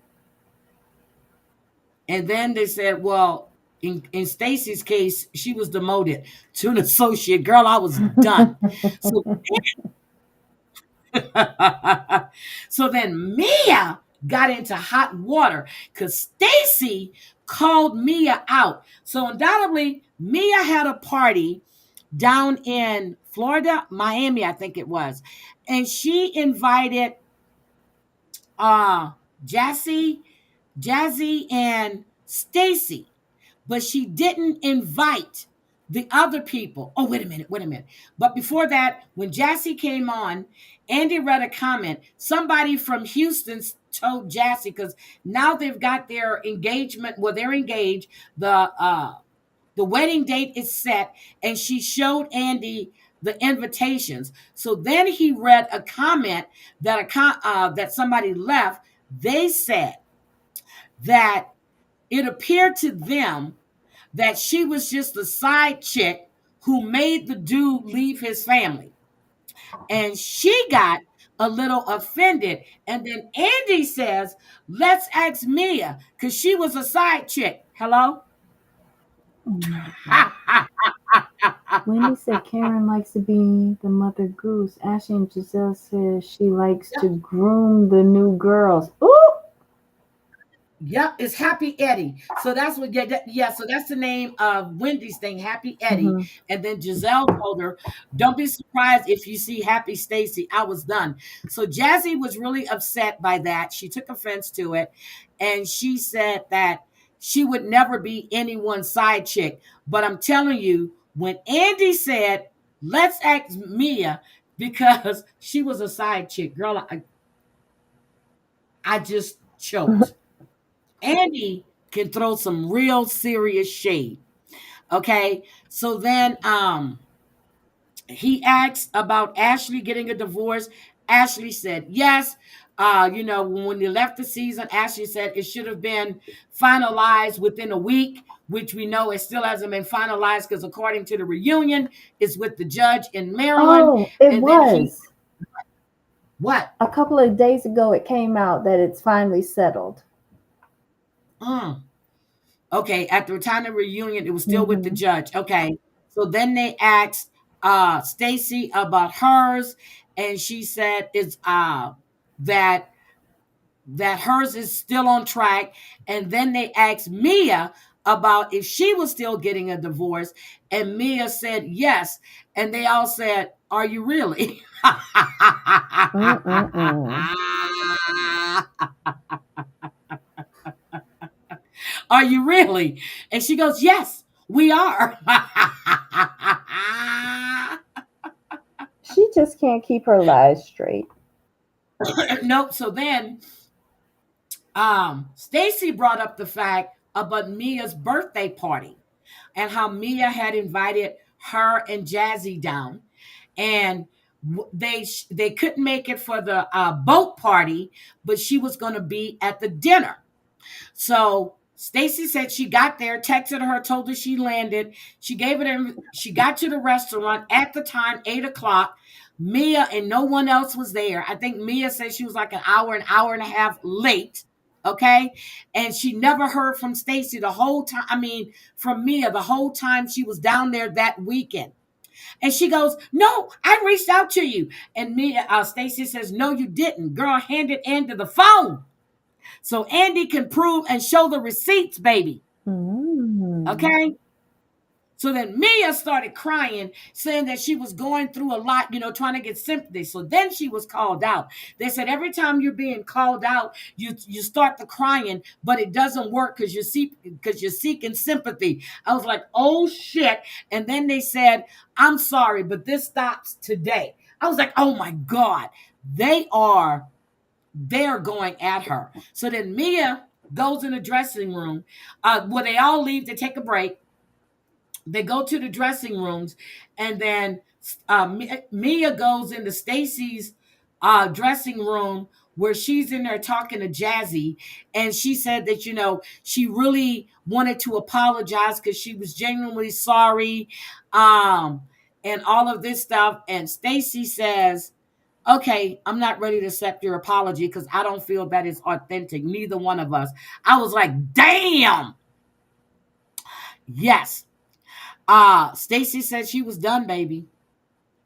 [SPEAKER 1] And then they said, well, in Stacy's case, she was demoted to an associate. Girl, I was done. So so then Mia got into hot water because Stacy called Mia out. So undoubtedly, Mia had a party down in Florida, Miami, I think it was, and she invited uh Jassy, Jazzy, and Stacy, but she didn't invite the other people. Oh, wait a minute, wait a minute. But before that, when Jassy came on, Andy read a comment. Somebody from Houston told Jassy because now they've got their engagement. Well, they're engaged. The wedding date is set, and she showed Andy the invitations. So then he read a comment that that somebody left. They said that it appeared to them that she was just a side chick who made the dude leave his family. And she got a little offended. And then Andy says, let's ask Mia, because she was a side chick. Hello?
[SPEAKER 2] Oh my God. Wendy said Karen likes to be the mother goose. Ashley and Giselle says she likes to groom the new girls. Ooh!
[SPEAKER 1] Yep, it's Happy Eddie. So that's what, yeah, so that's the name of Wendy's thing, Happy Eddie.
[SPEAKER 2] Mm-hmm.
[SPEAKER 1] And then Giselle told her, don't be surprised if you see Happy Stacy. I was done. So Jazzy was really upset by that. She took offense to it. And she said that she would never be anyone's side chick. But I'm telling you, when Andy said, let's ask Mia, because she was a side chick, girl, I just choked. Andy can throw some real serious shade. Okay. So then he asked about Ashley getting a divorce. Ashley said yes. When they left the season, Ashley said it should have been finalized within a week, which we know it still hasn't been finalized because according to the reunion, it's with the judge in Maryland.
[SPEAKER 2] Oh, it
[SPEAKER 1] And then he,
[SPEAKER 2] was.
[SPEAKER 1] what?
[SPEAKER 2] A couple of days ago, it came out that it's finally settled.
[SPEAKER 1] Okay, at the time of the reunion, it was still with the
[SPEAKER 2] Hmm.
[SPEAKER 1] judge. Okay. So then they asked Stacy about hers, and she said it's that that hers is still on track. And then they asked Mia about if she was still getting a divorce, and Mia said yes. And they all said, "Are you really?"
[SPEAKER 2] Mm-mm-mm.
[SPEAKER 1] Are you really? And she goes, "Yes, we are."
[SPEAKER 2] She just can't keep her lies straight.
[SPEAKER 1] Nope. So then Stacy brought up the fact about Mia's birthday party and how Mia had invited her and Jazzy down, and they couldn't make it for the boat party, but she was going to be at the dinner. So Stacy said she got there, texted her, told her she landed. She gave it. She got to the restaurant at the time, 8 o'clock. Mia and no one else was there. I think Mia said she was like an hour and a half late. Okay, and she never heard from Stacy the whole time. I mean, from Mia the whole time she was down there that weekend. And she goes, "No, I reached out to you." And Mia, Stacy says, "No, you didn't, girl. Hand it into the phone so Andy can prove and show the receipts, baby."
[SPEAKER 2] Mm.
[SPEAKER 1] Okay. So then Mia started crying, saying that she was going through a lot, trying to get sympathy. So then she was called out. They said every time you're being called out, you start the crying, but it doesn't work because you're seeking sympathy. I was like, oh shit. And then they said, "I'm sorry, but this stops today." I was like, oh my God, they're going at her. So then Mia goes in the dressing room, where they all leave to take a break. They go to the dressing rooms, and then Mia goes into Stacy's dressing room where she's in there talking to Jazzy, and she said that she really wanted to apologize because she was genuinely sorry, and all of this stuff. And Stacy says, "Okay, I'm not ready to accept your apology because I don't feel that is authentic. Neither one of us." I was like, damn. Yes. Stacy said she was done, baby.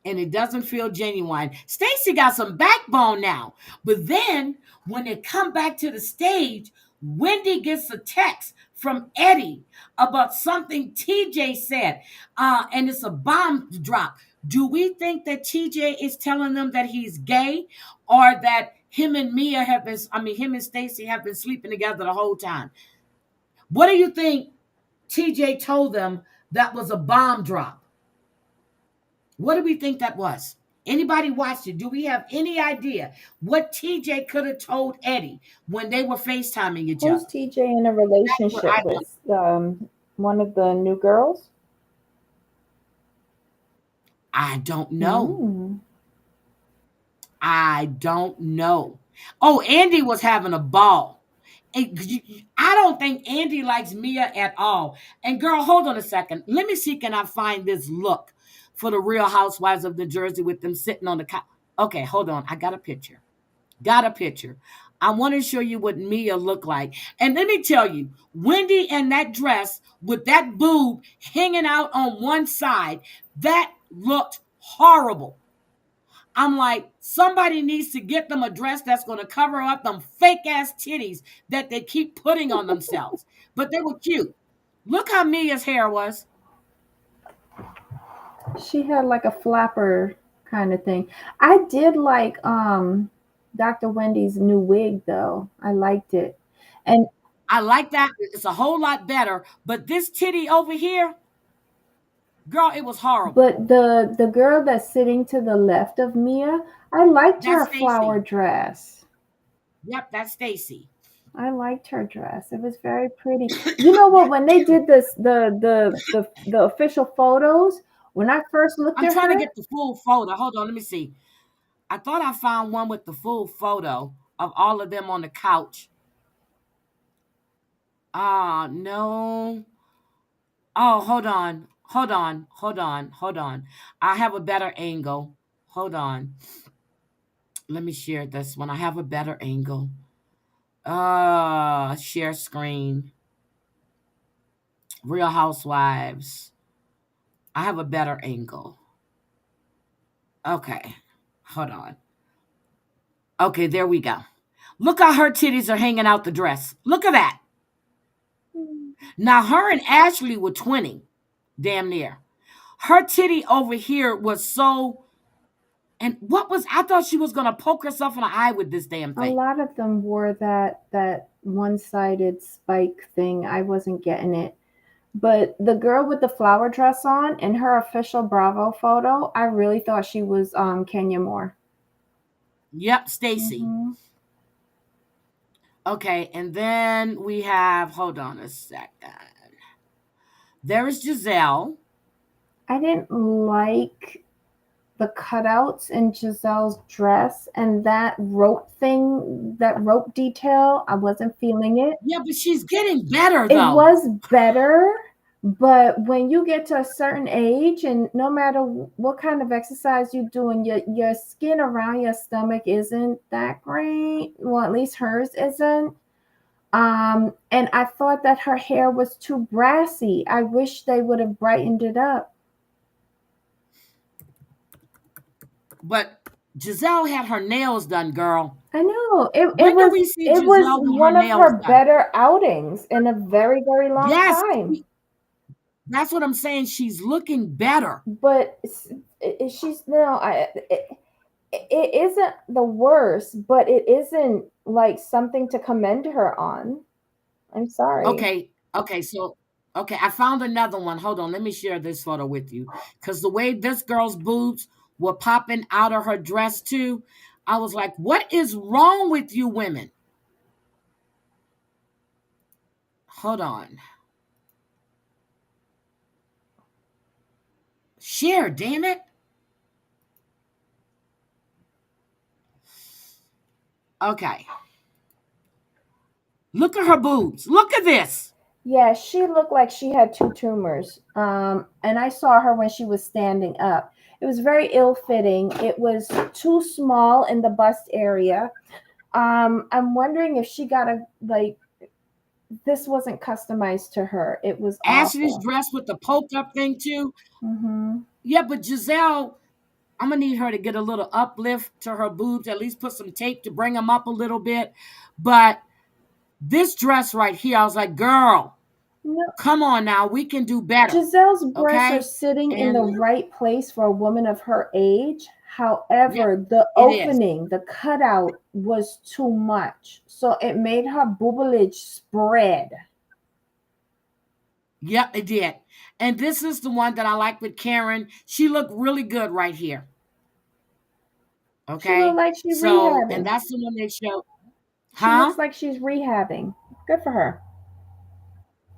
[SPEAKER 1] And it doesn't feel genuine. Stacy got some backbone now. But then when they come back to the stage, Wendy gets a text from Eddie about something TJ said. And it's a bomb drop. Do we think that TJ is telling them that he's gay, or that him and him and Stacy have been sleeping together the whole time? What do you think TJ told them that was a bomb drop? What do we think that was? Anybody watched it? Do we have any idea what TJ could have told Eddie when they were FaceTiming each
[SPEAKER 2] Who's
[SPEAKER 1] other?
[SPEAKER 2] TJ in a
[SPEAKER 1] That's what I
[SPEAKER 2] relationship
[SPEAKER 1] want.
[SPEAKER 2] with? One of the new girls?
[SPEAKER 1] I don't know.
[SPEAKER 2] Mm.
[SPEAKER 1] I don't know. Oh, Andy was having a ball. I don't think Andy likes Mia at all. And girl, hold on a second. Let me see, can I find this look for the Real Housewives of New Jersey with them sitting on the couch? Okay, hold on. I got a picture. Got a picture. I want to show you what Mia looked like. And let me tell you, Wendy in that dress with that boob hanging out on one side, that looked horrible. I'm like, somebody needs to get them a dress that's going to cover up them fake ass titties that they keep putting on themselves. But they were cute. Look how Mia's hair was.
[SPEAKER 2] She had like a flapper kind of thing. I did like Dr. Wendy's new wig though. I liked it. And
[SPEAKER 1] I like that. It's a whole lot better. But this titty over here, girl, it was horrible.
[SPEAKER 2] but the girl that's sitting to the left of Mia, I liked
[SPEAKER 1] That's
[SPEAKER 2] her flower
[SPEAKER 1] Stacy.
[SPEAKER 2] dress.
[SPEAKER 1] Yep, that's Stacy.
[SPEAKER 2] I liked her dress. It was very pretty. You know what? When they did this, the official photos, when I first looked
[SPEAKER 1] I'm
[SPEAKER 2] at
[SPEAKER 1] trying to
[SPEAKER 2] her,
[SPEAKER 1] get the full photo. Hold on, let me see. I thought I found one with the full photo of all of them on the couch. Ah, no. Oh, hold on. Hold on. Hold on. Hold on. I have a better angle. Hold on. Let me share this one. I have a better angle. Share screen. Real Housewives. I have a better angle. Okay. Hold on. Okay, there we go. Look how her titties are hanging out the dress. Look at that. Now, her and Ashley were 20, damn near. Her titty over here was so. And what was. I thought she was going to poke herself in the eye with this damn
[SPEAKER 2] a
[SPEAKER 1] thing.
[SPEAKER 2] lot of them wore that one-sided spike thing. I wasn't getting it. But the girl with the flower dress on in her official Bravo photo, I really thought she was Kenya Moore.
[SPEAKER 1] Yep, Stacy.
[SPEAKER 2] Hmm.
[SPEAKER 1] Okay, and then we have. Hold on a second. There is Giselle.
[SPEAKER 2] I didn't like the cutouts in Giselle's dress and that rope thing, that rope detail. I wasn't feeling it.
[SPEAKER 1] Yeah, but she's getting better,
[SPEAKER 2] It
[SPEAKER 1] though.
[SPEAKER 2] was better, but when you get to a certain age, and no matter what kind of exercise you're doing, your skin around your stomach isn't that great. Well, at least hers isn't. And I thought that her hair was too brassy. I wish they would have brightened it up.
[SPEAKER 1] But Giselle had her nails done, girl.
[SPEAKER 2] I know
[SPEAKER 1] When do we see
[SPEAKER 2] it was
[SPEAKER 1] Giselle with her
[SPEAKER 2] one of
[SPEAKER 1] nails
[SPEAKER 2] her
[SPEAKER 1] done?
[SPEAKER 2] better outings in a very very long
[SPEAKER 1] Yes,
[SPEAKER 2] time.
[SPEAKER 1] that's what I'm saying. She's looking better.
[SPEAKER 2] But she's no, it isn't the worst, but it isn't like something to commend her on. I'm sorry.
[SPEAKER 1] Okay, okay, I found another one. Hold on, let me share this photo with you. Because the way this girl's boobs were popping out of her dress, too, I was like, what is wrong with you women? Hold on. Share, damn it. Okay. Look at her boobs. Look at this.
[SPEAKER 2] Yeah, she looked like she had two tumors. And I saw her when she was standing up. It was very ill-fitting. It was too small in the bust area. I'm wondering if she got a like this wasn't customized to her. It was
[SPEAKER 1] Ashley's
[SPEAKER 2] awful.
[SPEAKER 1] dress with the poke up thing, too.
[SPEAKER 2] Hmm.
[SPEAKER 1] Yeah, but Giselle, I'm gonna need her to get a little uplift to her boobs, at least put some tape to bring them up a little bit. But this dress right here, I was like, girl,
[SPEAKER 2] No,
[SPEAKER 1] come on now, we can do better.
[SPEAKER 2] Giselle's breasts are
[SPEAKER 1] Okay?
[SPEAKER 2] sitting in
[SPEAKER 1] And
[SPEAKER 2] the right place for a woman of her age.
[SPEAKER 1] yeah,
[SPEAKER 2] However, the
[SPEAKER 1] it is.
[SPEAKER 2] opening, the cutout was too much. So it made her boobage spread.
[SPEAKER 1] Yep, it did. And this is the one that I like with Karen. She looked really good right here.
[SPEAKER 2] She looked
[SPEAKER 1] Okay.
[SPEAKER 2] like she's
[SPEAKER 1] So, and
[SPEAKER 2] rehabbing.
[SPEAKER 1] that's the one they showed.
[SPEAKER 2] She
[SPEAKER 1] Huh?
[SPEAKER 2] looks like she's rehabbing. Good for her.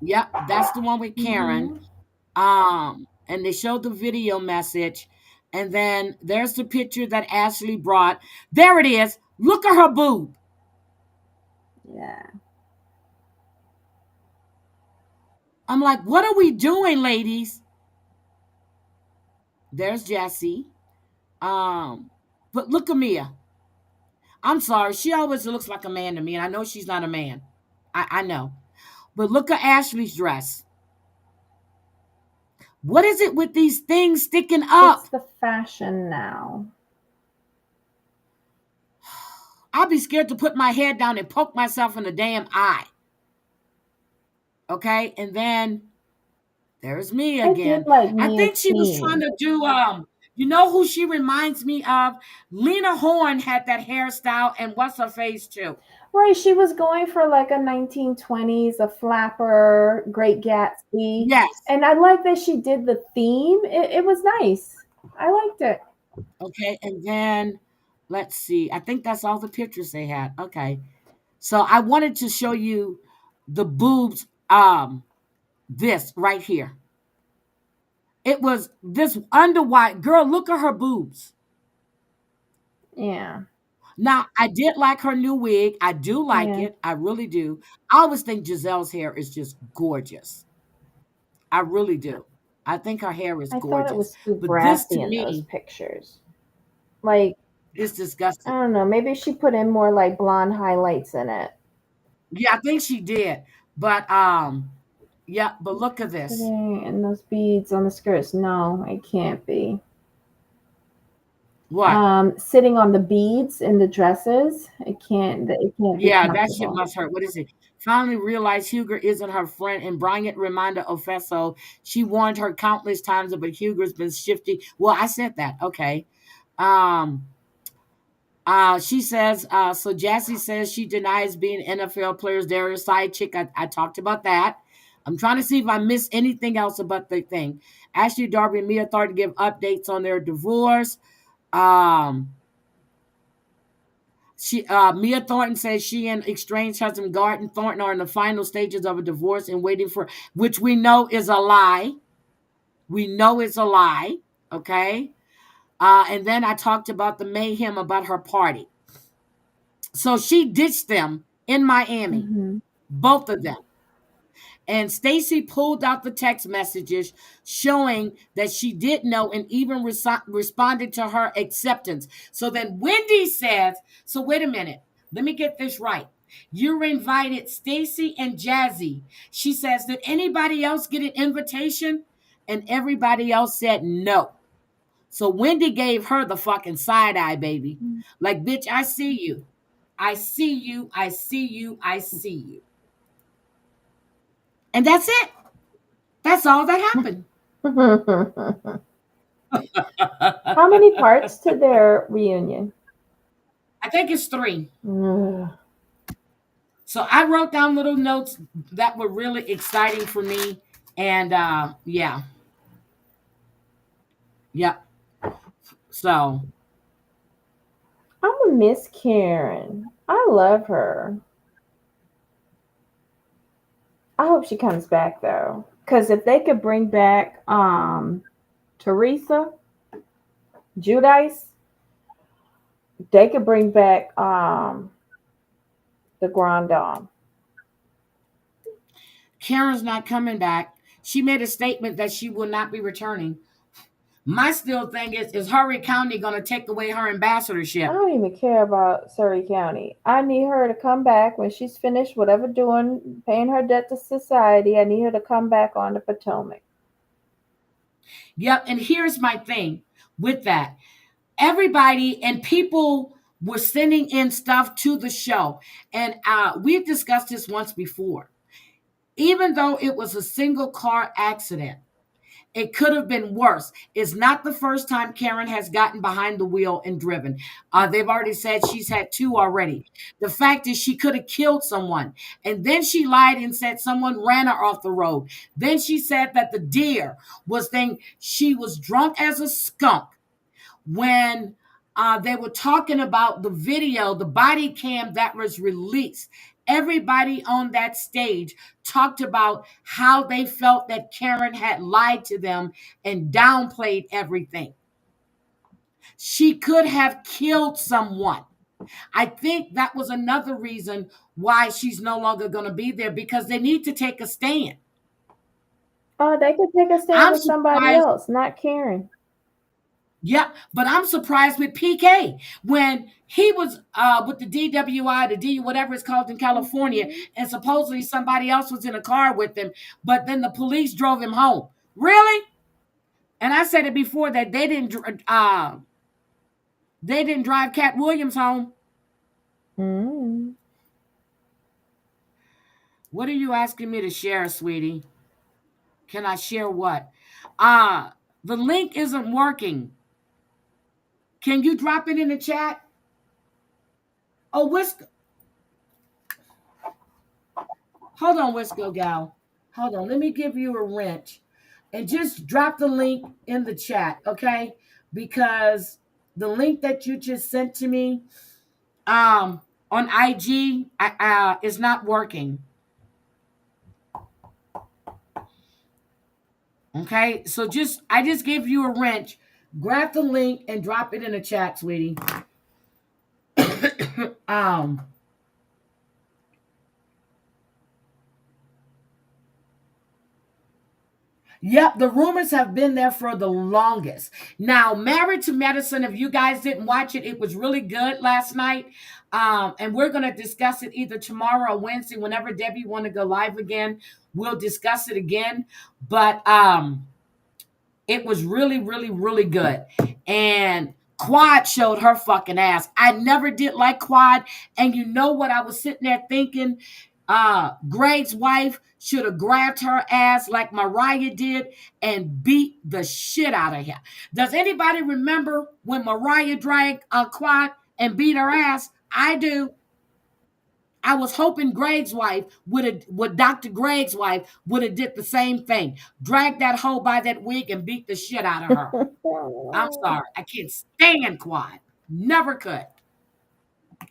[SPEAKER 1] Yep, that's the one with Karen.
[SPEAKER 2] Hmm.
[SPEAKER 1] And they showed the video message. And then there's the picture that Ashley brought. There it is. Look at her boob.
[SPEAKER 2] Yeah.
[SPEAKER 1] I'm like, what are we doing, ladies? There's Jessie. Um, but look at Mia. I'm sorry. She always looks like a man to me, and I know she's not a man. I know. But look at Ashley's dress. What is it with these things sticking
[SPEAKER 2] It's
[SPEAKER 1] up?
[SPEAKER 2] the fashion now.
[SPEAKER 1] I'll be scared to put my head down and poke myself in the damn eye. Okay, and then there's me
[SPEAKER 2] I did
[SPEAKER 1] again.
[SPEAKER 2] like
[SPEAKER 1] I
[SPEAKER 2] Mia's
[SPEAKER 1] think she was trying
[SPEAKER 2] theme.
[SPEAKER 1] to do you know who she reminds me of? Lena Horne had that hairstyle, and what's her face too?
[SPEAKER 2] Right, she was going for like a 1920s, a flapper, Great Gatsby.
[SPEAKER 1] Yes.
[SPEAKER 2] And I like that she did the theme. It was nice. I liked it.
[SPEAKER 1] Okay, and then let's see. I think that's all the pictures they had. Okay. So I wanted to show you the boobs. This right here. It was this underwide girl. Look at her boobs.
[SPEAKER 2] Yeah.
[SPEAKER 1] Now, I did like her new wig. I do like
[SPEAKER 2] Yeah.
[SPEAKER 1] it. I really do. I always think Giselle's hair is just gorgeous. I really do. I think her hair is
[SPEAKER 2] I thought it
[SPEAKER 1] gorgeous.
[SPEAKER 2] was too
[SPEAKER 1] But this to
[SPEAKER 2] brassy in those
[SPEAKER 1] me
[SPEAKER 2] pictures. Like,
[SPEAKER 1] is
[SPEAKER 2] I
[SPEAKER 1] disgusting.
[SPEAKER 2] don't know. Maybe she put in more like blonde highlights in it.
[SPEAKER 1] Yeah, I think she did. But yeah, but look at this.
[SPEAKER 2] And those beads on the skirts. No, it can't be.
[SPEAKER 1] What?
[SPEAKER 2] Sitting on the beads in the dresses. It can't be
[SPEAKER 1] Yeah, that shit
[SPEAKER 2] comfortable.
[SPEAKER 1] must hurt. What is it? Finally realized Huger isn't her friend, and Bryant reminded Ofeso she warned her countless times, but Huger's been shifty. Well, I said that. Okay. Um, she says, so Jassy says she denies being NFL players. They're a side chick. I talked about that. I'm trying to see if I missed anything else about the thing. Ashley, Darby, and Mia Thornton give updates on their divorce. Um, Mia Thornton says she and estranged husband Garden Thornton are in the final stages of a divorce and waiting for, which we know is a lie. We know it's a lie. Okay. And then I talked about the mayhem about her party. So she ditched them in Miami,
[SPEAKER 2] Hmm.
[SPEAKER 1] both of them. And Stacy pulled out the text messages showing that she did know and even responded to her acceptance. So then Wendy says, so wait a minute, let me get this right. You invited Stacy and Jazzy. She says, did anybody else get an invitation? And everybody else said no. So Wendy gave her the fucking side eye, baby. Like, bitch, I see you. I see you. I see you. I see you. And that's it. That's all that happened.
[SPEAKER 2] How many parts to their reunion?
[SPEAKER 1] I think it's 3.
[SPEAKER 2] Ugh.
[SPEAKER 1] So I wrote down little notes that were really exciting for me. And yeah. Yep. So
[SPEAKER 2] I'm gonna miss Karen. I love her. I hope she comes back though. Because if they could bring back Teresa, Judice, they could bring back the Grand Dame.
[SPEAKER 1] Karen's not coming back. She made a statement that she will not be returning. My still thing is Horry County going to take away her
[SPEAKER 2] I
[SPEAKER 1] ambassadorship?
[SPEAKER 2] don't even care about Surrey County. I need her to come back when she's finished whatever doing, paying her debt to society. I need her to come back on the Potomac.
[SPEAKER 1] Yep. And here's my thing with that. Everybody and people were sending in stuff to the show. And we've discussed this once before. Even though it was a single car accident, it could have been worse. It's not the first time Karen has gotten behind the wheel and driven. They've already said she's had 2 already. The fact is she could have killed someone. And then she lied and said someone ran her off the road. Then she said that the deer was saying she was drunk as a skunk. When they were talking about the video, the body cam that was released, everybody on that stage talked about how they felt that Karen had lied to them and downplayed everything. She could have killed someone. I think that was another reason why she's no longer going to be there, because they need to take a stand.
[SPEAKER 2] Oh, they could take a stand
[SPEAKER 1] I'm
[SPEAKER 2] with somebody
[SPEAKER 1] surprised.
[SPEAKER 2] else, not Karen.
[SPEAKER 1] Yeah, but I'm surprised with PK when he was with the DWI, the D whatever it's called in California, and supposedly somebody else was in a car with him, but then the police drove him home. Really? And I said it before that they didn't drive Cat Williams home.
[SPEAKER 2] Mm.
[SPEAKER 1] What are you asking me to share, sweetie? Can I share what? The link isn't working. Can you drop it in the chat? Oh, hold on, Wisco Gal. Hold on. Let me give you a wrench. And just drop the link in the chat, okay? Because the link that you just sent to me, on IG. It's not working. Okay, so I just gave you a wrench. Grab the link and drop it in the chat, sweetie. um, Yep, the rumors have been there for the longest. Now, Married to Medicine, if you guys didn't watch it, it was really good last night. And we're going to discuss it either tomorrow or Wednesday, whenever Debbie want to go live again. We'll discuss it again. But it was really, really, really good. And Quad showed her fucking ass. I never did like Quad. And you know what I was sitting there thinking? Greg's wife should have grabbed her ass like Mariah did and beat the shit out of her. Does anybody remember when Mariah dragged Quad and beat her ass? I do. I was hoping Dr. Greg's wife would have did the same thing. Drag that hoe by that wig and beat the shit out of her. I'm sorry. I can't stand Quad. Never could.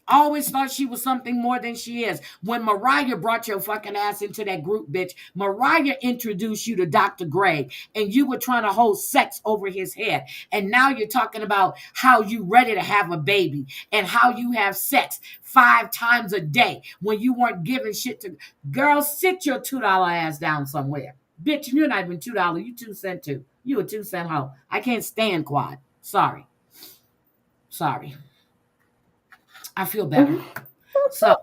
[SPEAKER 1] Always thought she was something more than she is. When Mariah brought your fucking ass into that group, bitch, Mariah introduced you to Dr. Greg, and you were trying to hold sex over his head. And now you're talking about how you ready to have a baby and how you have sex 5 times a day when you weren't giving shit to girls. Sit your $2 ass down somewhere. Bitch, you're not even $2, you 2 cent too. You a 2 cent hoe. I can't stand Quad. Sorry. I feel better. So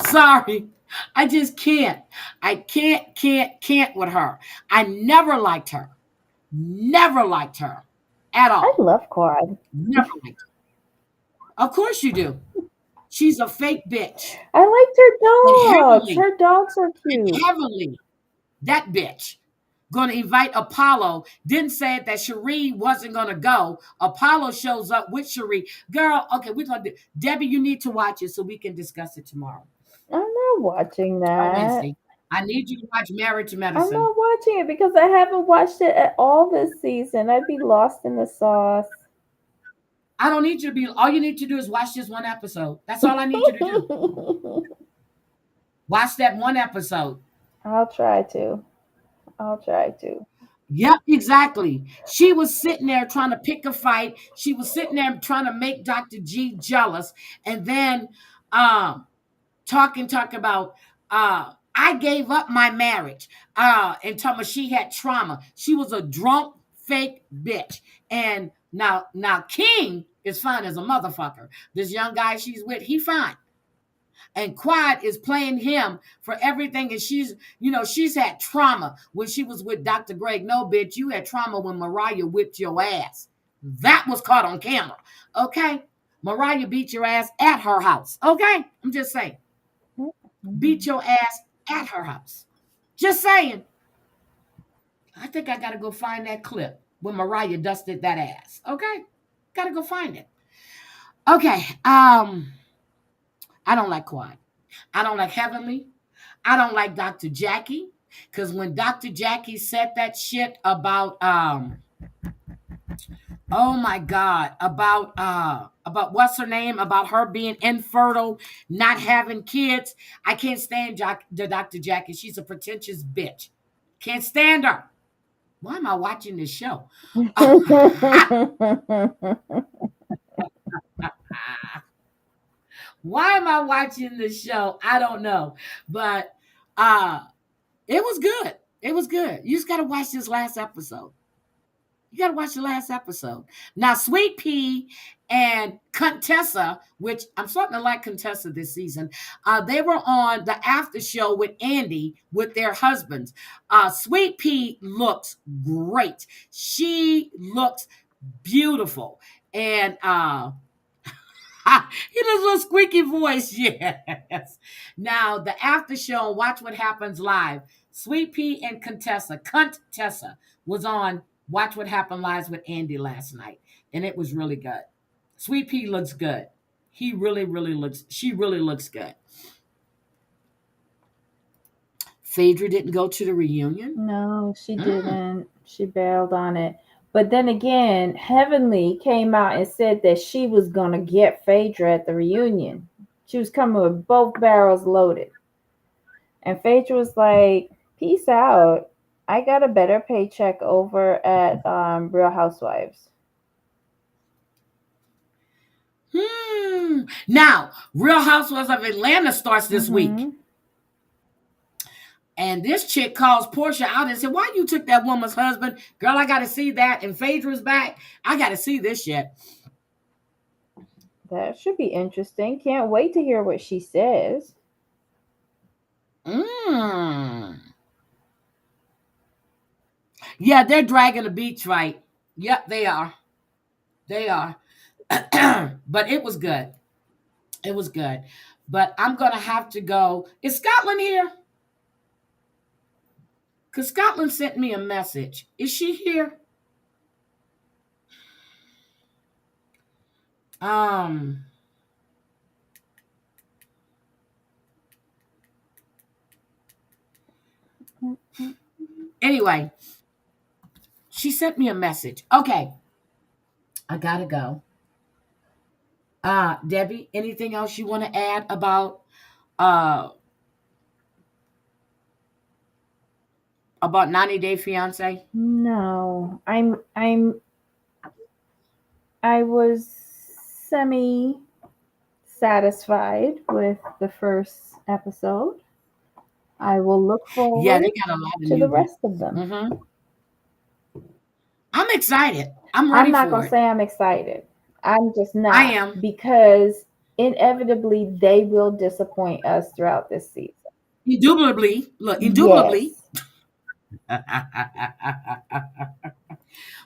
[SPEAKER 1] sorry. I just can't. I can't with her. I never liked her. Never liked her at
[SPEAKER 2] I
[SPEAKER 1] all.
[SPEAKER 2] love Quad.
[SPEAKER 1] Never liked her. Of course you do. She's a fake bitch.
[SPEAKER 2] I liked
[SPEAKER 1] And
[SPEAKER 2] her dogs.
[SPEAKER 1] heavenly.
[SPEAKER 2] Her dogs are cute.
[SPEAKER 1] Heavenly. That bitch. Going to invite Apollo. Didn't say that Cherie wasn't going to go. Apollo shows up with Cherie. Girl, okay, we're going to do. Debbie, you need to watch it so we can discuss it tomorrow
[SPEAKER 2] I'm not watching
[SPEAKER 1] or
[SPEAKER 2] that.
[SPEAKER 1] Wednesday. I need you to watch Married to
[SPEAKER 2] I'm
[SPEAKER 1] Medicine.
[SPEAKER 2] not watching it because I haven't watched it at all this season. I'd be lost in the sauce.
[SPEAKER 1] I don't need you to be. All you need to do is watch this one episode. That's all I need you to do. Watch that one episode.
[SPEAKER 2] I'll try to.
[SPEAKER 1] Yep, exactly. She was sitting there trying to pick a fight. She was sitting there trying to make Dr. G jealous, and then talking about I gave up my marriage. And talking about she had trauma. She was a drunk, fake bitch. And now King is fine as a motherfucker. This young guy she's with, he fine. And Quad is playing him for everything. And she's had trauma when she was with Dr. Greg. No, bitch, you had trauma when Mariah whipped your ass. That was caught on camera. Okay? Mariah beat your ass at her house. Okay? I'm just saying. Beat your ass at her house. Just saying. I think I got to go find that clip when Mariah dusted that ass. Okay? Got to go find it. Okay. I don't like Quad. I don't like Heavenly. I don't like Dr. Jackie. Because when Dr. Jackie said that shit about oh my God, about what's her name, about her being infertile, not having kids. I can't stand Dr. Jackie. She's a pretentious bitch. Can't stand her. Why am I watching this show? Why am I watching this show? I don't know. But it was good. It was good. You just got to watch this last episode. You got to watch the last episode. Now, Sweet Pea and Contessa, which I'm starting to like Contessa this season, they were on the after show with Andy with their husbands. Sweet Pea looks great. She looks beautiful. And he does a little squeaky voice, yes. Now, the after show, Watch What Happens Live. Sweet Pea and Contessa was on Watch What Happened Live with Andy last night, and it was really good. Sweet Pea looks good. She really looks good. Phaedra didn't go to the reunion.
[SPEAKER 2] No, she didn't. She bailed on it. But then again, Heavenly came out and said that she was gonna get Phaedra at the reunion. She was coming with both barrels loaded. And Phaedra was like, "Peace out. I got a better paycheck over at Real Housewives."
[SPEAKER 1] Now, Real Housewives of Atlanta starts this week.
[SPEAKER 2] Mm-hmm.
[SPEAKER 1] And this chick calls Portia out and said, "Why you took that woman's husband? Girl, I got to see that. And Phaedra's back. I got to see this shit."
[SPEAKER 2] That should be interesting. Can't wait to hear what she says.
[SPEAKER 1] Yeah, they're dragging the beach right. Yep, they are. They are. But it was good. It was good. But I'm going to have to go. Is Scotland here? Because Scotland sent me a message. Is she here? Um. Anyway, she sent me a message. Okay. I got to go. Debbie, anything else you want to add uh 90 Day Fiance?
[SPEAKER 2] No, I was semi satisfied with the first episode. I will look
[SPEAKER 1] Yeah,
[SPEAKER 2] forward
[SPEAKER 1] they got a lot of
[SPEAKER 2] to the
[SPEAKER 1] new.
[SPEAKER 2] rest of them.
[SPEAKER 1] Mm-hmm. I'm excited. I'm
[SPEAKER 2] I'm
[SPEAKER 1] ready
[SPEAKER 2] not
[SPEAKER 1] for
[SPEAKER 2] gonna
[SPEAKER 1] it.
[SPEAKER 2] say I'm excited. I'm just
[SPEAKER 1] I
[SPEAKER 2] not,
[SPEAKER 1] am.
[SPEAKER 2] because inevitably they will disappoint us throughout this season.
[SPEAKER 1] Indubitably. Look, indubitably.
[SPEAKER 2] Yes.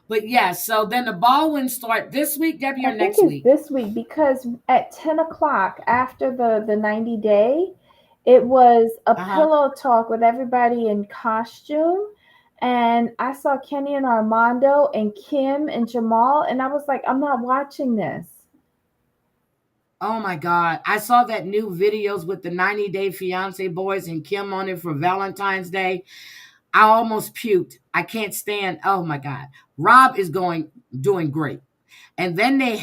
[SPEAKER 1] But yeah, so then the Baldwins start this week, Debbie,
[SPEAKER 2] I
[SPEAKER 1] or
[SPEAKER 2] think
[SPEAKER 1] next
[SPEAKER 2] it's
[SPEAKER 1] week?
[SPEAKER 2] this week, because at 10 o'clock after the 90 day, it was a pillow talk with everybody in costume. And I saw Kenny and Armando and Kim and Jamal, and I was like, I'm not watching this.
[SPEAKER 1] Oh my God. I saw that new videos with the 90 Day Fiance boys and Kim on it for Valentine's Day. I almost puked. I can't stand. Oh my God. Rob is doing great. And then they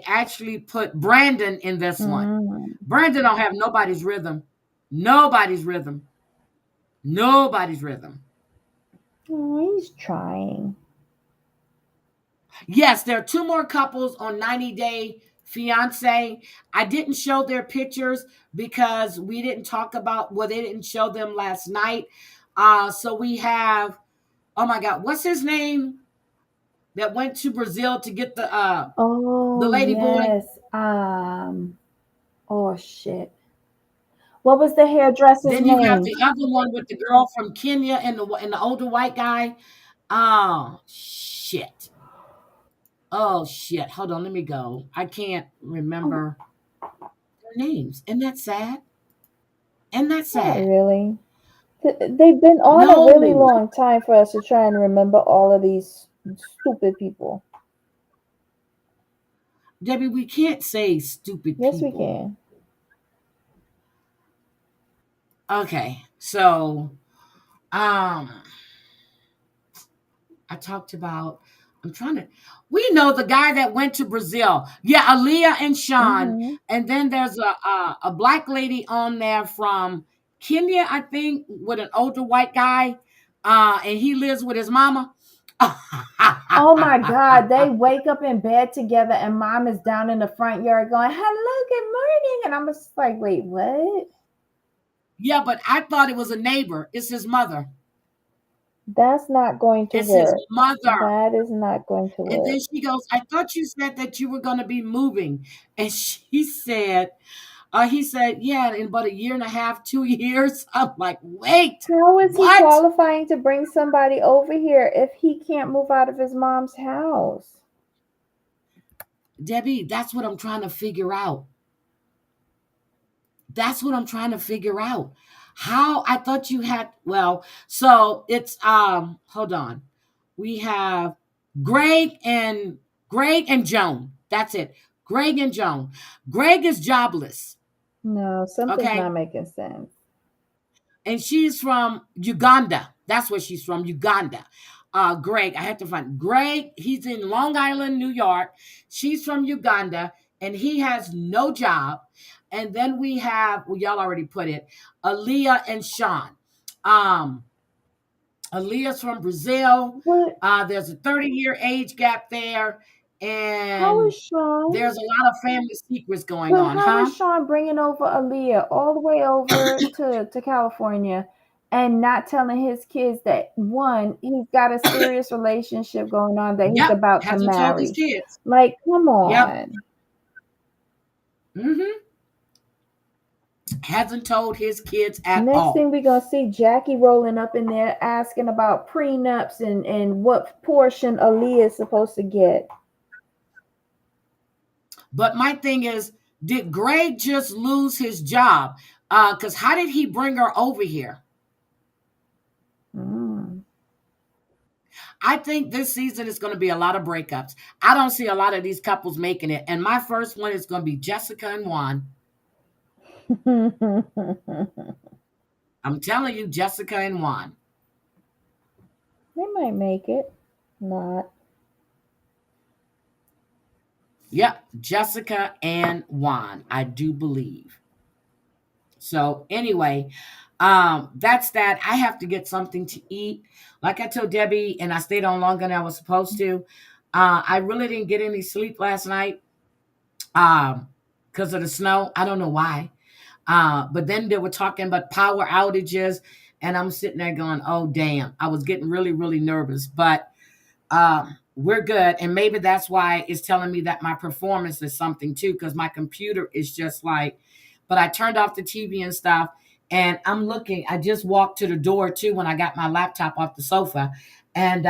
[SPEAKER 1] actually put Brandon in this one.
[SPEAKER 2] Mm.
[SPEAKER 1] Brandon don't have nobody's rhythm. Nobody's rhythm. Nobody's rhythm.
[SPEAKER 2] Oh, he's trying.
[SPEAKER 1] Yes, there are two more couples on 90 Day Fiance. I didn't show their pictures because we didn't talk about, well, they didn't show them last night. So we have, oh my God, what's his name that went to Brazil to get the
[SPEAKER 2] Oh,
[SPEAKER 1] lady boy?
[SPEAKER 2] yes. Oh shit. What was the hairdresser's
[SPEAKER 1] Then you have
[SPEAKER 2] name?
[SPEAKER 1] the other one with the girl from Kenya and the older white guy. Oh shit. Oh shit. Hold on, let me go. I can't
[SPEAKER 2] Oh,
[SPEAKER 1] remember their names. Isn't that sad? Isn't that
[SPEAKER 2] not
[SPEAKER 1] sad?
[SPEAKER 2] really. They've been on a really
[SPEAKER 1] No.
[SPEAKER 2] long time for us to try and remember all of these stupid people.
[SPEAKER 1] Debbie, we can't say stupid
[SPEAKER 2] Yes, we
[SPEAKER 1] people.
[SPEAKER 2] can.
[SPEAKER 1] Okay. So I talked about, we know the guy that went to Brazil. Yeah, Aaliyah and Sean.
[SPEAKER 2] Mm-hmm.
[SPEAKER 1] And then there's a black lady on there from Kenya, I think, with an older white guy. And he lives with his mama.
[SPEAKER 2] Oh my God, they wake up in bed together and mom is down in the front yard going, "Hello, good morning." And I'm just like, wait, what?
[SPEAKER 1] Yeah, but I thought it was a neighbor. It's his mother.
[SPEAKER 2] That's not going to
[SPEAKER 1] It's his
[SPEAKER 2] work.
[SPEAKER 1] mother.
[SPEAKER 2] That is not going to
[SPEAKER 1] And then
[SPEAKER 2] work.
[SPEAKER 1] she goes, "I thought you said that you were going to be moving." And he said, "Yeah, in about a year and a half, 2 years." I'm like, wait,
[SPEAKER 2] How is he
[SPEAKER 1] what?
[SPEAKER 2] qualifying to bring somebody over here if he can't move out of his mom's house?
[SPEAKER 1] Debbie, that's what I'm trying to figure out. That's what I'm trying to figure out. How I thought you had, well, so it's hold on. We have Greg and Joan. That's it. Greg and Joan. Greg is jobless,
[SPEAKER 2] No, something's
[SPEAKER 1] okay?
[SPEAKER 2] not making sense.
[SPEAKER 1] And she's from Uganda. That's where she's from, Uganda. Greg. I had to find Greg. He's in Long Island, New York. She's from Uganda, and he has no job. And then we have, well, y'all already put it, Aaliyah and Sean. Um, Aaliyah's from Brazil.
[SPEAKER 2] But
[SPEAKER 1] There's a 30-year age gap there,
[SPEAKER 2] how
[SPEAKER 1] and
[SPEAKER 2] is Sean?
[SPEAKER 1] there's a lot of family secrets going
[SPEAKER 2] But
[SPEAKER 1] on,
[SPEAKER 2] how
[SPEAKER 1] huh?
[SPEAKER 2] is Sean bringing over Aaliyah all the way over to California and not telling his kids that one, he's got a serious relationship going on that he's
[SPEAKER 1] Yep,
[SPEAKER 2] about to
[SPEAKER 1] hasn't told his
[SPEAKER 2] marry?
[SPEAKER 1] kids.
[SPEAKER 2] Like, come
[SPEAKER 1] Yep.
[SPEAKER 2] on.
[SPEAKER 1] Hasn't told his kids at
[SPEAKER 2] Next thing
[SPEAKER 1] all.
[SPEAKER 2] we're gonna see Jackie rolling up in there asking about prenups and what portion Aaliyah is supposed to get.
[SPEAKER 1] But my thing is, did Greg just lose his job? Because how did he bring her over here?
[SPEAKER 2] Mm.
[SPEAKER 1] I think this season is going to be a lot of breakups. I don't see a lot of these couples making it. And my first one is going to be Jessica and Juan. I'm telling you, Jessica and Juan.
[SPEAKER 2] They might make it. Not.
[SPEAKER 1] Yep, Jessica and Juan, I do believe. So anyway, that's that. I have to get something to eat. Like I told Debbie, and I stayed on longer than I was supposed to. I really didn't get any sleep last night because of the snow. I don't know why. But then they were talking about power outages, and I'm sitting there going, "Oh damn!" I was getting really, really nervous. But we're good, and maybe that's why it's telling me that my performance is something too, because my computer is just like. But I turned off the TV and stuff, and I'm looking. I just walked to the door too when I got my laptop off the sofa, and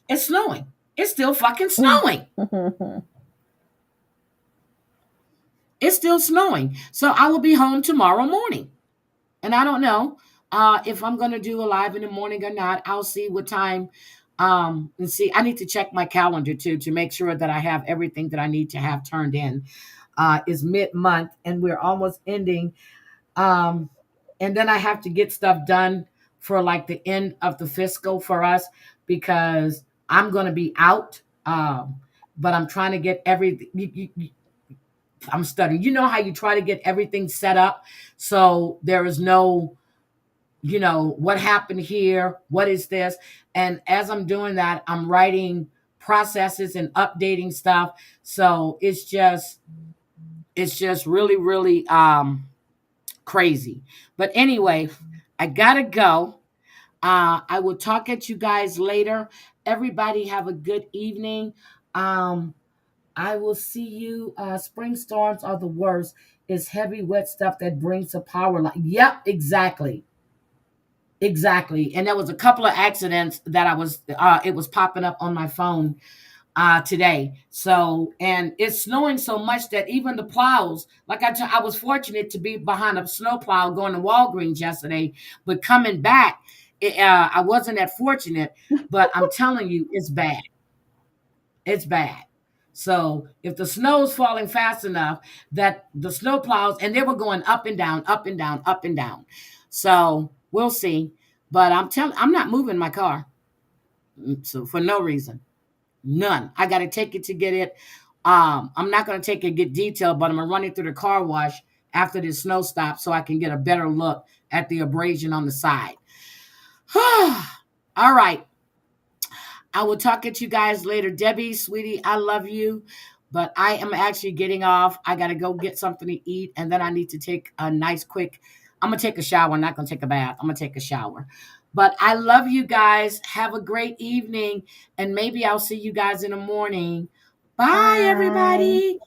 [SPEAKER 1] it's snowing. It's still fucking snowing. It's still snowing. So I will be home tomorrow morning. And I don't know if I'm going to do a live in the morning or not. I'll see what time. And see, I need to check my calendar too to make sure that I have everything that I need to have turned in. Is mid-month and we're almost ending. Um, and then I have to get stuff done for like the end of the fiscal for us because I'm going to be out. But I'm trying to get everything. I'm studying. You know how you try to get everything set up so there is no, what happened here? What is this? And as I'm doing that, I'm writing processes and updating stuff. So it's just really, really crazy. But anyway, I gotta go. I will talk at you guys later. Everybody have a good evening. Um, I will see you. Spring storms are the worst. It's heavy, wet stuff that brings the power line. Yep, exactly. Exactly. And there was a couple of accidents that it was popping up on my phone today. So, and it's snowing so much that even the plows, I was fortunate to be behind a snow plow going to Walgreens yesterday, but coming back, I wasn't that fortunate, but I'm telling you, it's bad. It's bad. So if the snow's falling fast enough that the snow plows and they were going up and down, up and down, up and down. So we'll see. But I'm not moving my car. So for no reason. None. I gotta take it to get it. I'm not gonna take it get detailed, but I'm gonna run it through the car wash after the snow stops so I can get a better look at the abrasion on the side. All right. I will talk at you guys later. Debbie, sweetie, I love you, but I am actually getting off. I got to go get something to eat, and then I need to take a nice, quick. I'm going to take a shower. I'm not going to take a bath. I'm going to take a shower. But I love you guys. Have a great evening, and maybe I'll see you guys in the morning. Bye,
[SPEAKER 2] Bye.
[SPEAKER 1] everybody.